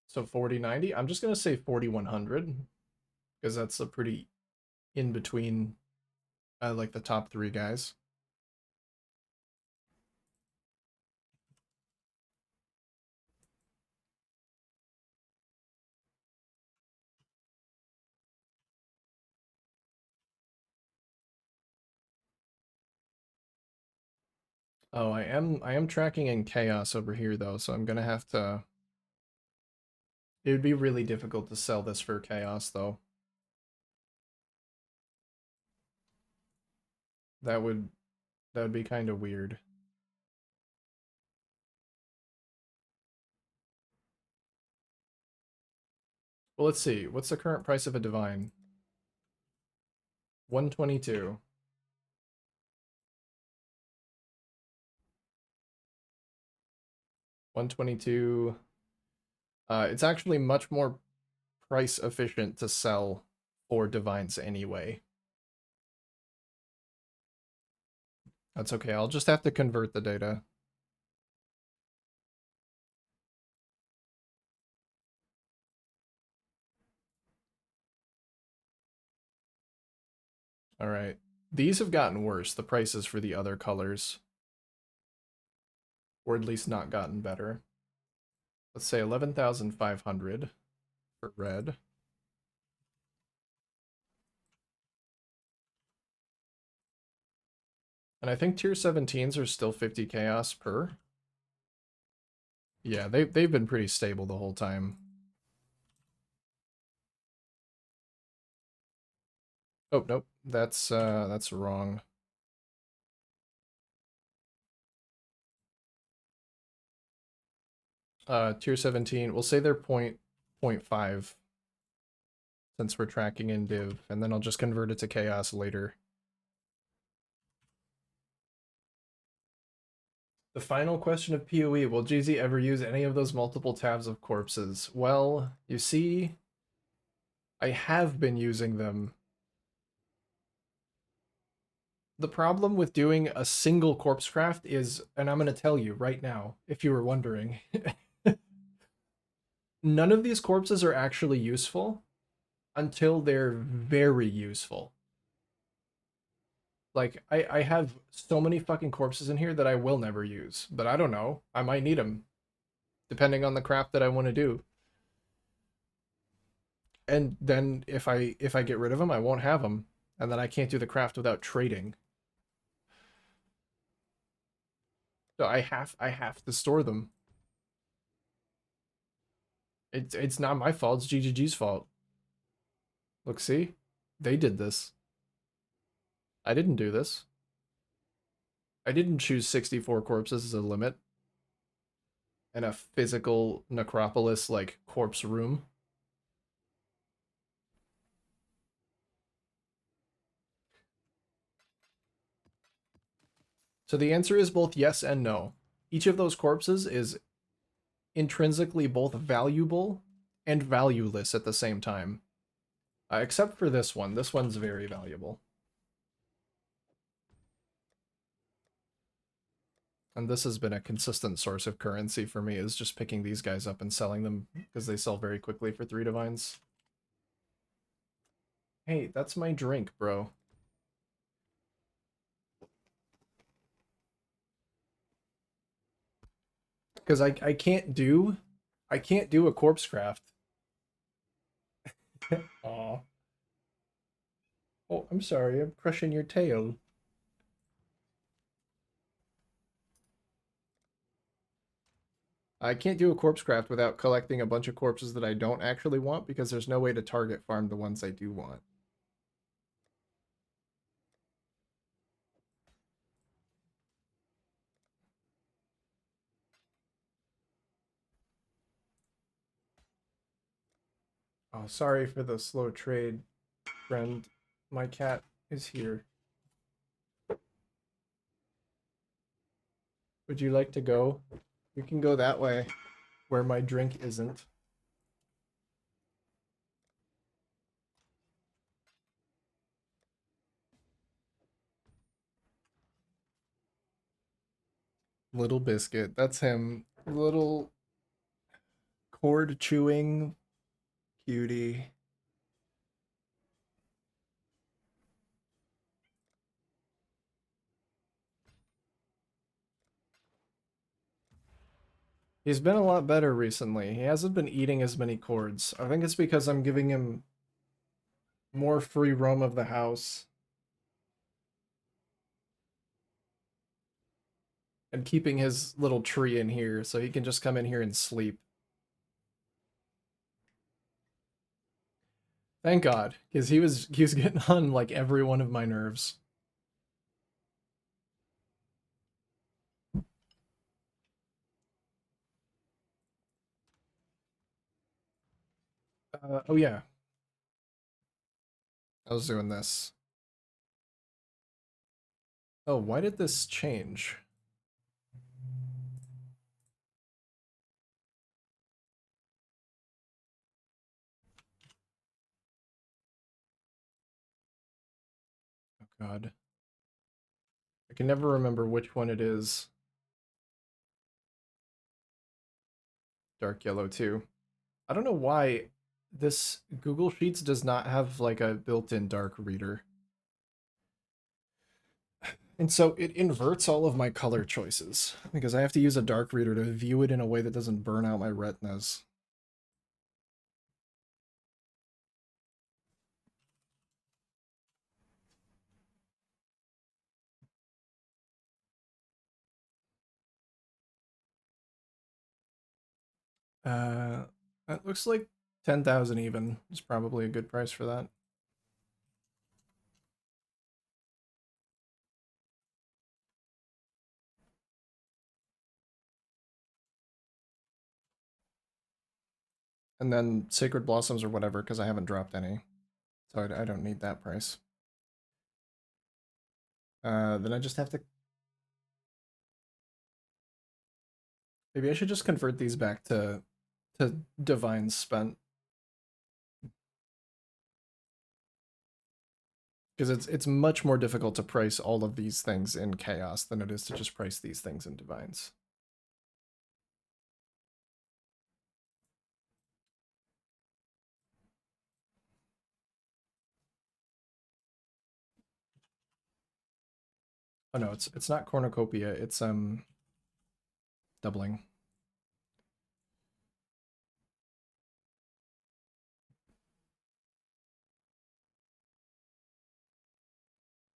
so 4090. I'm just gonna say 4100 because that's a pretty in between, like the top three guys. Oh, I am tracking in chaos over here though, so I'm gonna have to. It would be really difficult to sell this for chaos though. That would that would be kind of weird. Well, let's see. What's the current price of a divine? 122. 122. It's actually much more price efficient to sell for divines anyway. That's okay. I'll just have to convert the data. All right. These have gotten worse, the prices for the other colors, or at least not gotten better. Let's say 11,500 for red. And I think tier 17s are still 50 chaos per. Yeah, they've been pretty stable the whole time. Oh, nope. That's wrong. Tier 17, we'll say they're point 0.5 since we're tracking in div, and then I'll just convert it to chaos later. The final question of PoE, will GZ ever use any of those multiple tabs of corpses? Well, you see, I have been using them. The problem with doing a single corpse craft is, and I'm going to tell you right now, if you were wondering, none of these corpses are actually useful until they're very useful. Like, I have so many fucking corpses in here that I will never use, but I don't know. I might need them, depending on the craft that I want to do. And then if I get rid of them, I won't have them, and then I can't do the craft without trading. So I have to store them. It's not my fault. It's GGG's fault. Look, see, they did this. I didn't do this. I didn't choose 64 corpses as a limit and a physical necropolis like corpse room. So the answer is both yes and no. Each of those corpses is intrinsically both valuable and valueless at the same time. Except for this one. This one's very valuable. And this has been a consistent source of currency for me, is just picking these guys up and selling them because they sell very quickly for 3 divines. Hey, that's my drink, bro. Because I can't do a corpse craft. Aw. Oh, I'm sorry, I'm crushing your tail. I can't do a corpse craft without collecting a bunch of corpses that I don't actually want because there's no way to target farm the ones I do want. Oh, sorry for the slow trade, friend. My cat is here. Would you like to go? You can go that way, where my drink isn't. Little Biscuit, that's him. Little cord chewing cutie. He's been a lot better recently. He hasn't been eating as many cords. I think it's because I'm giving him more free roam of the house and keeping his little tree in here so he can just come in here and sleep. Thank God, because he was getting on like every one of my nerves. Oh yeah, I was doing this. Oh, why did this change? Oh God, I can never remember which one it is. Dark yellow too. I don't know why this Google Sheets does not have like a built-in dark reader. And so it inverts all of my color choices because I have to use a dark reader to view it in a way that doesn't burn out my retinas. Uh, that looks like 10,000 even is probably a good price for that. and then Sacred Blossoms or whatever, because I haven't dropped any. So I don't need that price. Then I just have to... Maybe I should just convert these back to Divines spent. Because it's much more difficult to price all of these things in Chaos than it is to just price these things in Divines. Oh no, it's not Cornucopia, it's doubling.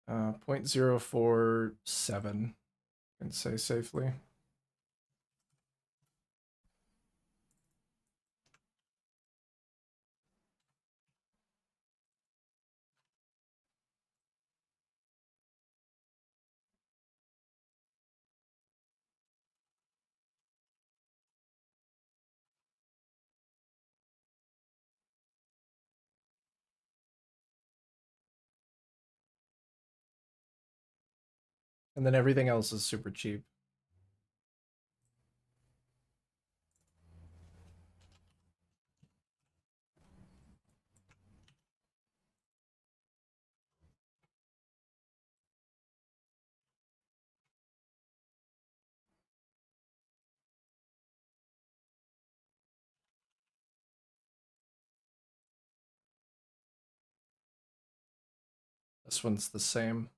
Uh, 0.047, I can say safely. And then everything else is super cheap. This one's the same.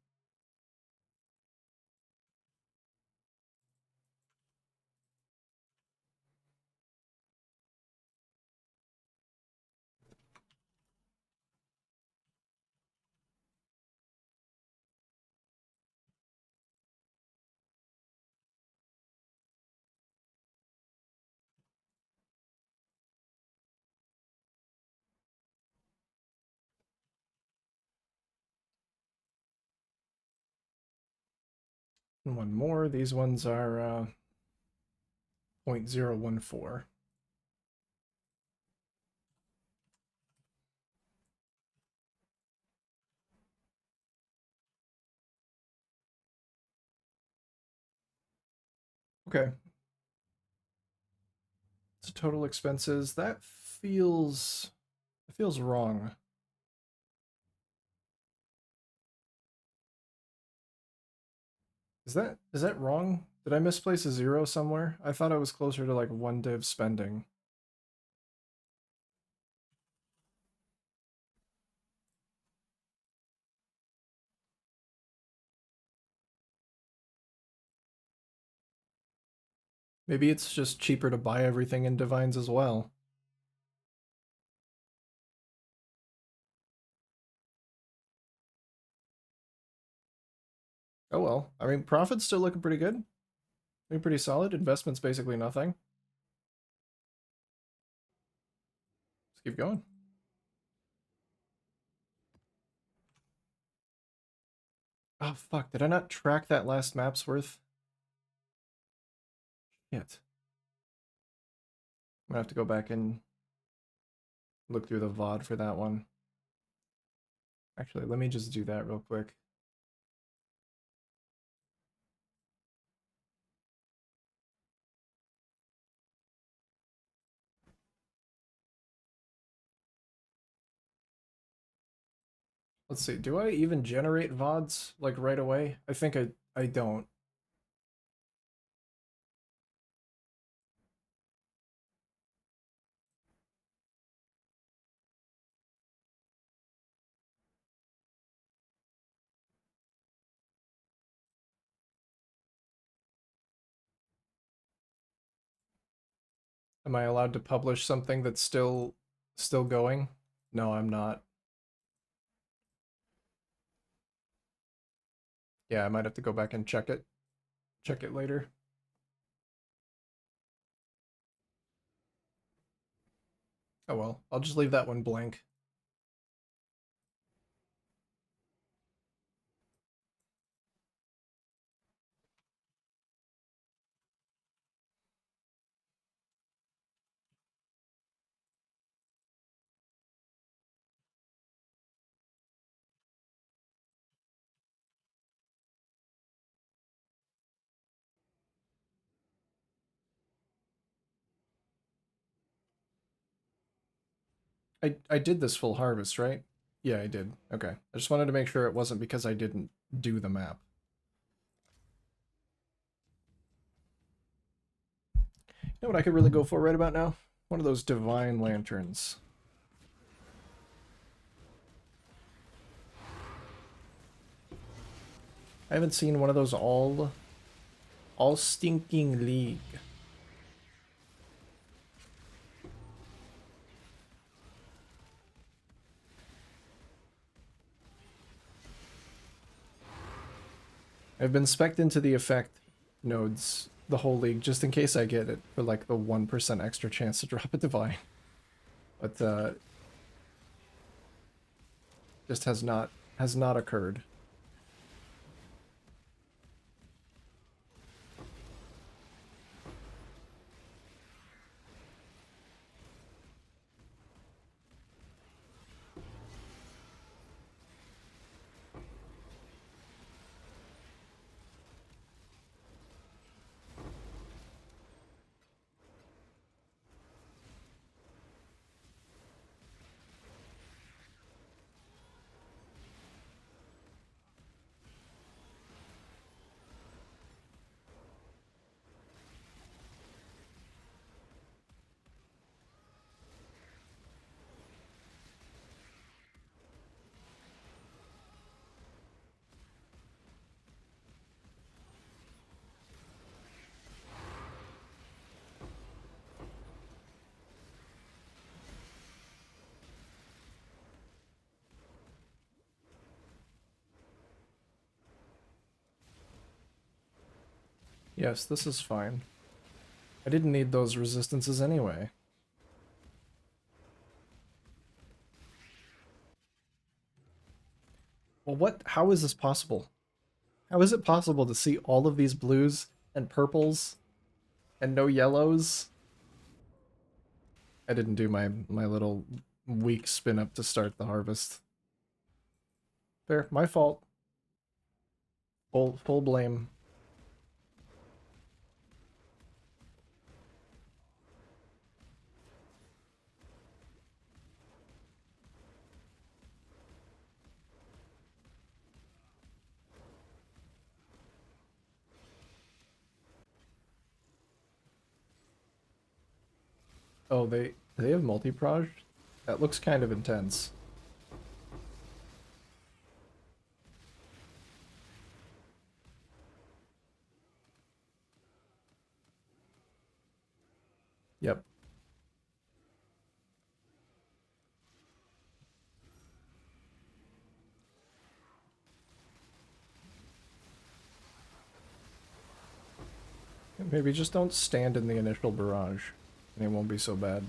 And one more, these ones are 0.014. Okay. So total expenses, that feels wrong. Is that wrong? Did I misplace a zero somewhere? I thought I was closer to like one div spending. Maybe it's just cheaper to buy everything in Divines as well. Oh well. I mean, profit's still looking pretty good. Looking pretty solid. Investment's basically nothing. Let's keep going. Oh fuck, did I not track that last map's worth? Shit. I'm gonna have to go back and look through the VOD for that one. Actually, let me just do that real quick. Let's see, do I even generate VODs like right away? I think I don't. Am I allowed to publish something that's still going? No, I'm not. Yeah, I might have to go back and check it. Check it later. Oh well, I'll just leave that one blank. I did this full harvest, right? Yeah, I did. Okay. I just wanted to make sure it wasn't because I didn't do the map. You know what I could really go for right about now? One of those divine lanterns. I haven't seen one of those all stinking league. I've been spec'd into the effect nodes the whole league just in case I get it for like the 1% extra chance to drop a divine. But just has not occurred. Yes, this is fine. I didn't need those resistances anyway. Well, how is this possible? How is it possible to see all of these blues and purples and no yellows? I didn't do my little weak spin up to start the harvest. Fair, my fault. Full blame. Oh, they have multi-proj? That looks kind of intense. Yep. Maybe just don't stand in the initial barrage, and it won't be so bad.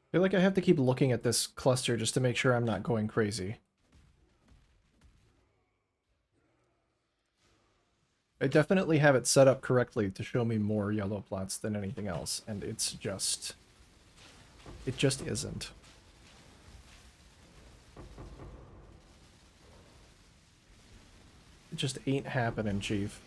I feel like I have to keep looking at this cluster just to make sure I'm not going crazy. I definitely have it set up correctly to show me more yellow plots than anything else, and it just isn't. It just ain't happening, Chief.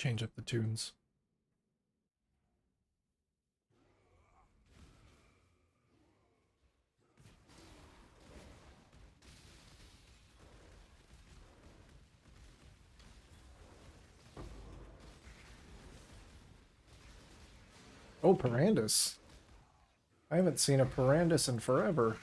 change up the tunes. Oh, Parandus. I haven't seen a Parandus in forever.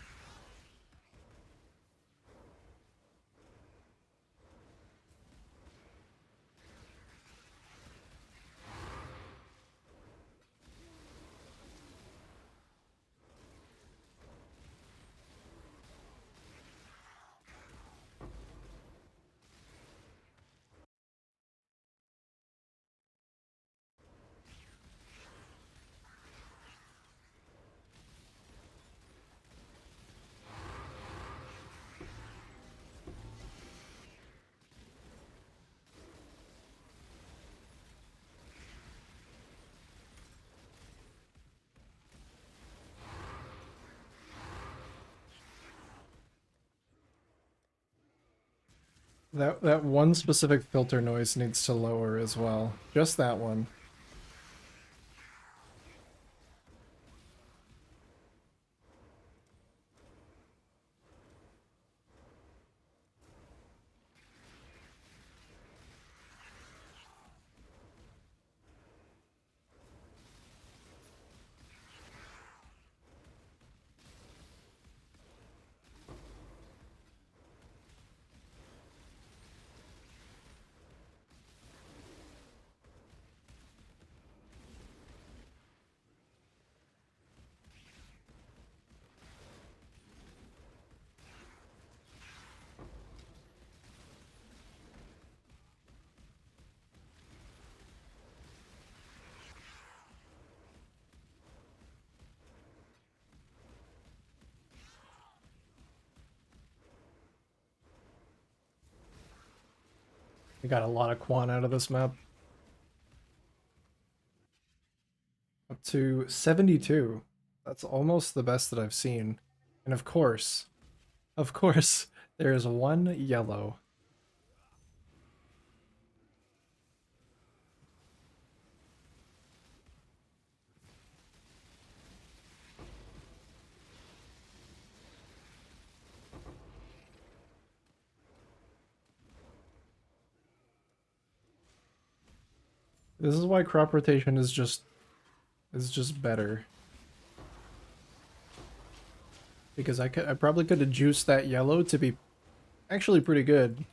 That one specific filter noise needs to lower as well. Just that one. We got a lot of Quan out of this map. Up to 72. That's almost the best that I've seen. And of course, there is one yellow. This is why crop rotation is just better. Because I probably could have juiced that yellow to be actually pretty good.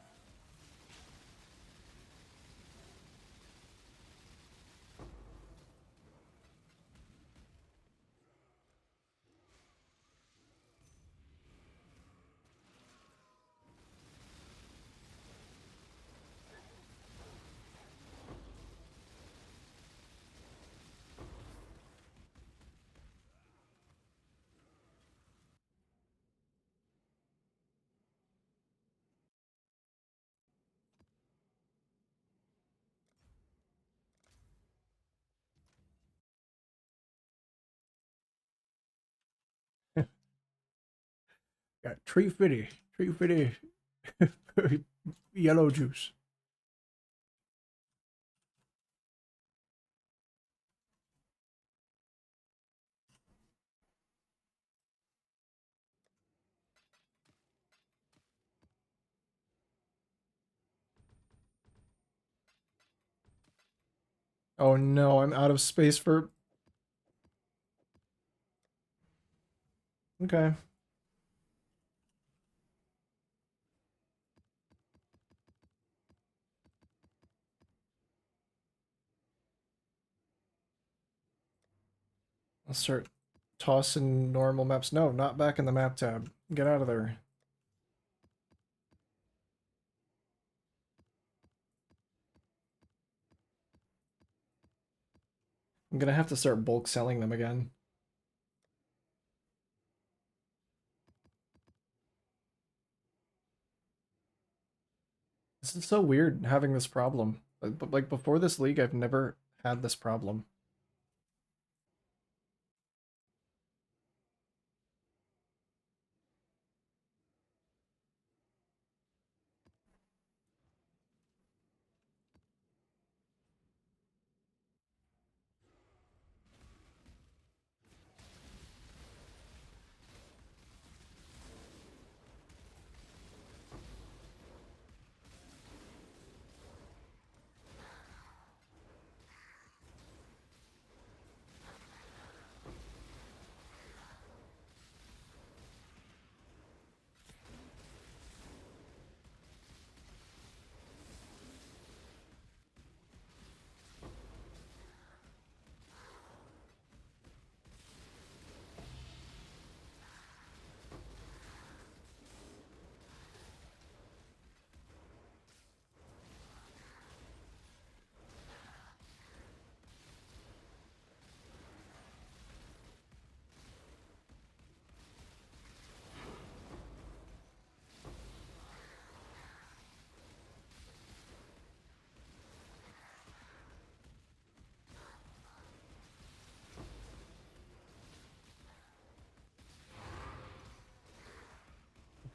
Got treat fitty yellow juice. Oh no, I'm out of space for... Okay. I'll start tossing normal maps. No, not back in the map tab. Get out of there. I'm gonna have to start bulk selling them again. This is so weird having this problem. But like before this league, I've never had this problem.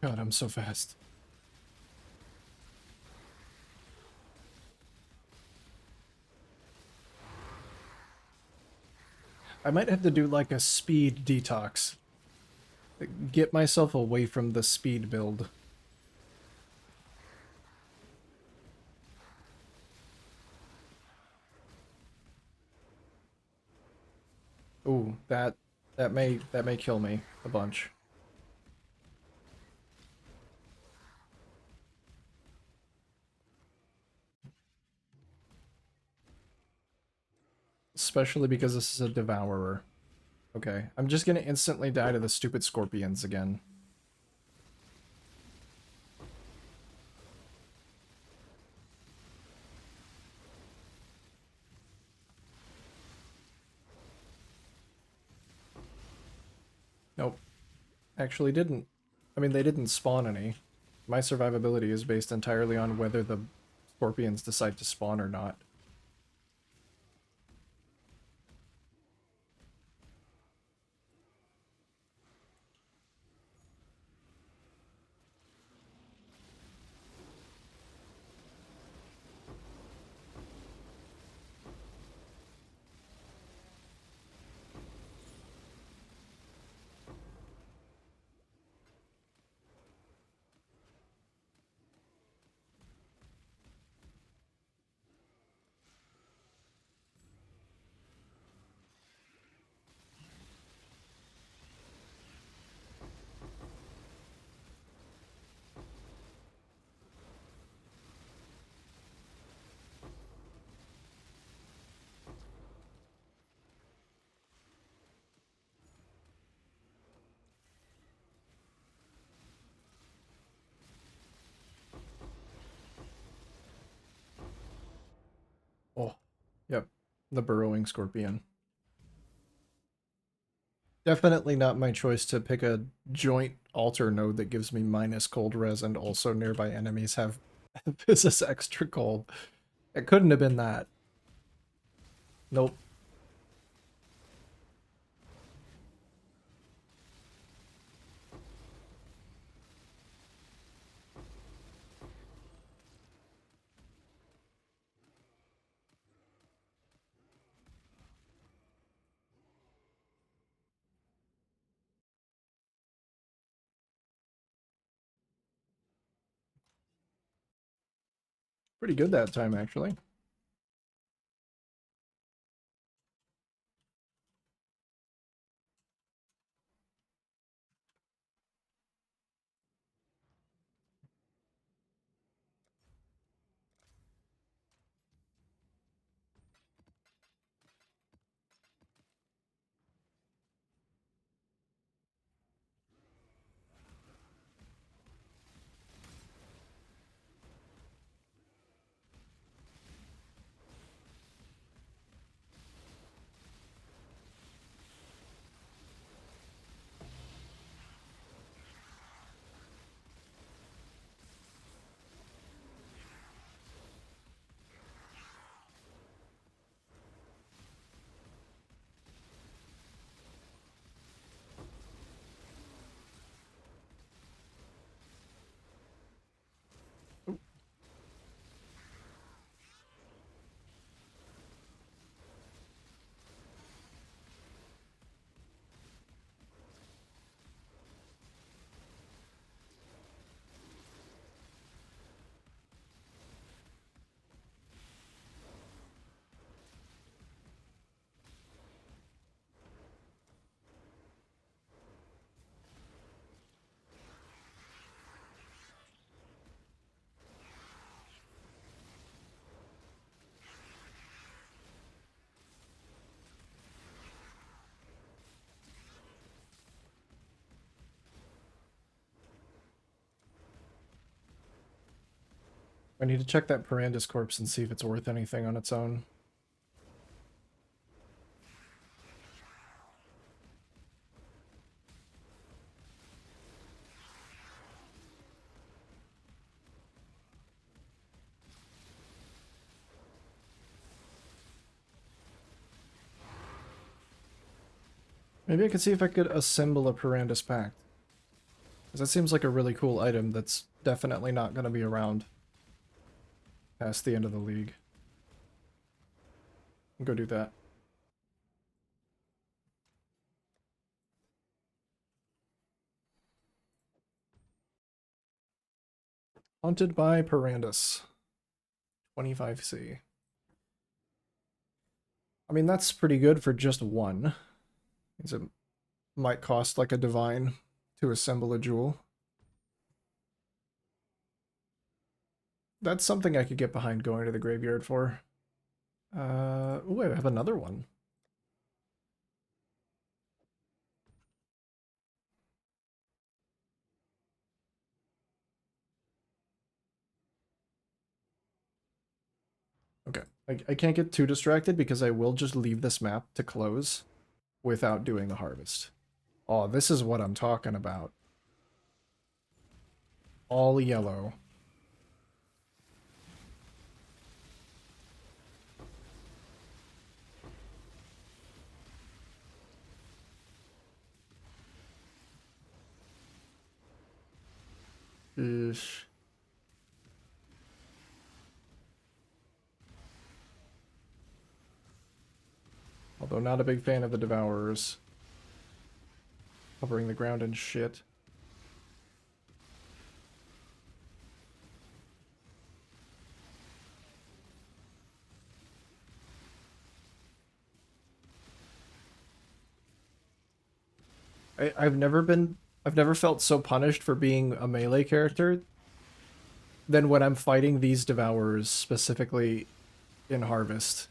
God, I'm so fast. I might have to do like a speed detox. Get myself away from the speed build. Ooh, that may kill me a bunch. Especially because this is a devourer. Okay, I'm just gonna instantly die to the stupid scorpions again. Nope, actually didn't. I mean, they didn't spawn any. My survivability is based entirely on whether the scorpions decide to spawn or not. Oh, yep, the burrowing scorpion. Definitely not my choice to pick a joint altar node that gives me minus cold res and also nearby enemies have this extra cold. It couldn't have been that. Nope. Pretty good that time, actually. I need to check that Parandus corpse and see if it's worth anything on its own. Maybe I could see if I could assemble a Parandus pact. Because that seems like a really cool item that's definitely not going to be around past the end of the league. I'll go do that. Haunted by Perandus. 25C. I mean, that's pretty good for just one. It might cost like a divine to assemble a jewel. That's something I could get behind going to the graveyard for. Ooh, I have another one. Okay, I can't get too distracted because I will just leave this map to close without doing the harvest. Oh, this is what I'm talking about. All yellow. Ish. Although not a big fan of the Devourers. Covering the ground in shit. I've never felt so punished for being a melee character than when I'm fighting these Devourers, specifically in Harvest.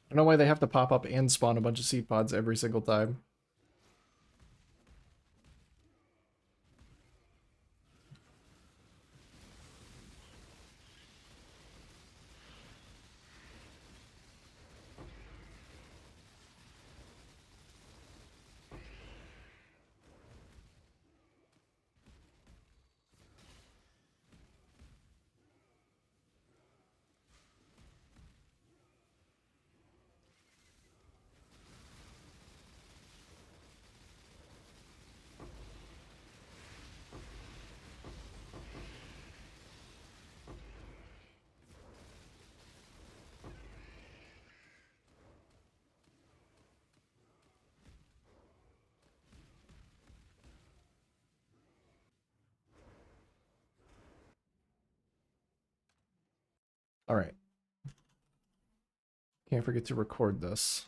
I don't know why they have to pop up and spawn a bunch of seed pods every single time. Alright. Can't forget to record this.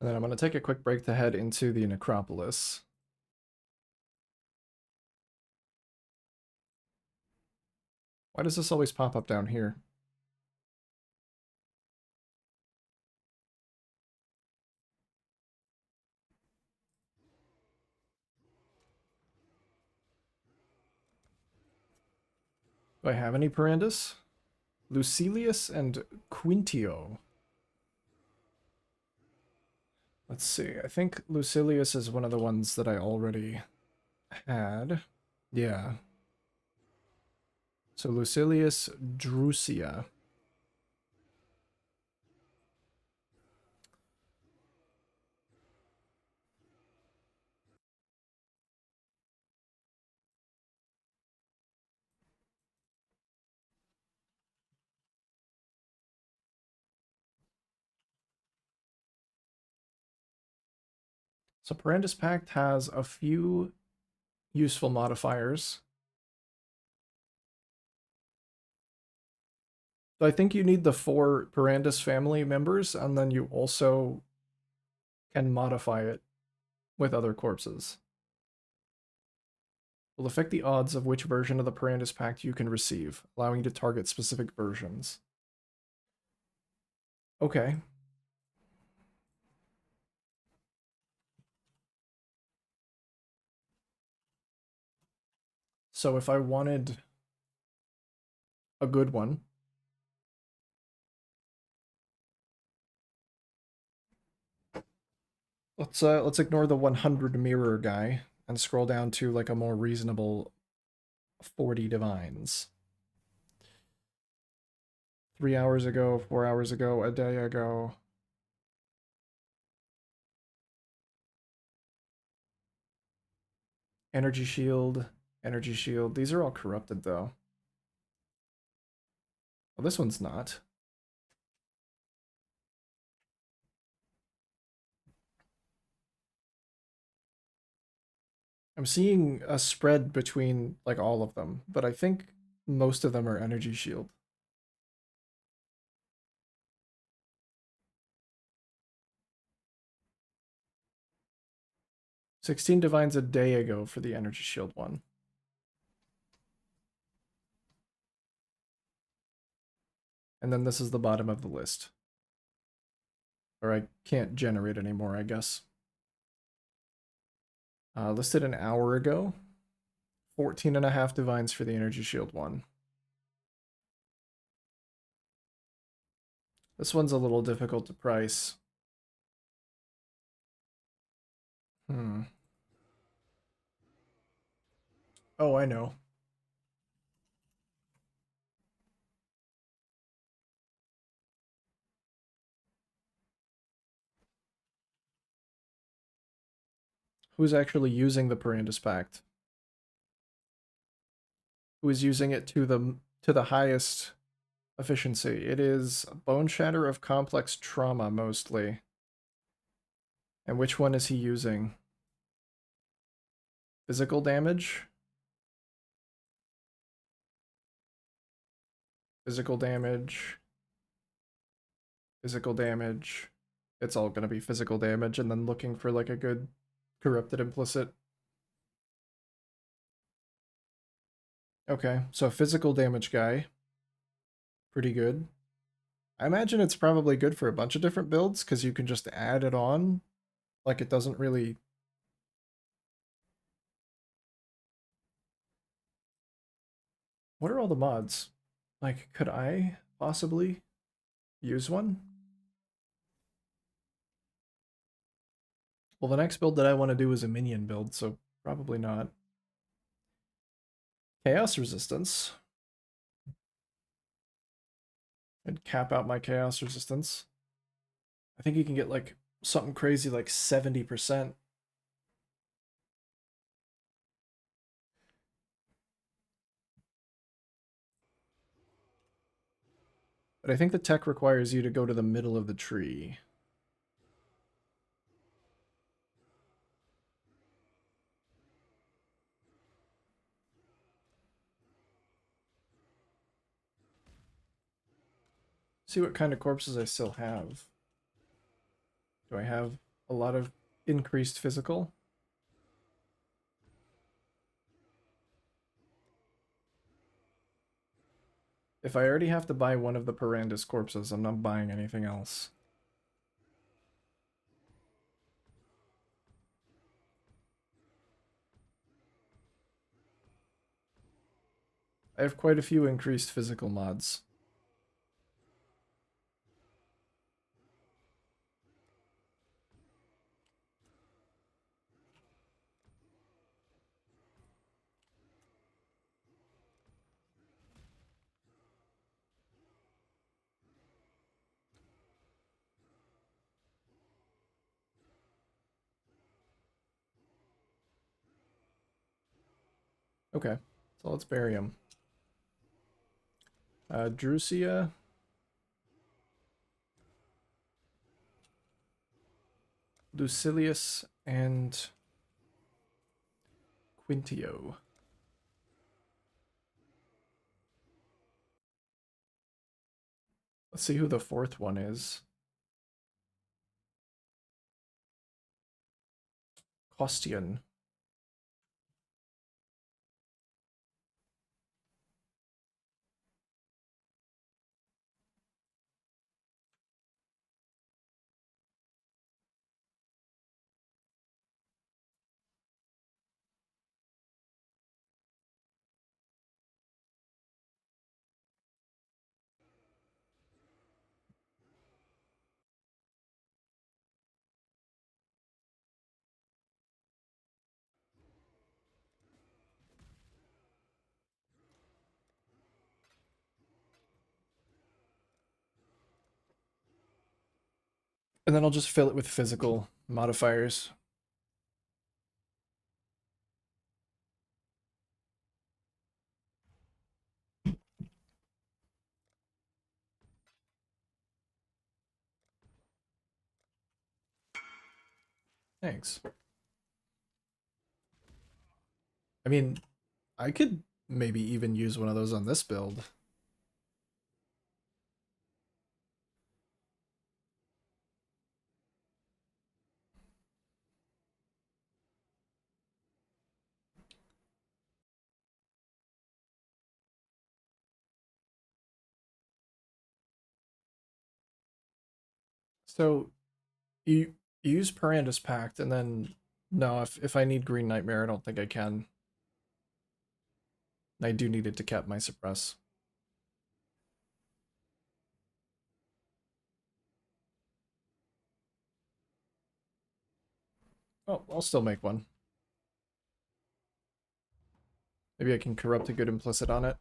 And then I'm going to take a quick break to head into the necropolis. Why does this always pop up down here? Do I have any Perandus? Lucilius and Quintio. Let's see. I think Lucilius is one of the ones that I already had. Yeah. So Lucilius Drusia. So Perandus Pact has a few useful modifiers. So I think you need the 4 Perandus family members, and then you also can modify it with other corpses. Will affect the odds of which version of the Perandus Pact you can receive, allowing you to target specific versions. Okay. So if I wanted a good one, let's ignore the 100 mirror guy and scroll down to like a more reasonable 40 divines. 3 hours ago, 4 hours ago, a day ago. Energy shield, energy shield. These are all corrupted though. Well, this one's not. I'm seeing a spread between like all of them, but I think most of them are energy shield. $16 divines a day ago for the energy shield one. And then this is the bottom of the list. Or I can't generate anymore, I guess. Listed an hour ago. 14.5 divines for the energy shield one. This one's a little difficult to price. Oh, I know. Who's actually using the Perandus Pact? Who is using it to the highest efficiency? It is Bone Shatter of Complex Trauma mostly. And which one is he using? Physical damage? Physical damage. Physical damage. It's all going to be physical damage and then looking for like a good corrupted implicit. Okay, so physical damage guy. Pretty good. I imagine it's probably good for a bunch of different builds because you can just add it on. Like it doesn't really... What are all the mods? Like, could I possibly use one? Well, the next build that I want to do is a minion build, so probably not. Chaos resistance. I'd cap out my chaos resistance. I think you can get like something crazy like 70%. But I think the tech requires you to go to the middle of the tree. See what kind of corpses I still have. Do I have a lot of increased physical? If I already have to buy one of the Perandus corpses, I'm not buying anything else. I have quite a few increased physical mods. Okay, so let's bury him. Drusia. Lucilius and Quintio. Let's see who the fourth one is. Costian. And then I'll just fill it with physical modifiers. Thanks. I mean, I could maybe even use one of those on this build. So you use Paranda's Pact, and then no, if I need Green Nightmare, I don't think I can. I do need it to cap my suppress. Oh, I'll still make one. Maybe I can corrupt a good implicit on it.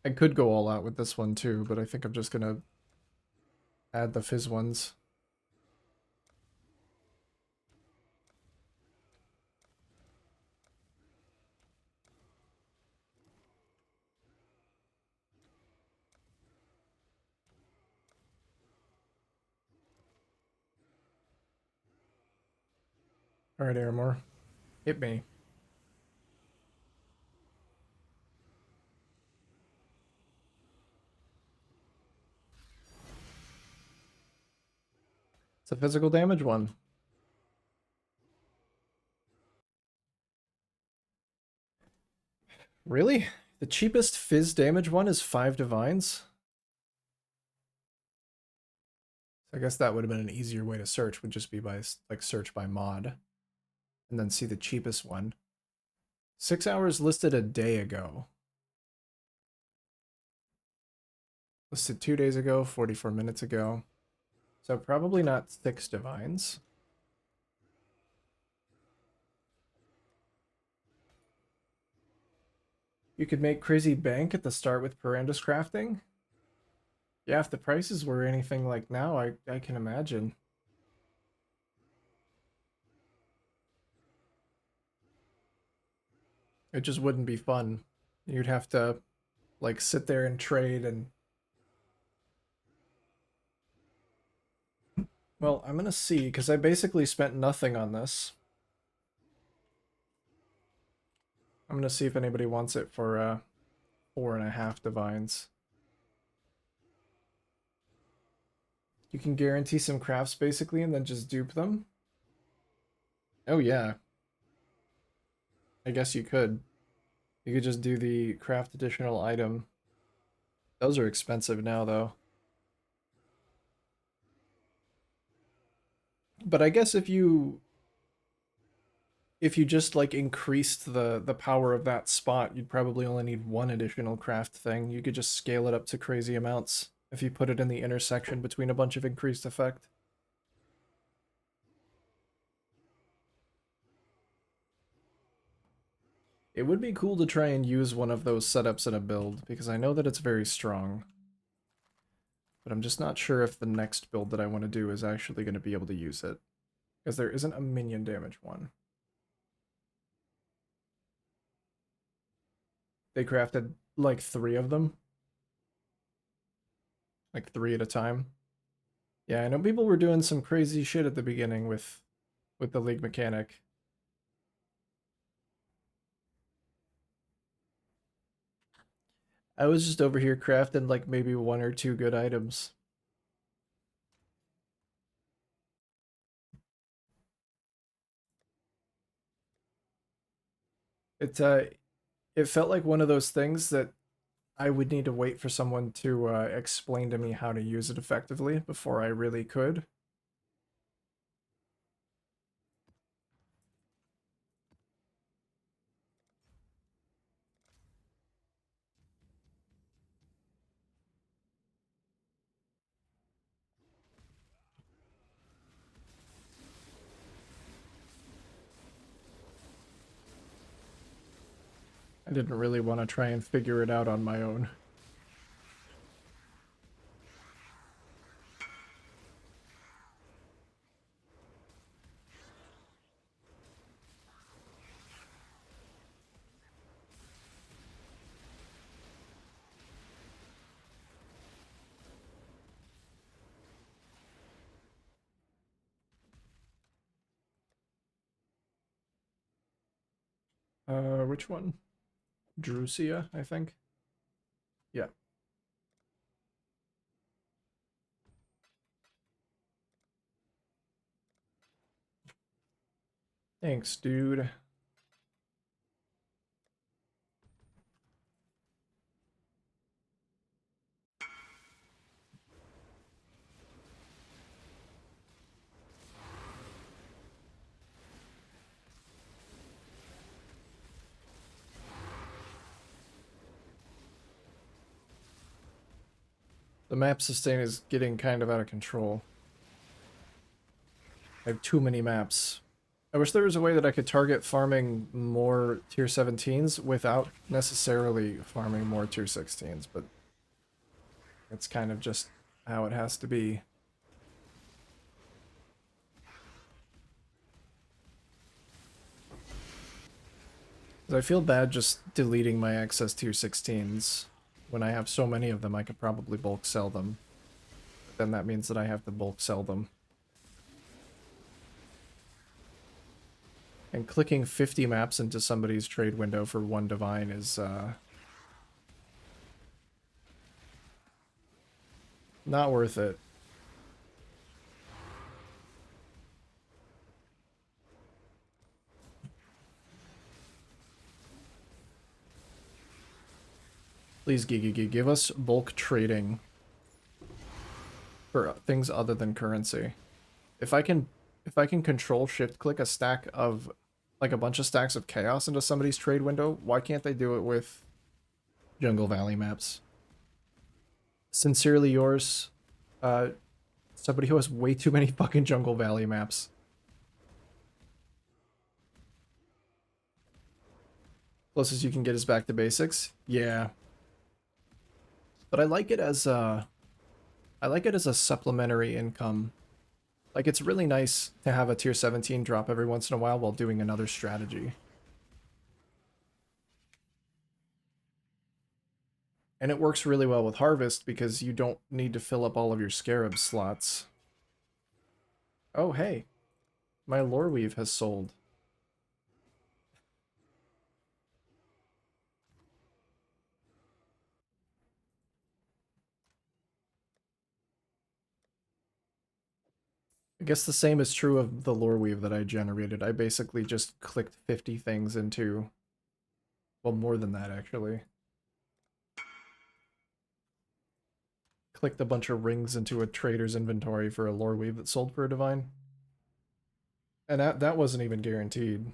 I could go all out with this one too, but I think I'm just gonna add the fizz ones. Alright, Aramore. Hit me. It's a physical damage one. Really? The cheapest fizz damage one is 5 divines? I guess that would have been an easier way to search, would just be by like search by mod and then see the cheapest one. 6 hours listed a day ago. Listed 2 days ago, 44 minutes ago. So probably not 6 divines. You could make crazy bank at the start with Paranda's crafting. Yeah, if the prices were anything like now, I can imagine. It just wouldn't be fun. You'd have to like sit there and trade and well, I'm gonna see because I basically spent nothing on this. I'm gonna see if anybody wants it for 4.5 divines. You can guarantee some crafts basically and then just dupe them. Oh yeah, I guess you could. You could just do the craft additional item. Those are expensive now though. But I guess if you just like increased the power of that spot, you'd probably only need one additional craft thing. You could just scale it up to crazy amounts if you put it in the intersection between a bunch of increased effect. It would be cool to try and use one of those setups in a build, because I know that it's very strong. But I'm just not sure if the next build that I want to do is actually going to be able to use it. Because there isn't a minion damage one. They crafted like 3 of them. Like 3 at a time. Yeah, I know people were doing some crazy shit at the beginning with the league mechanic. I was just over here crafting like maybe 1 or 2 good items. It it felt like one of those things that I would need to wait for someone to explain to me how to use it effectively before I really could. I didn't really want to try and figure it out on my own. Which one? Drusia, I think. Yeah. Thanks, dude. The map sustain is getting kind of out of control. I have too many maps. I wish there was a way that I could target farming more tier 17s without necessarily farming more tier 16s, but it's kind of just how it has to be. I feel bad just deleting my excess tier 16s. When I have so many of them, I could probably bulk sell them. But then that means that I have to bulk sell them. And clicking 50 maps into somebody's trade window for one divine is, not worth it. Please, Gigi, give us bulk trading for things other than currency. If I can control shift click a stack of like a bunch of stacks of chaos into somebody's trade window, why can't they do it with Jungle Valley maps? Sincerely yours, somebody who has way too many fucking Jungle Valley maps. Closest you can get is back to basics. Yeah. But I like it as a supplementary income. Like, it's really nice to have a tier 17 drop every once in a while doing another strategy. And it works really well with Harvest because you don't need to fill up all of your Scarab slots. Oh, hey. My Lore Weave has sold. I guess the same is true of the Lore Weave that I generated. I basically just clicked 50 things into... Well, more than that, actually. Clicked a bunch of rings into a trader's inventory for a Lore Weave that sold for a Divine. And that wasn't even guaranteed.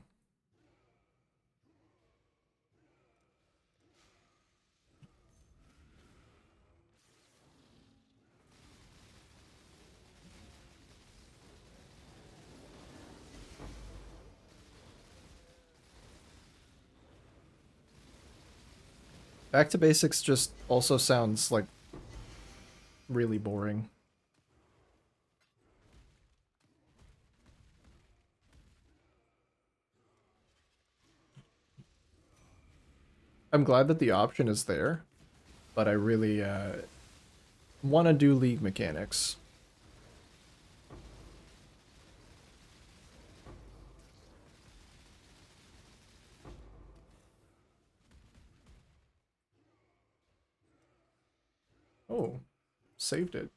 Back to basics just also sounds like really boring. I'm glad that the option is there, but I really want to do League mechanics. Oh, saved it.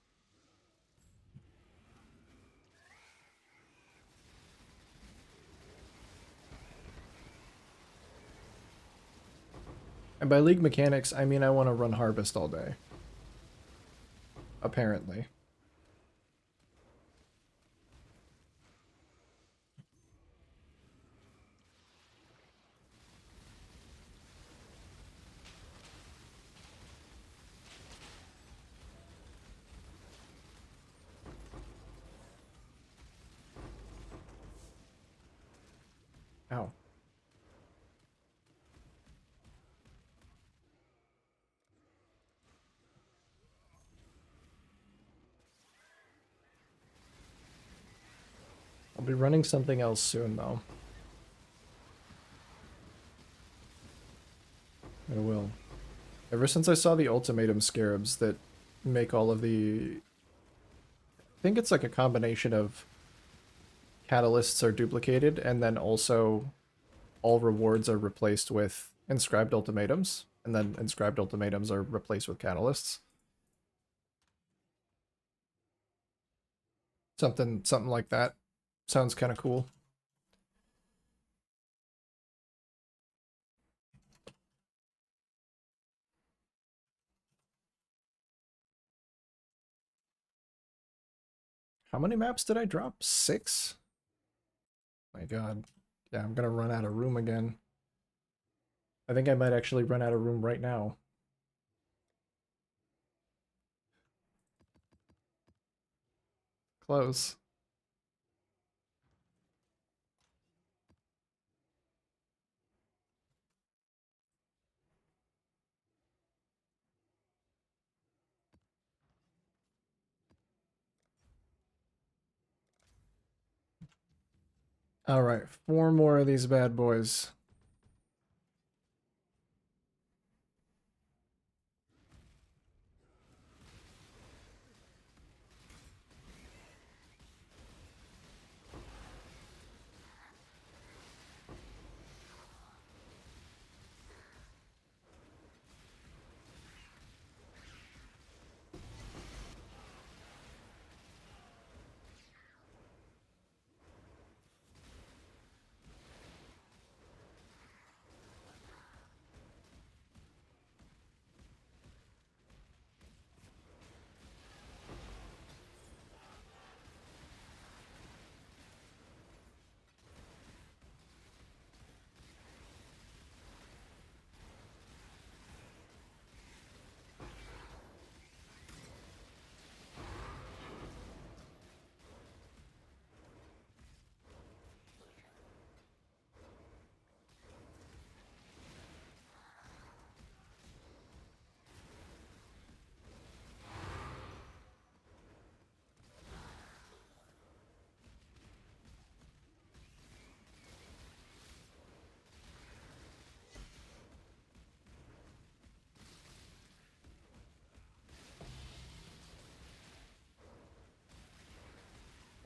by league mechanics, I mean I want to run Harvest all day. Apparently. Ow. I'll be running something else soon, though. I will. Ever since I saw the ultimatum scarabs that make all of the... I think it's like a combination of catalysts are duplicated, and then also all rewards are replaced with inscribed ultimatums, and then inscribed ultimatums are replaced with catalysts. Something like that. Sounds kind of cool. How many maps did I drop? 6? My god. Yeah, I'm gonna run out of room again. I think I might actually run out of room right now. Close. Alright, 4 more of these bad boys.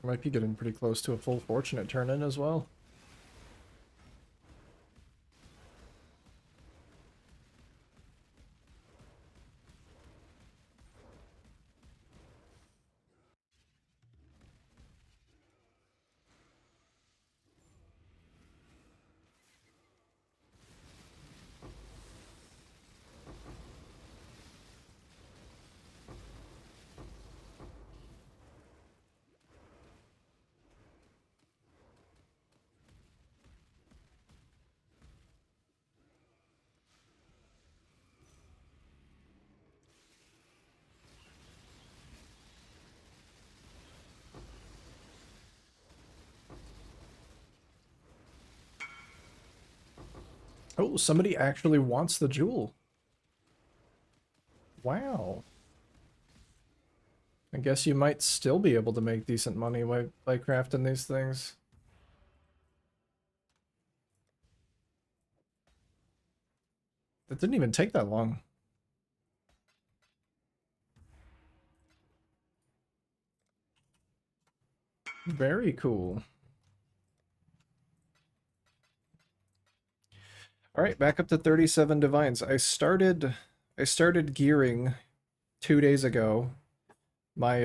I might be getting pretty close to a full fortunate turn-in as well. Oh, somebody actually wants the jewel. Wow. I guess you might still be able to make decent money by crafting these things. That didn't even take that long. Very cool. All right, back up to 37 divines. I started gearing 2 days ago. My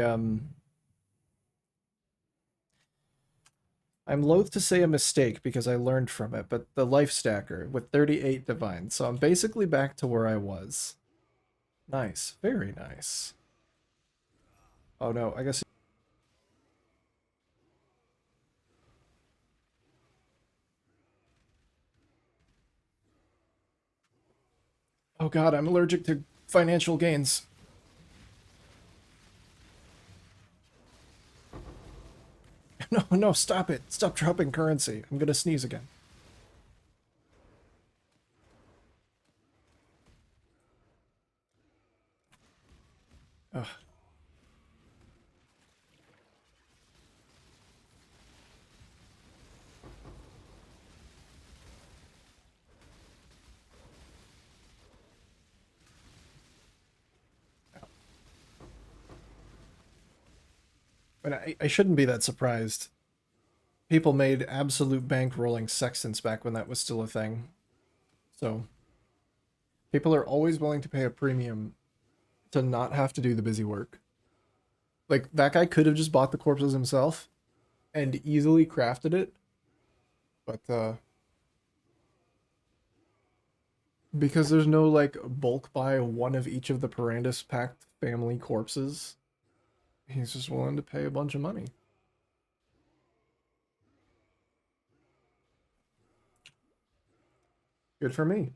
I'm loath to say a mistake because I learned from it, but the life stacker with 38 divine. So I'm basically back to where I was. Nice. Very nice. Oh no, I guess... Oh god, I'm allergic to financial gains. No, no, stop it. Stop dropping currency. I'm gonna sneeze again. Ugh. But I shouldn't be that surprised. People made absolute bank rolling sextants back when that was still a thing. So people are always willing to pay a premium to not have to do the busy work. Like, that guy could have just bought the corpses himself and easily crafted it, but because there's no like bulk buy one of each of the Parandus packed family corpses, he's just willing to pay a bunch of money. Good for me.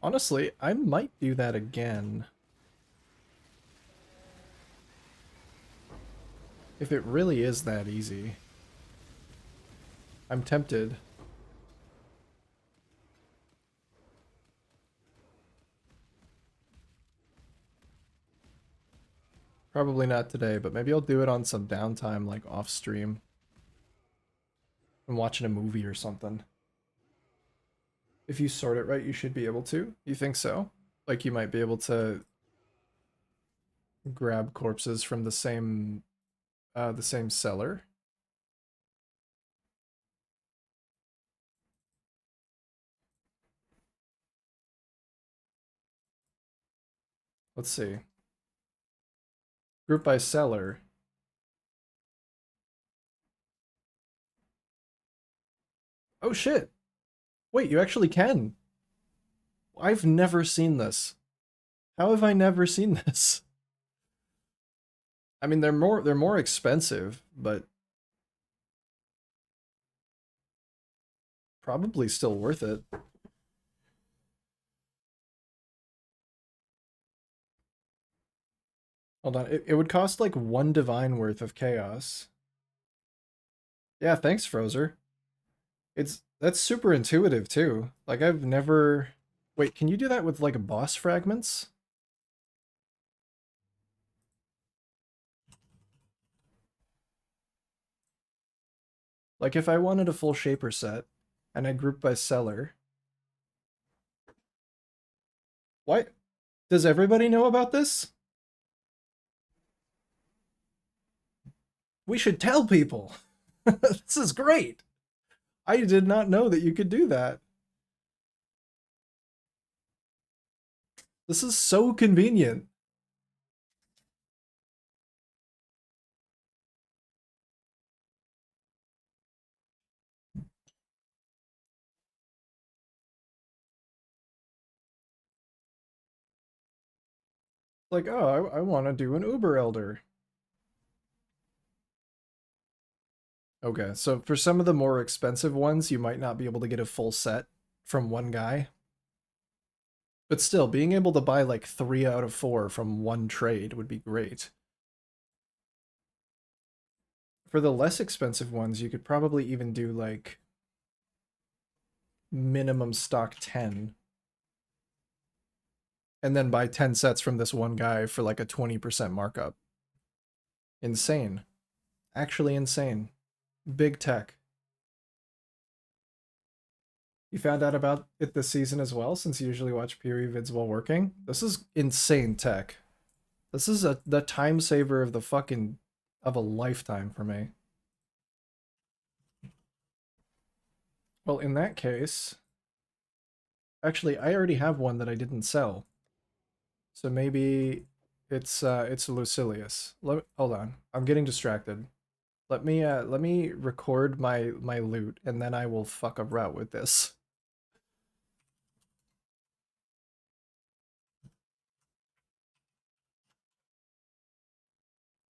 Honestly, I might do that again. If it really is that easy. I'm tempted. Probably not today, but maybe I'll do it on some downtime, like off stream. I'm watching a movie or something. If you sort it right, you should be able to. You think so? Like you might be able to grab corpses from the same seller. Let's see. Group by seller. Oh shit. Wait, you actually can. I've never seen this. How have I never seen this? I mean, they're more expensive, but probably still worth it. Hold on, it would cost like one divine worth of chaos. Yeah, thanks, Frozer. That's super intuitive too. Like I've never... Wait, can you do that with like boss fragments? Like if I wanted a full shaper set and I group by seller, what? Does everybody know about this? We should tell people. This is great. I did not know that you could do that. This is so convenient. Like, oh, I want to do an Uber Elder. Okay, so for some of the more expensive ones, you might not be able to get a full set from one guy. But still, being able to buy like 3 out of 4 from one trade would be great. For the less expensive ones, you could probably even do like minimum stock 10 and then buy 10 sets from this one guy for like a 20% markup. Insane. Actually insane. Big tech. You found out about it this season as well, since you usually watch PoE vids while working? This is insane tech. This is the time saver of the fucking... of a lifetime for me. Well, in that case... Actually, I already have one that I didn't sell. So maybe It's Lucilius. Hold on. I'm getting distracted. Let me record my loot and then I will fuck a route with this.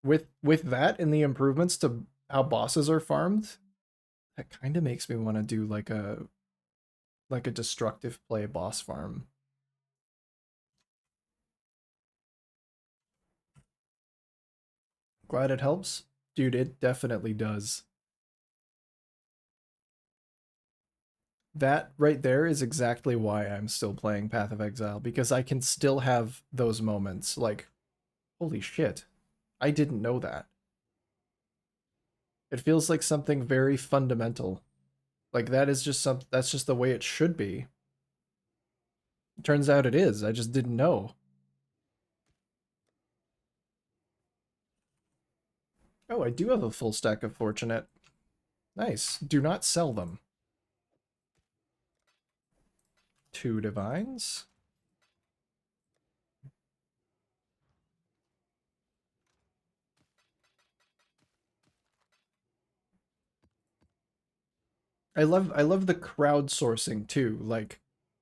With that and the improvements to how bosses are farmed, that kind of makes me want to do like a destructive play boss farm. Glad it helps. Dude, it definitely does. That right there is exactly why I'm still playing Path of Exile, because I can still have those moments like, holy shit, I didn't know that. It feels like something very fundamental. Like that is just that's just the way it should be. Turns out it is. I just didn't know. Oh, I do have a full stack of Fortunate. Nice. Do not sell them. 2 divines. I love the crowdsourcing too. Like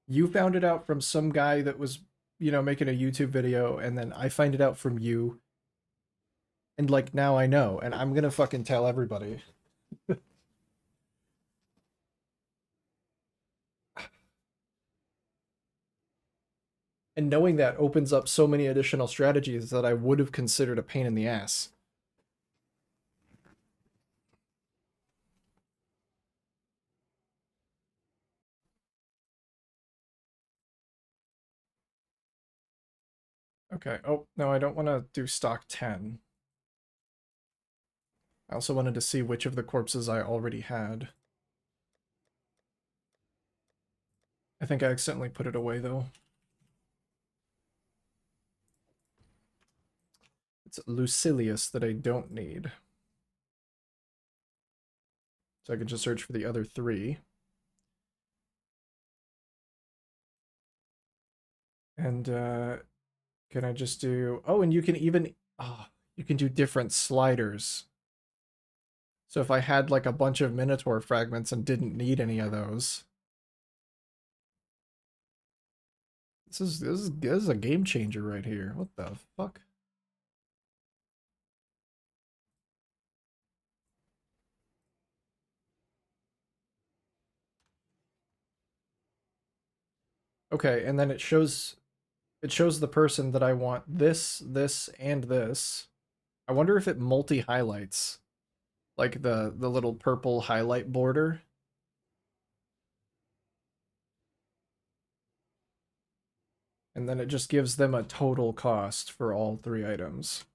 you found it out from some guy that was, making a YouTube video and then I find it out from you and like now I know and I'm going to fucking tell everybody. And knowing that opens up so many additional strategies that I would have considered a pain in the ass. Okay. Oh, no, I don't want to do stock 10. I also wanted to see which of the corpses I already had. I think I accidentally put it away, though. It's Lucilius that I don't need. So I can just search for the other 3. And can I just do... Oh, and you can even... Oh, you can do different sliders. So if I had like a bunch of Minotaur fragments and didn't need any of those... This is a game changer right here. What the fuck? Okay, and then it shows the person that I want this, and this. I wonder if it multi-highlights, like the little purple highlight border. And then it just gives them a total cost for all 3 items.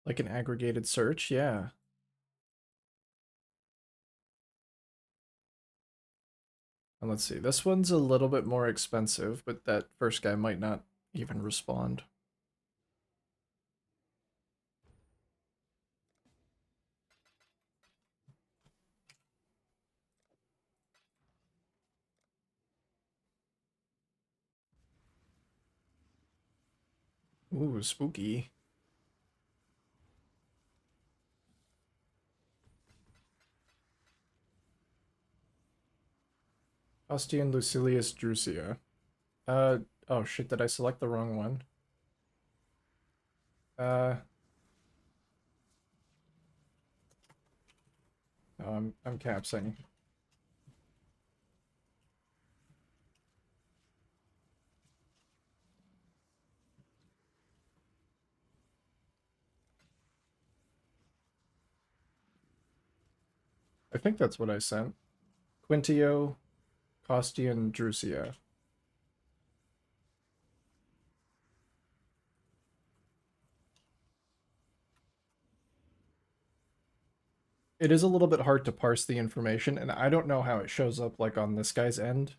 Like an aggregated search, yeah. And let's see, this one's a little bit more expensive, but that first guy might not even respond. Ooh, spooky. Ostian Lucilius Drusia. Oh shit, did I select the wrong one? Uh, no, I'm capsing. I think that's what I sent. Quintio, Costian, Drusia. It is a little bit hard to parse the information, and I don't know how it shows up like on this guy's end.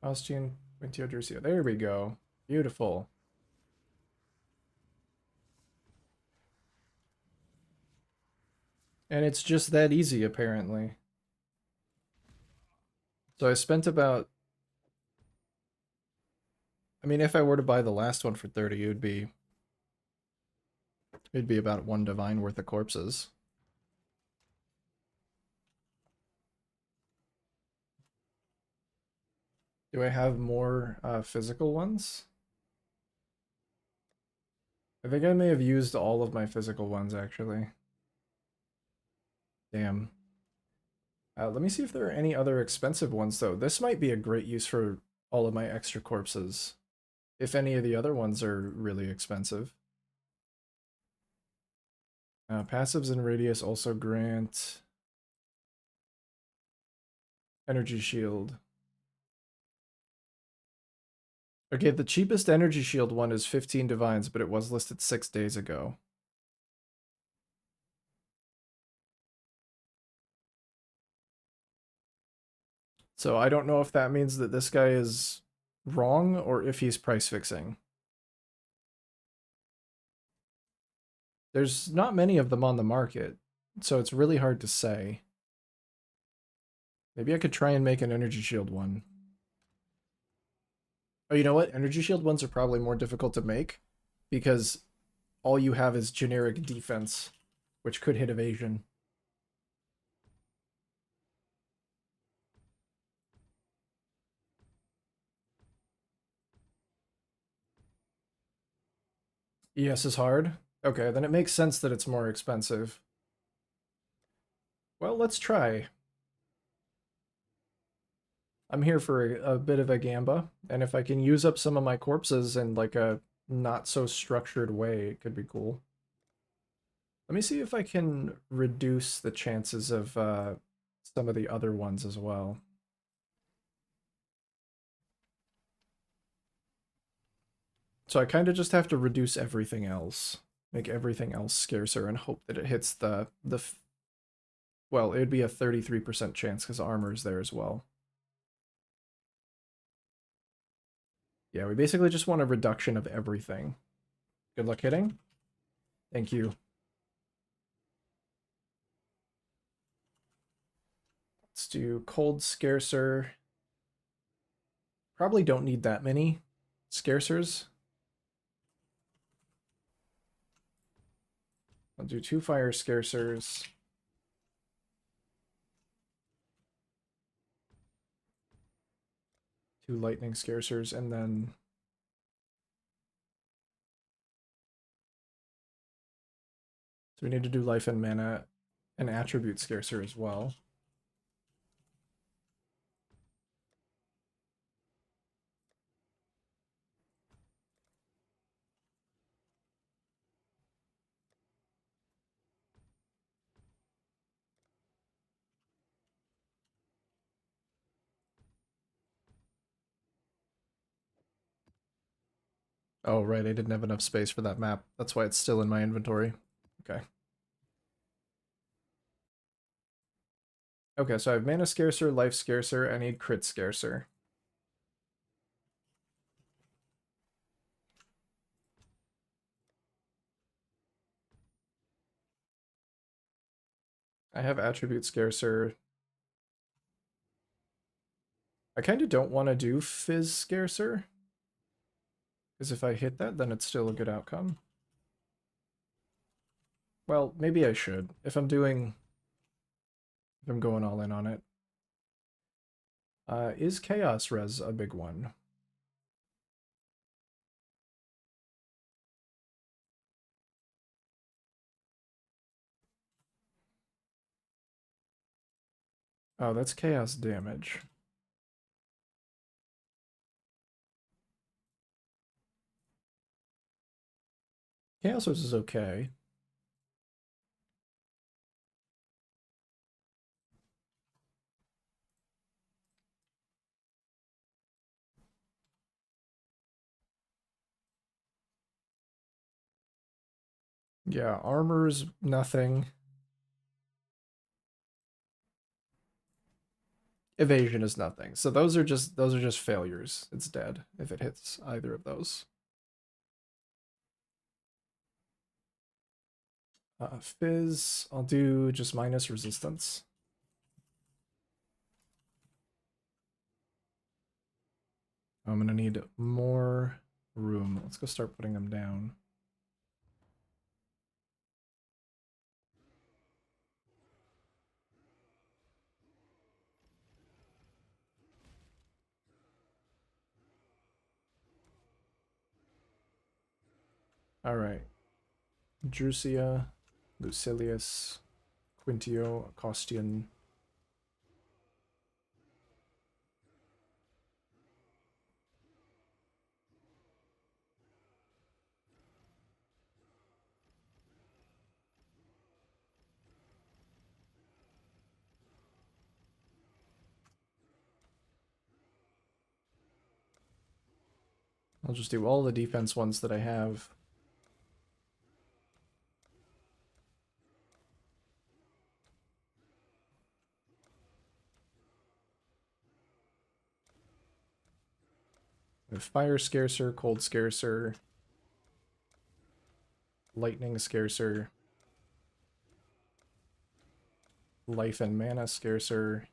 Austrian Quintio. There we go. Beautiful. And it's just that easy, apparently. So I spent about... I mean, if I were to buy the last one for 30, it'd be about one divine worth of corpses. Do I have more physical ones? I think I may have used all of my physical ones, actually. Damn. Let me see if there are any other expensive ones, though. This might be a great use for all of my extra corpses. If any of the other ones are really expensive. Passives and radius also grant energy shield. Okay, the cheapest energy shield one is 15 divines, but it was listed 6 days ago. So I don't know if that means that this guy is wrong or if he's price fixing. There's not many of them on the market, so it's really hard to say. Maybe I could try and make an energy shield one. Oh, you know what? Energy shield ones are probably more difficult to make because all you have is generic defense, which could hit evasion. ES is hard. Okay, then it makes sense that it's more expensive. Well, let's try. I'm here for a bit of a gamba, and if I can use up some of my corpses in like a not so structured way, it could be cool. Let me see if I can reduce the chances of some of the other ones as well. So I kind of just have to reduce everything else, make everything else scarcer, and hope that it hits well, it would be a 33% chance because armor is there as well. Yeah, we basically just want a reduction of everything. Good luck hitting. Thank you. Let's do cold scarcer. Probably don't need that many scarcers. I'll do 2 fire scarcers. 2 lightning scarcers, and then so we need to do life and mana and attribute scarcer as well. Oh, right, I didn't have enough space for that map. That's why it's still in my inventory. Okay. Okay, so I have mana scarcer, life scarcer, I need crit scarcer. I have attribute scarcer. I kind of don't want to do fizz scarcer, because if I hit that, then it's still a good outcome. Well, maybe I should, if I'm going all in on it. Is Chaos Res a big one? Oh, that's chaos damage. Chaos Res is okay. Yeah, armor's nothing. Evasion is nothing. So those are just failures. It's dead if it hits either of those. Fizz, I'll do just minus resistance. I'm gonna need more room. Let's go start putting them down. All right. Drusia, Lucilius, Quintio, Costian. I'll just do all the defense ones that I have. I have Fire Scarcer, Cold Scarcer, Lightning Scarcer, Life and Mana Scarcer,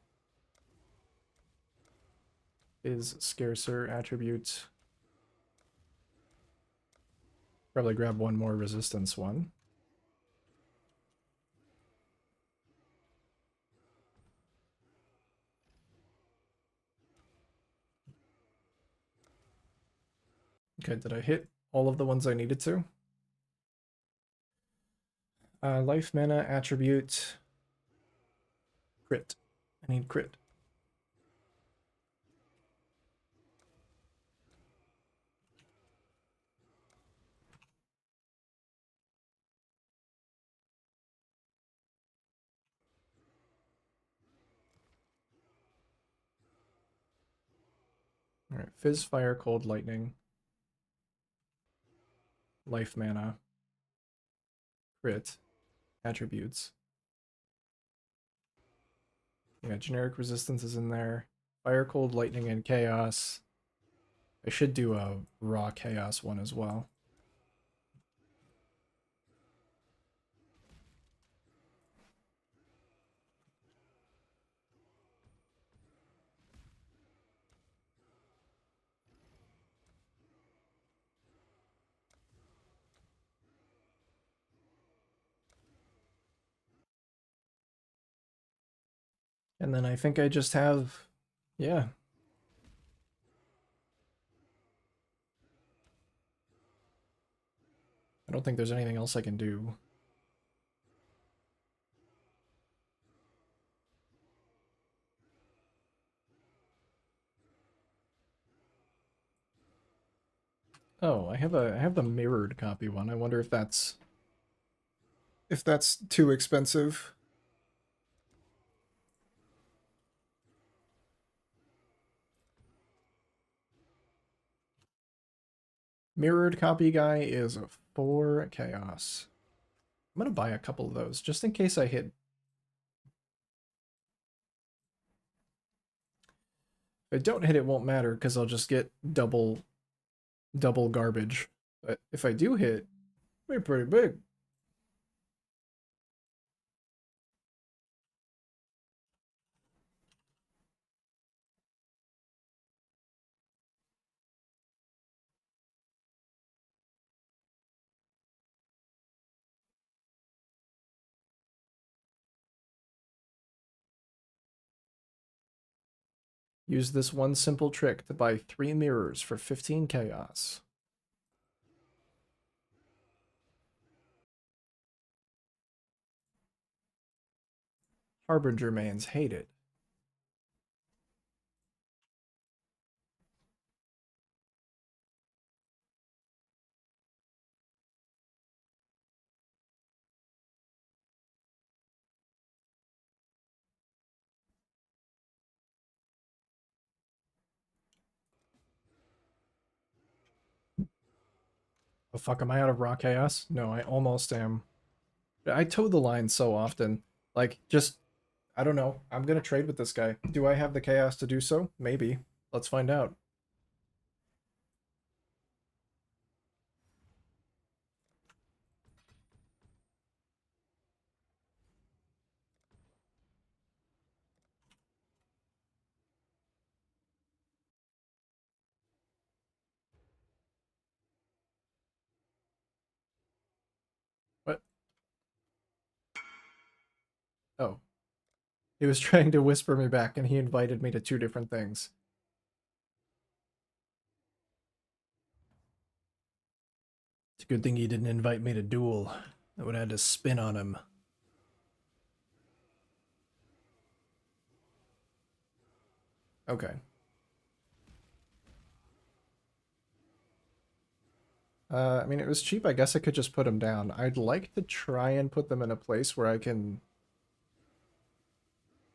is Scarcer attribute. Probably grab one more resistance one. Okay, did I hit all of the ones I needed to? Life, mana, attribute, crit. I need crit. Alright, Fizz, Fire, Cold, Lightning. Life, mana, crit, attributes. Yeah, generic resistance is in there. Fire, Cold, Lightning, and Chaos. I should do a raw Chaos one as well. And then I think I just have, yeah. I don't think there's anything else I can do. Oh, I have the mirrored copy one. I wonder if that's too expensive. Mirrored copy guy is 4 chaos. I'm gonna buy a couple of those just in case I hit. If I don't hit, it won't matter because I'll just get double garbage. But if I do hit, it'll be pretty big. Use this one simple trick to buy 3 mirrors for 15 chaos. Harbinger mains hate it. Oh fuck, am I out of raw chaos? No, I almost am. I toe the line so often. Like, just I don't know. I'm gonna trade with this guy. Do I have the chaos to do so? Maybe. Let's find out. What? Oh. He was trying to whisper me back and he invited me to two different things. It's a good thing he didn't invite me to duel. I would have had to spin on him. Okay. I mean, it was cheap. I guess I could just put them down. I'd like to try and put them in a place where I can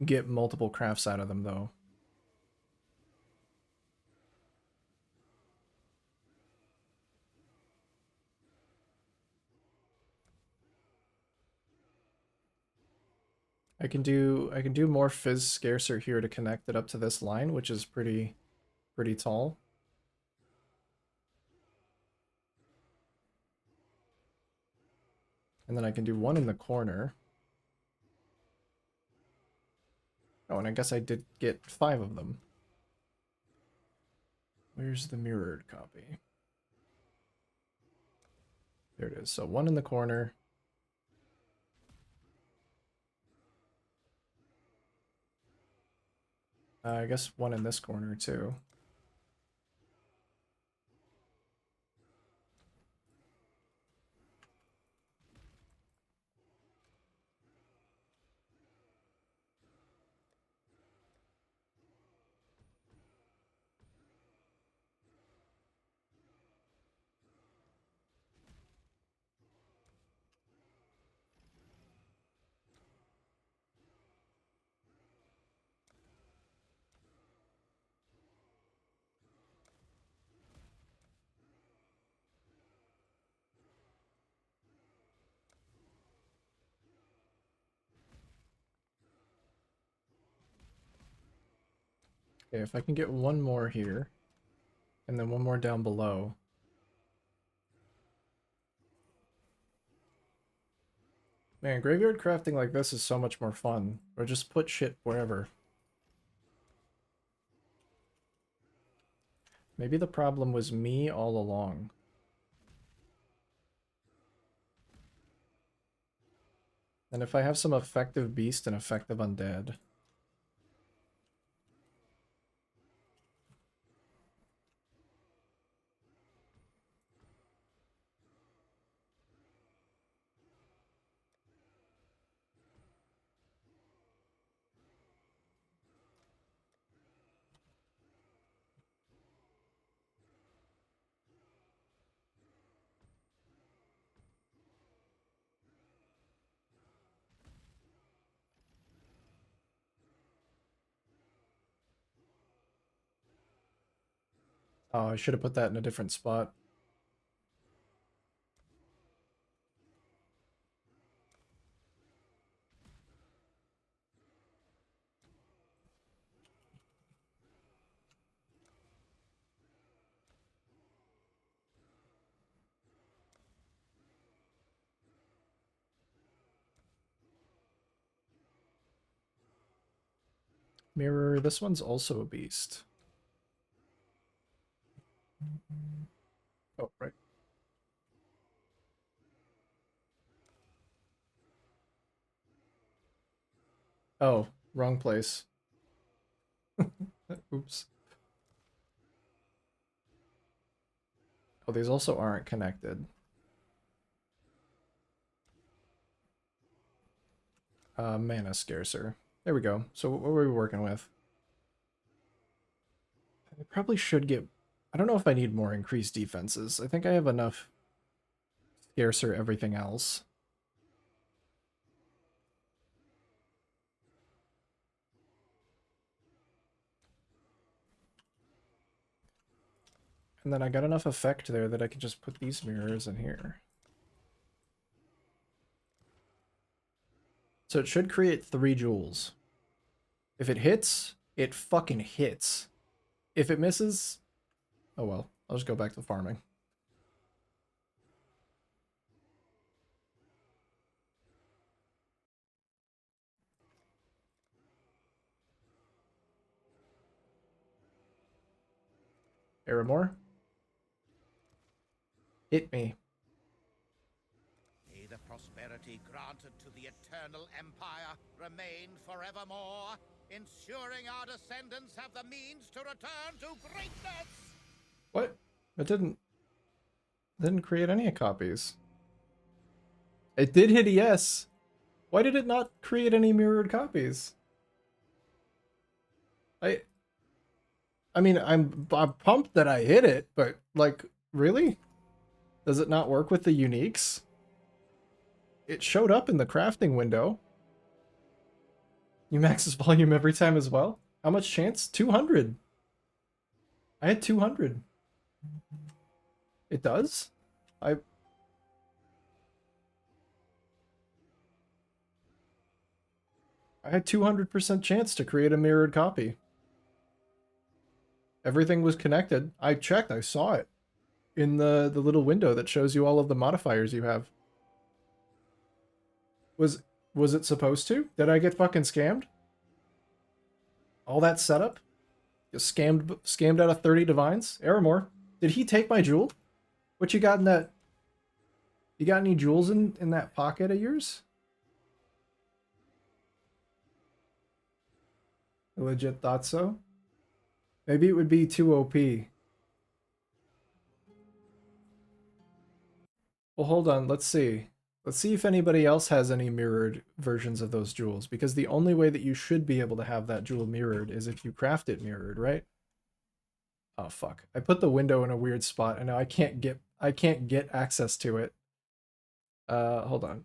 get multiple crafts out of them, though. I can do more fizz scarcer here to connect it up to this line, which is pretty tall. And then I can do one in the corner. Oh, and I guess I did get 5 of them. Where's the mirrored copy? There it is. So one in the corner. I guess one in this corner too. Okay, if I can get one more here, and then one more down below. Man, graveyard crafting like this is so much more fun. Or just put shit wherever. Maybe the problem was me all along. And if I have some effective beast and effective undead. Oh, I should have put that in a different spot. Mirror, this one's also a beast. Oh, right. Oh, wrong place. Oops. Oh, these also aren't connected. Mana scarcer. There we go. So what were we working with? I probably should get... I don't know if I need more increased defenses. I think I have enough scarcer everything else. And then I got enough effect there that I can just put these mirrors in here. So it should create 3 jewels. If it hits, it fucking hits. If it misses, oh well. I'll just go back to farming. Aramore? Hit me. May the prosperity granted to the eternal empire remain forevermore, ensuring our descendants have the means to return to greatness! What? It didn't create any copies. It did hit yes. Why did it not create any mirrored copies? I mean, I'm pumped that I hit it, but like, really? Does it not work with the uniques? It showed up in the crafting window. You maxes volume every time as well? How much chance? 200. I had 200. It does? I I had 200% chance to create a mirrored copy. Everything was connected. I checked, I saw it in the little window that shows you all of the modifiers you have. Was was it supposed to? Did I get fucking scammed? All that setup? Just scammed out of 30 divines? Aramore, did he take my jewel? What you got in that? You got any jewels in that pocket of yours? I legit thought so. Maybe it would be too OP. Well, hold on. Let's see. Let's see if anybody else has any mirrored versions of those jewels, because the only way that you should be able to have that jewel mirrored is if you craft it mirrored, right? Oh fuck. I put the window in a weird spot and now I can't get access to it. Hold on.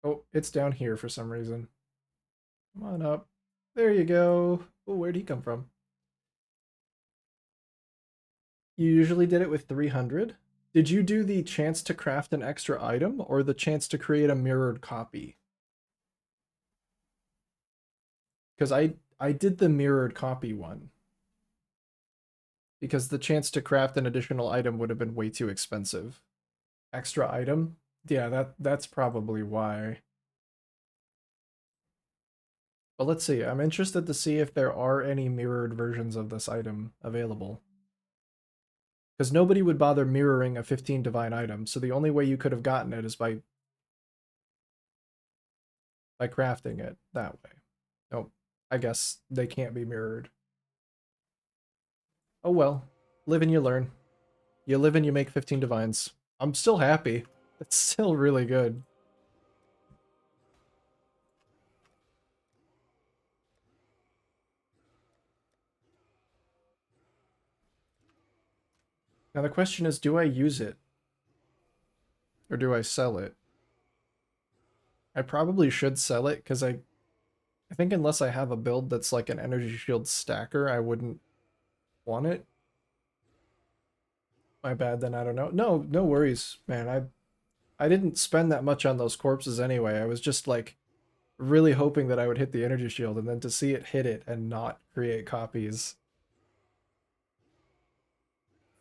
Oh, it's down here for some reason. Come on up. There you go. Oh, where'd he come from? You usually did it with 300. Did you do the chance to craft an extra item or the chance to create a mirrored copy? Because I did the mirrored copy one. Because the chance to craft an additional item would have been way too expensive. Extra item? Yeah, that's probably why. But let's see. I'm interested to see if there are any mirrored versions of this item available. Because nobody would bother mirroring a 15 divine item, so the only way you could have gotten it is by crafting it that way. Nope. I guess they can't be mirrored. Oh well. Live and you learn. You live and you make 15 divines. I'm still happy. It's still really good. Now the question is, do I use it? Or do I sell it? I probably should sell it, because I think unless I have a build that's like an energy shield stacker, I wouldn't want it. My bad, then I don't know. No, no worries, man. I didn't spend that much on those corpses anyway. I was just like really hoping that I would hit the energy shield, and then to see it hit it and not create copies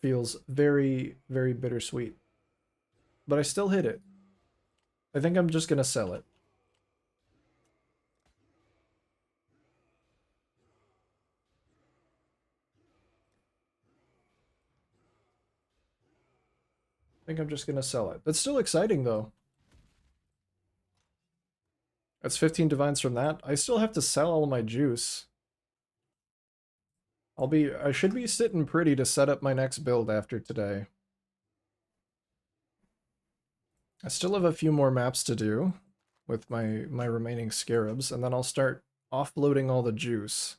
feels very, very bittersweet. But I still hit it. I think I'm just gonna sell it. I think I'm just gonna sell it. That's still exciting though. That's 15 divines from that. I still have to sell all my juice. I should be sitting pretty to set up my next build after today. I still have a few more maps to do with my remaining scarabs, and then I'll start offloading all the juice.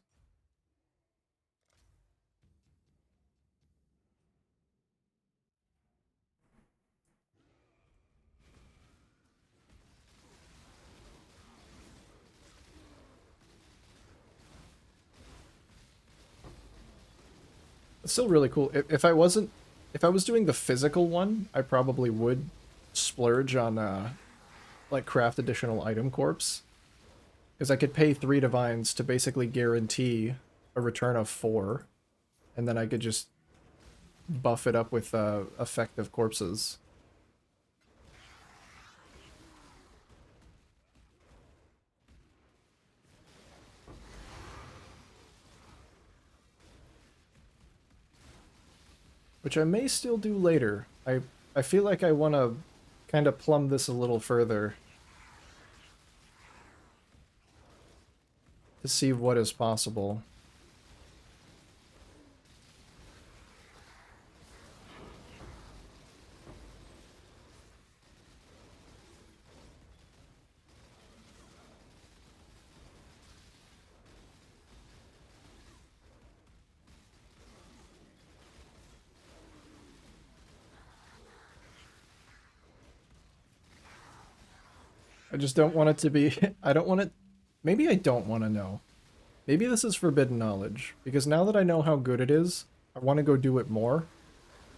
It's still really cool. If I wasn't If I was doing the physical one, I probably would splurge on, like, craft additional item corpse. Because I could pay 3 divines to basically guarantee a return of 4. And then I could just buff it up with, effective corpses. Which I may still do later. I feel like I want to kind of plumb this a little further to see what is possible. I just don't want it to be... I don't want it... Maybe I don't want to know. Maybe this is forbidden knowledge, because now that I know how good it is, I want to go do it more,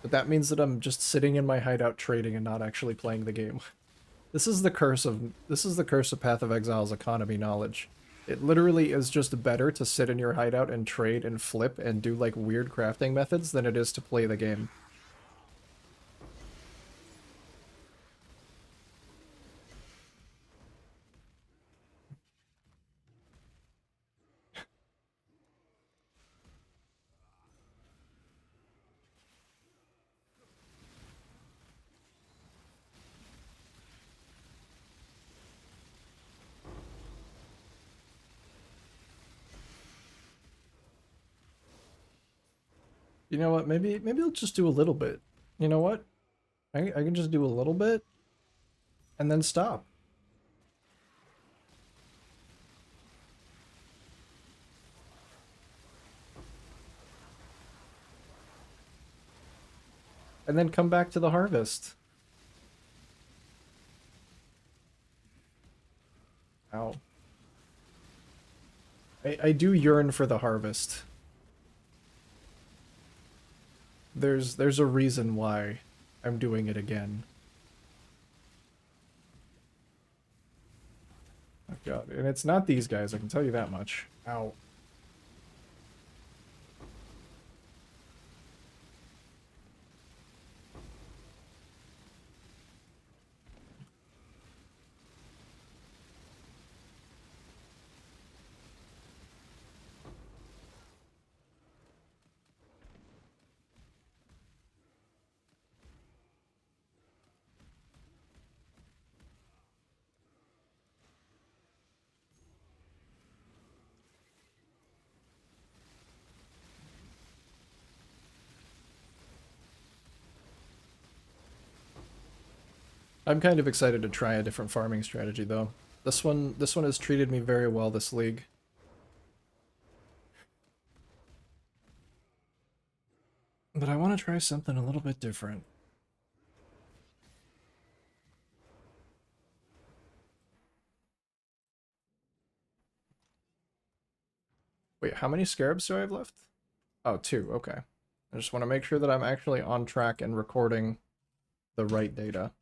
but that means that I'm just sitting in my hideout trading and not actually playing the game. This is the curse of Path of Exile's economy knowledge. It literally is just better to sit in your hideout and trade and flip and do like weird crafting methods than it is to play the game. You know what? Maybe I'll just do a little bit. You know what? I can just do a little bit and then stop. And then come back to the harvest. Ow. I do yearn for the harvest. There's a reason why I'm doing it again. Oh god, and it's not these guys, I can tell you that much. Ow. I'm kind of excited to try a different farming strategy though. This one has treated me very well this league. But I want to try something a little bit different. Wait, how many scarabs do I have left? Oh, 2, okay. I just want to make sure that I'm actually on track and recording the right data.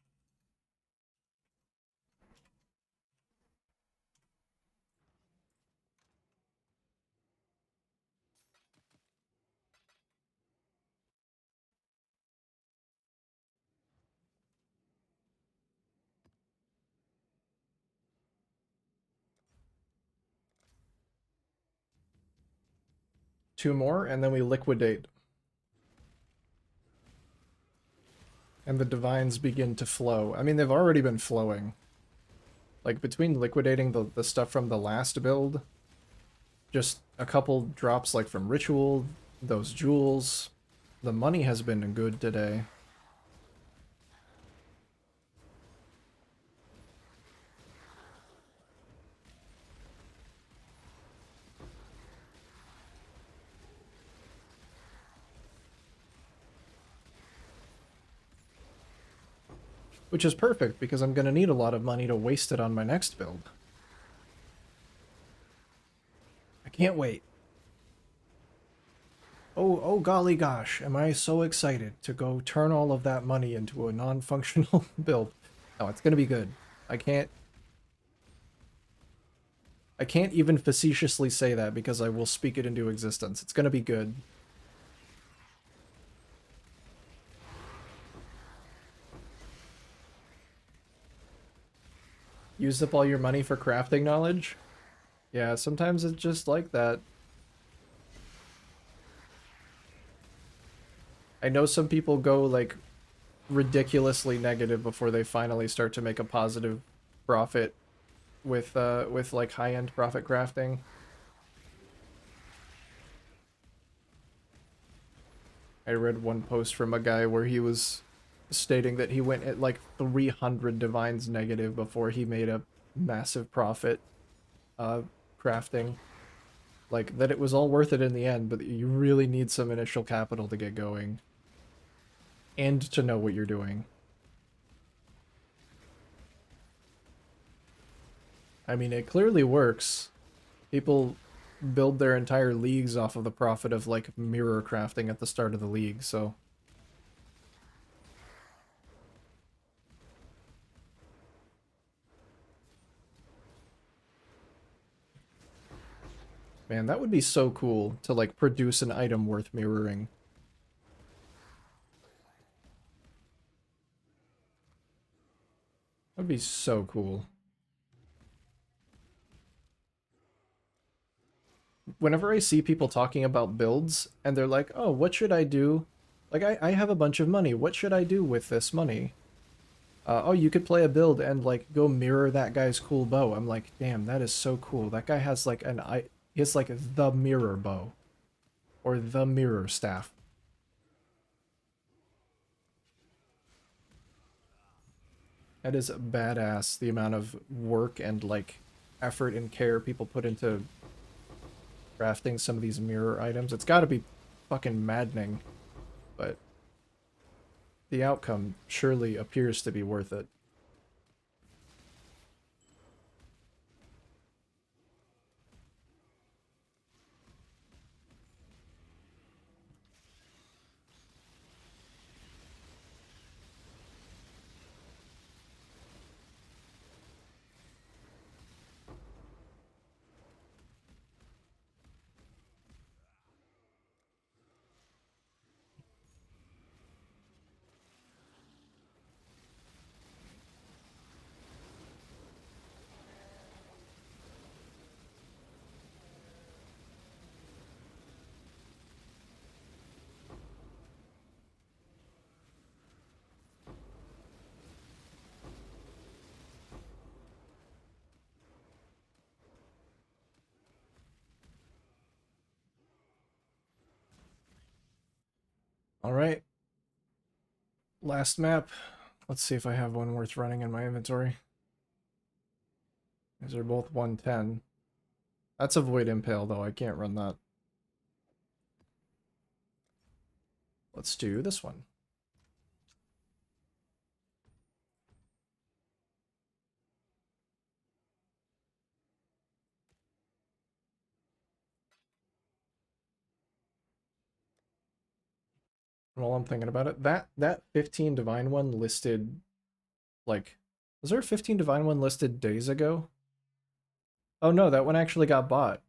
Two more, and then we liquidate. And the divines begin to flow. I mean, they've already been flowing. Like, between liquidating the stuff from the last build, just a couple drops, like, from Ritual, those jewels, the money has been good today. Which is perfect, because I'm going to need a lot of money to waste it on my next build. I can't wait. Oh, golly gosh, am I so excited to go turn all of that money into a non-functional build. No, it's gonna be good. I can't I can't even facetiously say that because I will speak it into existence. It's gonna be good. Use up all your money for crafting knowledge? Yeah, sometimes it's just like that. I know some people go like ridiculously negative before they finally start to make a positive profit with like high-end profit crafting. I read one post from a guy where he was stating that he went at like 300 divines negative before he made a massive profit uh crafting. Like that it was all worth it in the end, but you really need some initial capital to get going and to know what you're doing. I mean, it clearly works. People build their entire leagues off of the profit of like mirror crafting at the start of the league, so man, that would be so cool to like produce an item worth mirroring. That'd be so cool. Whenever I see people talking about builds and they're like, oh, what should I do? Like, I have a bunch of money. What should I do with this money? Oh, you could play a build and like go mirror that guy's cool bow. I'm like, damn, that is so cool. That guy has like he has like the mirror bow or the mirror staff. That is badass. The amount of work and like effort and care people put into crafting some of these mirror items. It's got to be fucking maddening, but the outcome surely appears to be worth it. All right, last map. Let's see if I have one worth running in my inventory. These are both 110. That's a Void Impale, though. I can't run that. Let's do this one. While I'm thinking about it, that 15 Divine one listed, like, was there a 15 Divine one listed days ago? Oh no, that one actually got bought.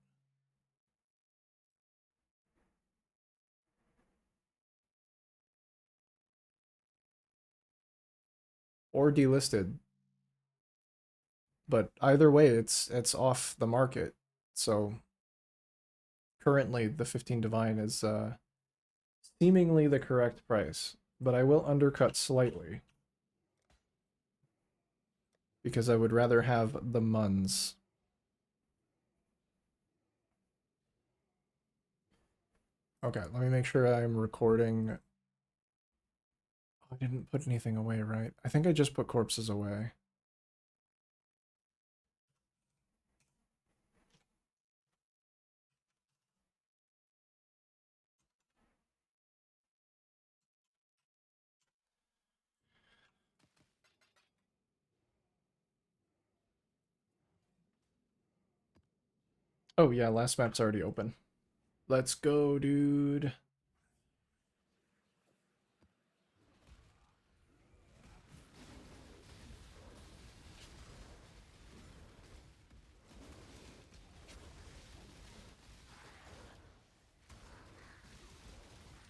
Or delisted. But either way, it's off the market. So currently the 15 Divine is seemingly the correct price. But I will undercut slightly. Because I would rather have the Muns. Okay, let me make sure I'm recording. I didn't put anything away, right? I think I just put corpses away. Oh yeah, last map's already open. Let's go, dude.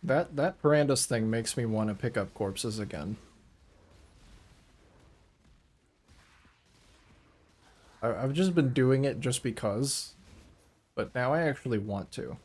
That Parandus thing makes me want to pick up corpses again. I've just been doing it just because, but now I actually want to.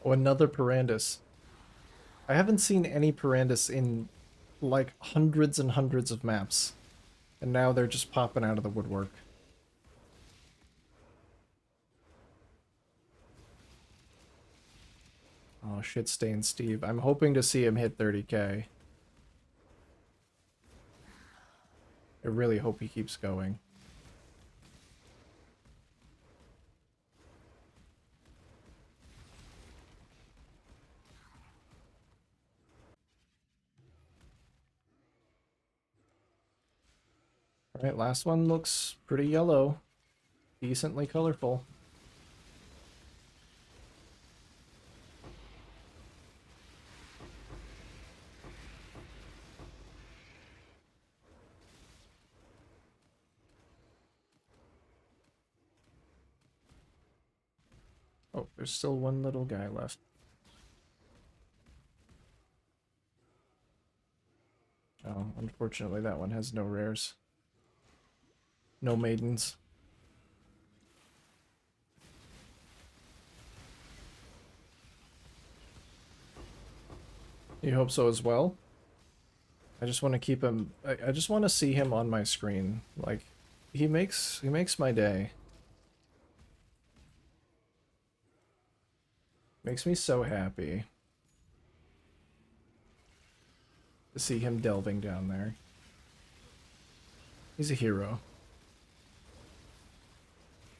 Oh, another Parandus. I haven't seen any Parandus in like hundreds and hundreds of maps. And now they're just popping out of the woodwork. Oh, shit stained Steve. I'm hoping to see him hit 30k. I really hope he keeps going. Alright, last one looks pretty yellow. Decently colorful. Oh, there's still one little guy left. Oh, unfortunately that one has no rares. No maidens. You hope so as well? I just want to keep him... I just want to see him on my screen. Like, he makes my day. Makes me so happy to see him delving down there. He's a hero.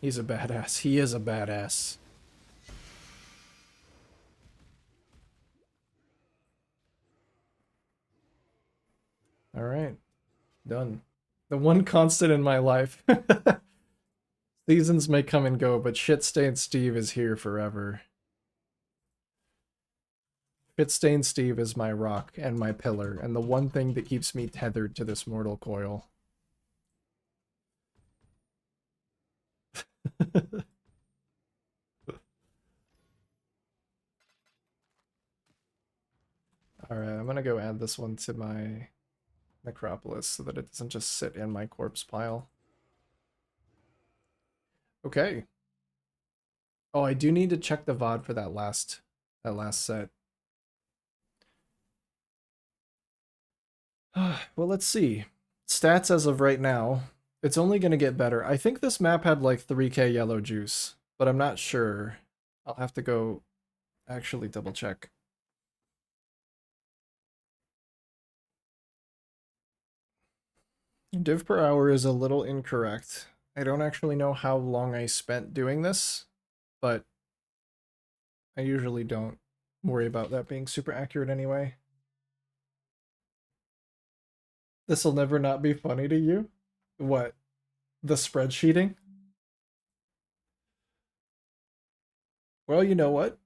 He's a badass. He is a badass. Alright. Done. The one constant in my life. Seasons may come and go, but shit-stained Steve is here forever. Shit-stained Steve is my rock and my pillar, and the one thing that keeps me tethered to this mortal coil. Alright, I'm gonna go add this one to my necropolis so that it doesn't just sit in my corpse pile. Okay. Oh, I do need to check the VOD for that last set. Well, let's see. Stats as of right now. It's only going to get better. I think this map had like 3k yellow juice, but I'm not sure. I'll have to go actually double check. Div per hour is a little incorrect. I don't actually know how long I spent doing this, but I usually don't worry about that being super accurate anyway. This'll never not be funny to you? What? The spreadsheeting? Well, you know what?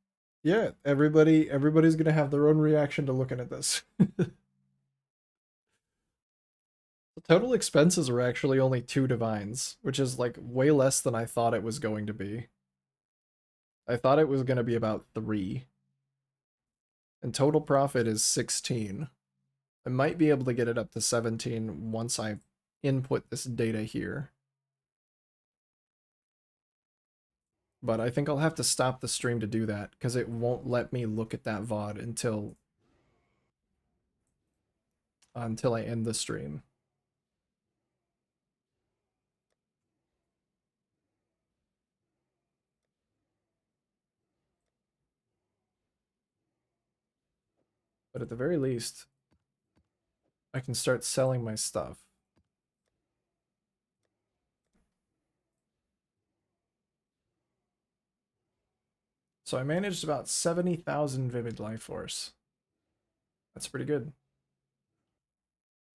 Yeah, everybody's gonna have their own reaction to looking at this. The total expenses are actually only 2 divines, which is like way less than I thought it was going to be. I thought it was gonna be about 3. And total profit is 16. I might be able to get it up to 17 once I input this data here. But I think I'll have to stop the stream to do that, because it won't let me look at that VOD until I end the stream. But at the very least, I can start selling my stuff. So I managed about 70,000 Vivid Life Force. That's pretty good.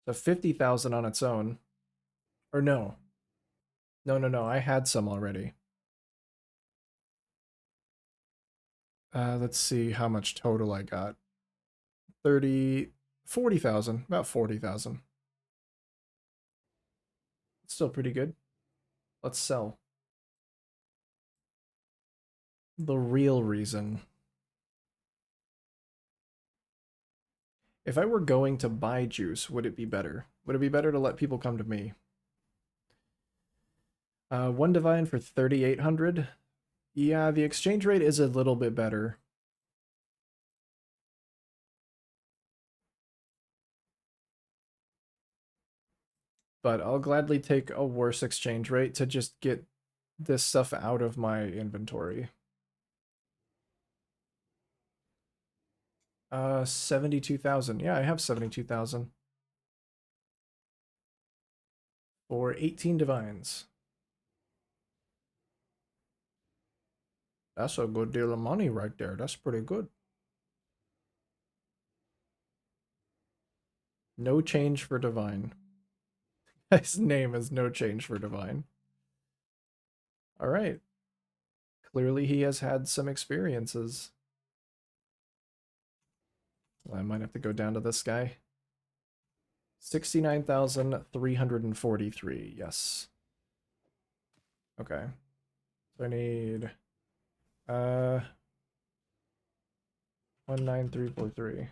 So 50,000 on its own. Or no. No. I had some already. Let's see how much total I got. 40,000. About 40,000. Still pretty good. Let's sell. The real reason. If I were going to buy juice, would it be better? Would it be better to let people come to me? One divine for 3,800. Yeah, the exchange rate is a little bit better. But I'll gladly take a worse exchange rate to just get this stuff out of my inventory. 72,000. Yeah, I have 72,000. For 18 divines. That's a good deal of money right there. That's pretty good. No change for divine. His name is no change for divine. All right. Clearly he has had some experiences. I might have to go down to this guy. 69,343. Yes. Okay. So I need 19343.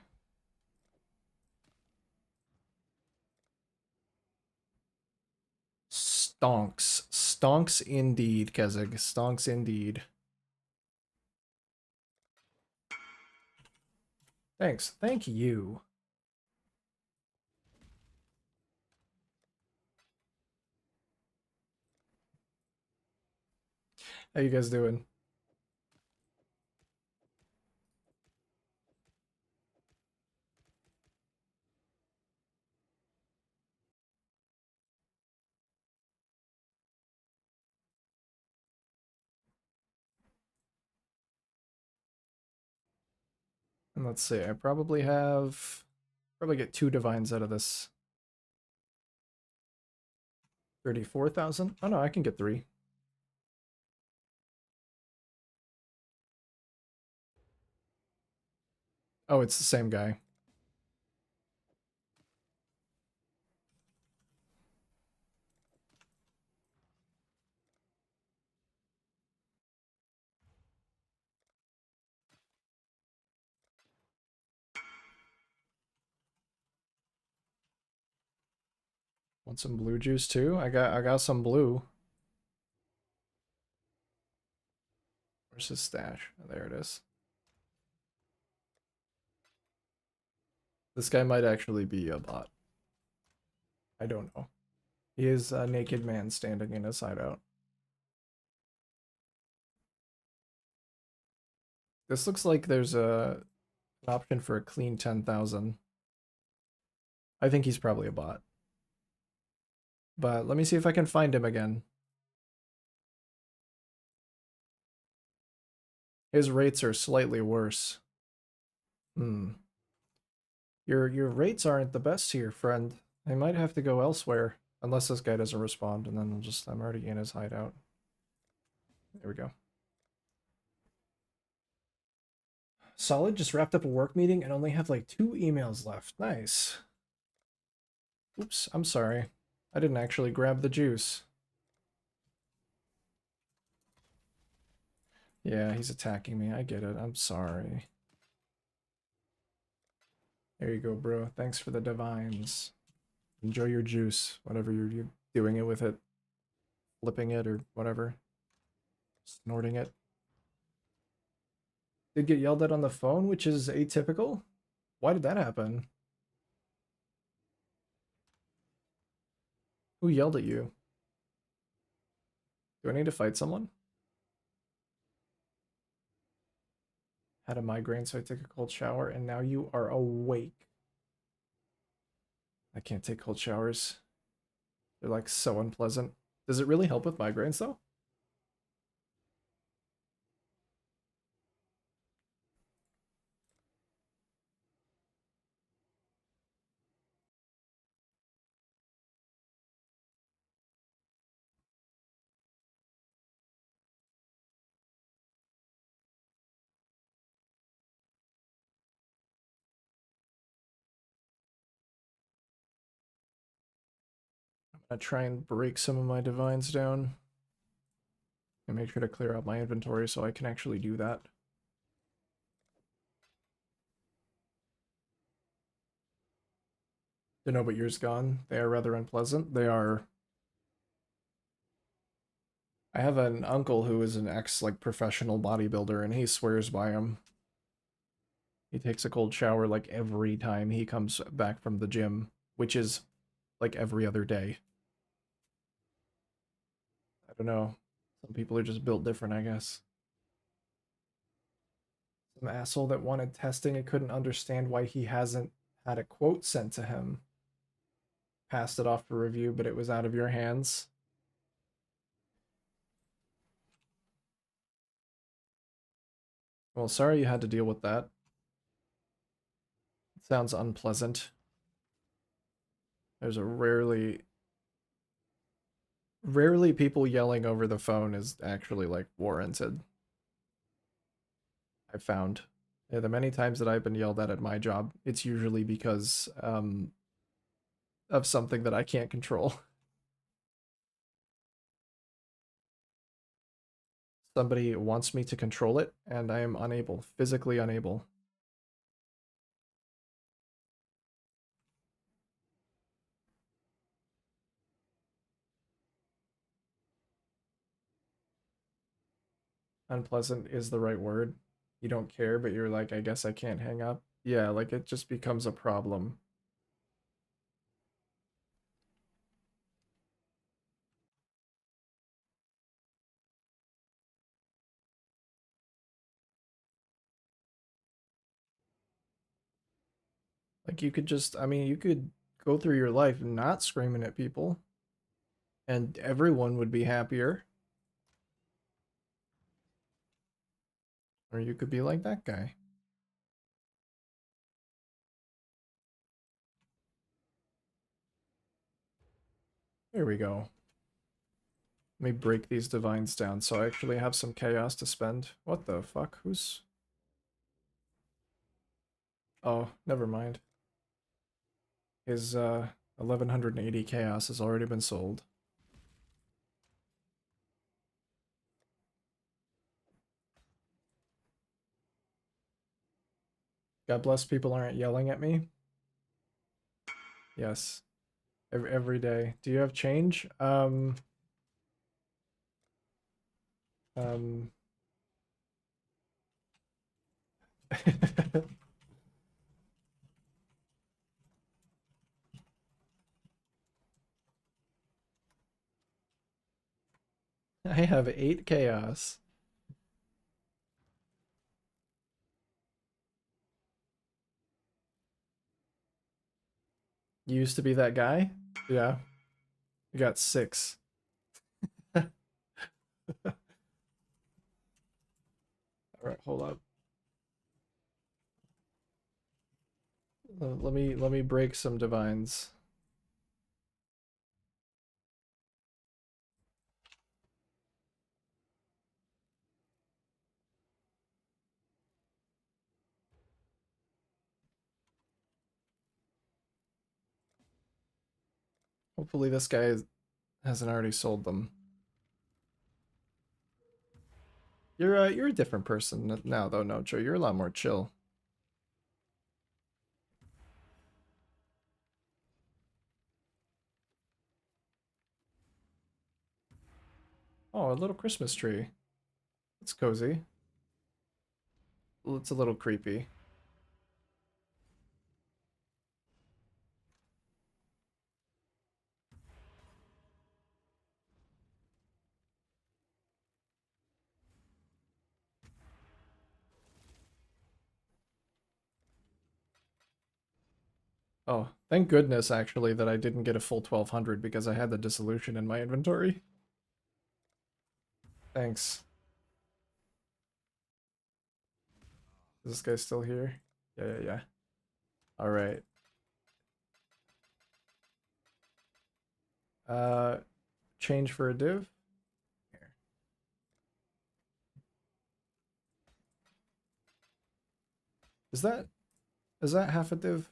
Stonks. Stonks indeed, Kezig. Stonks indeed. Thanks. Thank you. How you guys doing? And let's see. I probably get 2 divines out of this. 34,000? Oh no, I can get 3. Oh, it's the same guy. Want some blue juice too? I got some blue. Where's his stash? Oh, there it is. This guy might actually be a bot. I don't know. He is a naked man standing in his hideout. This looks like there's an option for a clean 10,000. I think he's probably a bot. But let me see if I can find him again. His rates are slightly worse. Hmm. Your rates aren't the best here, friend. I might have to go elsewhere. Unless this guy doesn't respond, and then I'm already in his hideout. There we go. Solid, just wrapped up a work meeting and only have like 2 emails left. Nice. Oops, I'm sorry. I didn't actually grab the juice. Yeah, he's attacking me. I get it. I'm sorry. There you go, bro. Thanks for the divines. Enjoy your juice, whatever you're doing it with it. Flipping it or whatever. Snorting it. Did get yelled at on the phone, which is atypical. Why did that happen? Who yelled at you? Do I need to fight someone? Had a migraine, so I took a cold shower, and now you are awake. I can't take cold showers. They're like so unpleasant. Does it really help with migraines though? I'm gonna try and break some of my divines down and make sure to clear out my inventory so I can actually do that. To know but yours gone. They are rather unpleasant. They are. I have an uncle who is an ex like professional bodybuilder, and he swears by them. He takes a cold shower like every time he comes back from the gym, which is like every other day. I don't know. Some people are just built different, I guess. Some asshole that wanted testing and couldn't understand why he hasn't had a quote sent to him. Passed it off for review, but it was out of your hands. Well, sorry you had to deal with that. It sounds unpleasant. There's a rarely people yelling over the phone is actually like warranted. I've found. Yeah, the many times that I've been yelled at my job, it's usually because of something that I can't control. Somebody wants me to control it, and I am unable, physically unable. Unpleasant is the right word. You don't care, but you're like, I guess I can't hang up. Yeah, like it just becomes a problem. Like you could just, I mean, you could go through your life not screaming at people, and everyone would be happier. Or you could be like that guy. There we go. Let me break these divines down so I actually have some chaos to spend. What the fuck? Who's... Oh, never mind. His 1180 chaos has already been sold. God bless people aren't yelling at me. Yes. Every day. Do you have change? Um I have 8 chaos. You used to be that guy? Yeah. You got 6. All right, hold up. Let me break some divines. Hopefully this guy hasn't already sold them. You're a different person now though, Nocho. You're a lot more chill. Oh, a little Christmas tree. It's cozy. Well, it's a little creepy. Oh, thank goodness, actually, that I didn't get a full 1200 because I had the dissolution in my inventory. Thanks. Is this guy still here? Yeah. Alright. Change for a div? Here. Is that half a div?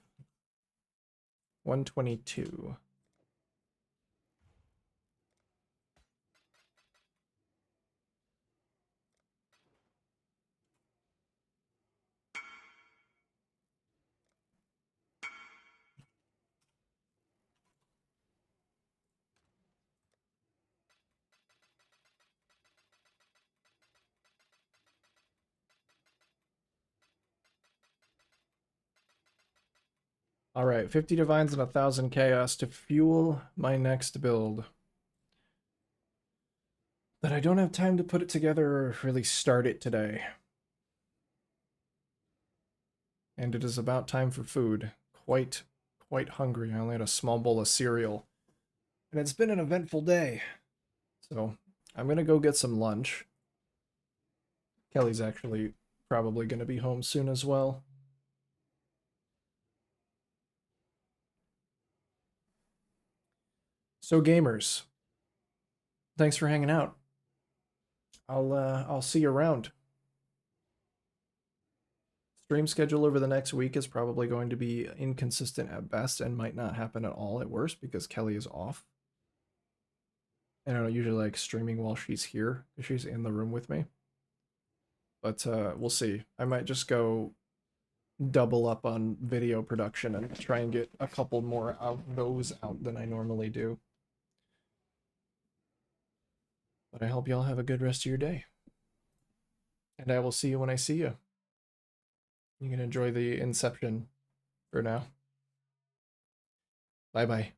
122. Alright, 50 divines and 1000 chaos to fuel my next build. But I don't have time to put it together or really start it today. And it is about time for food. Quite hungry. I only had a small bowl of cereal. And it's been an eventful day. So I'm gonna go get some lunch. Kelly's actually probably gonna be home soon as well. So gamers, thanks for hanging out. I'll see you around. Stream schedule over the next week is probably going to be inconsistent at best and might not happen at all at worst because Kelly is off. And I don't usually like streaming while she's here because she's in the room with me. But we'll see. I might just go double up on video production and try and get a couple more of those out than I normally do. But I hope y'all have a good rest of your day. And I will see you when I see you. You can enjoy the inception for now. Bye bye.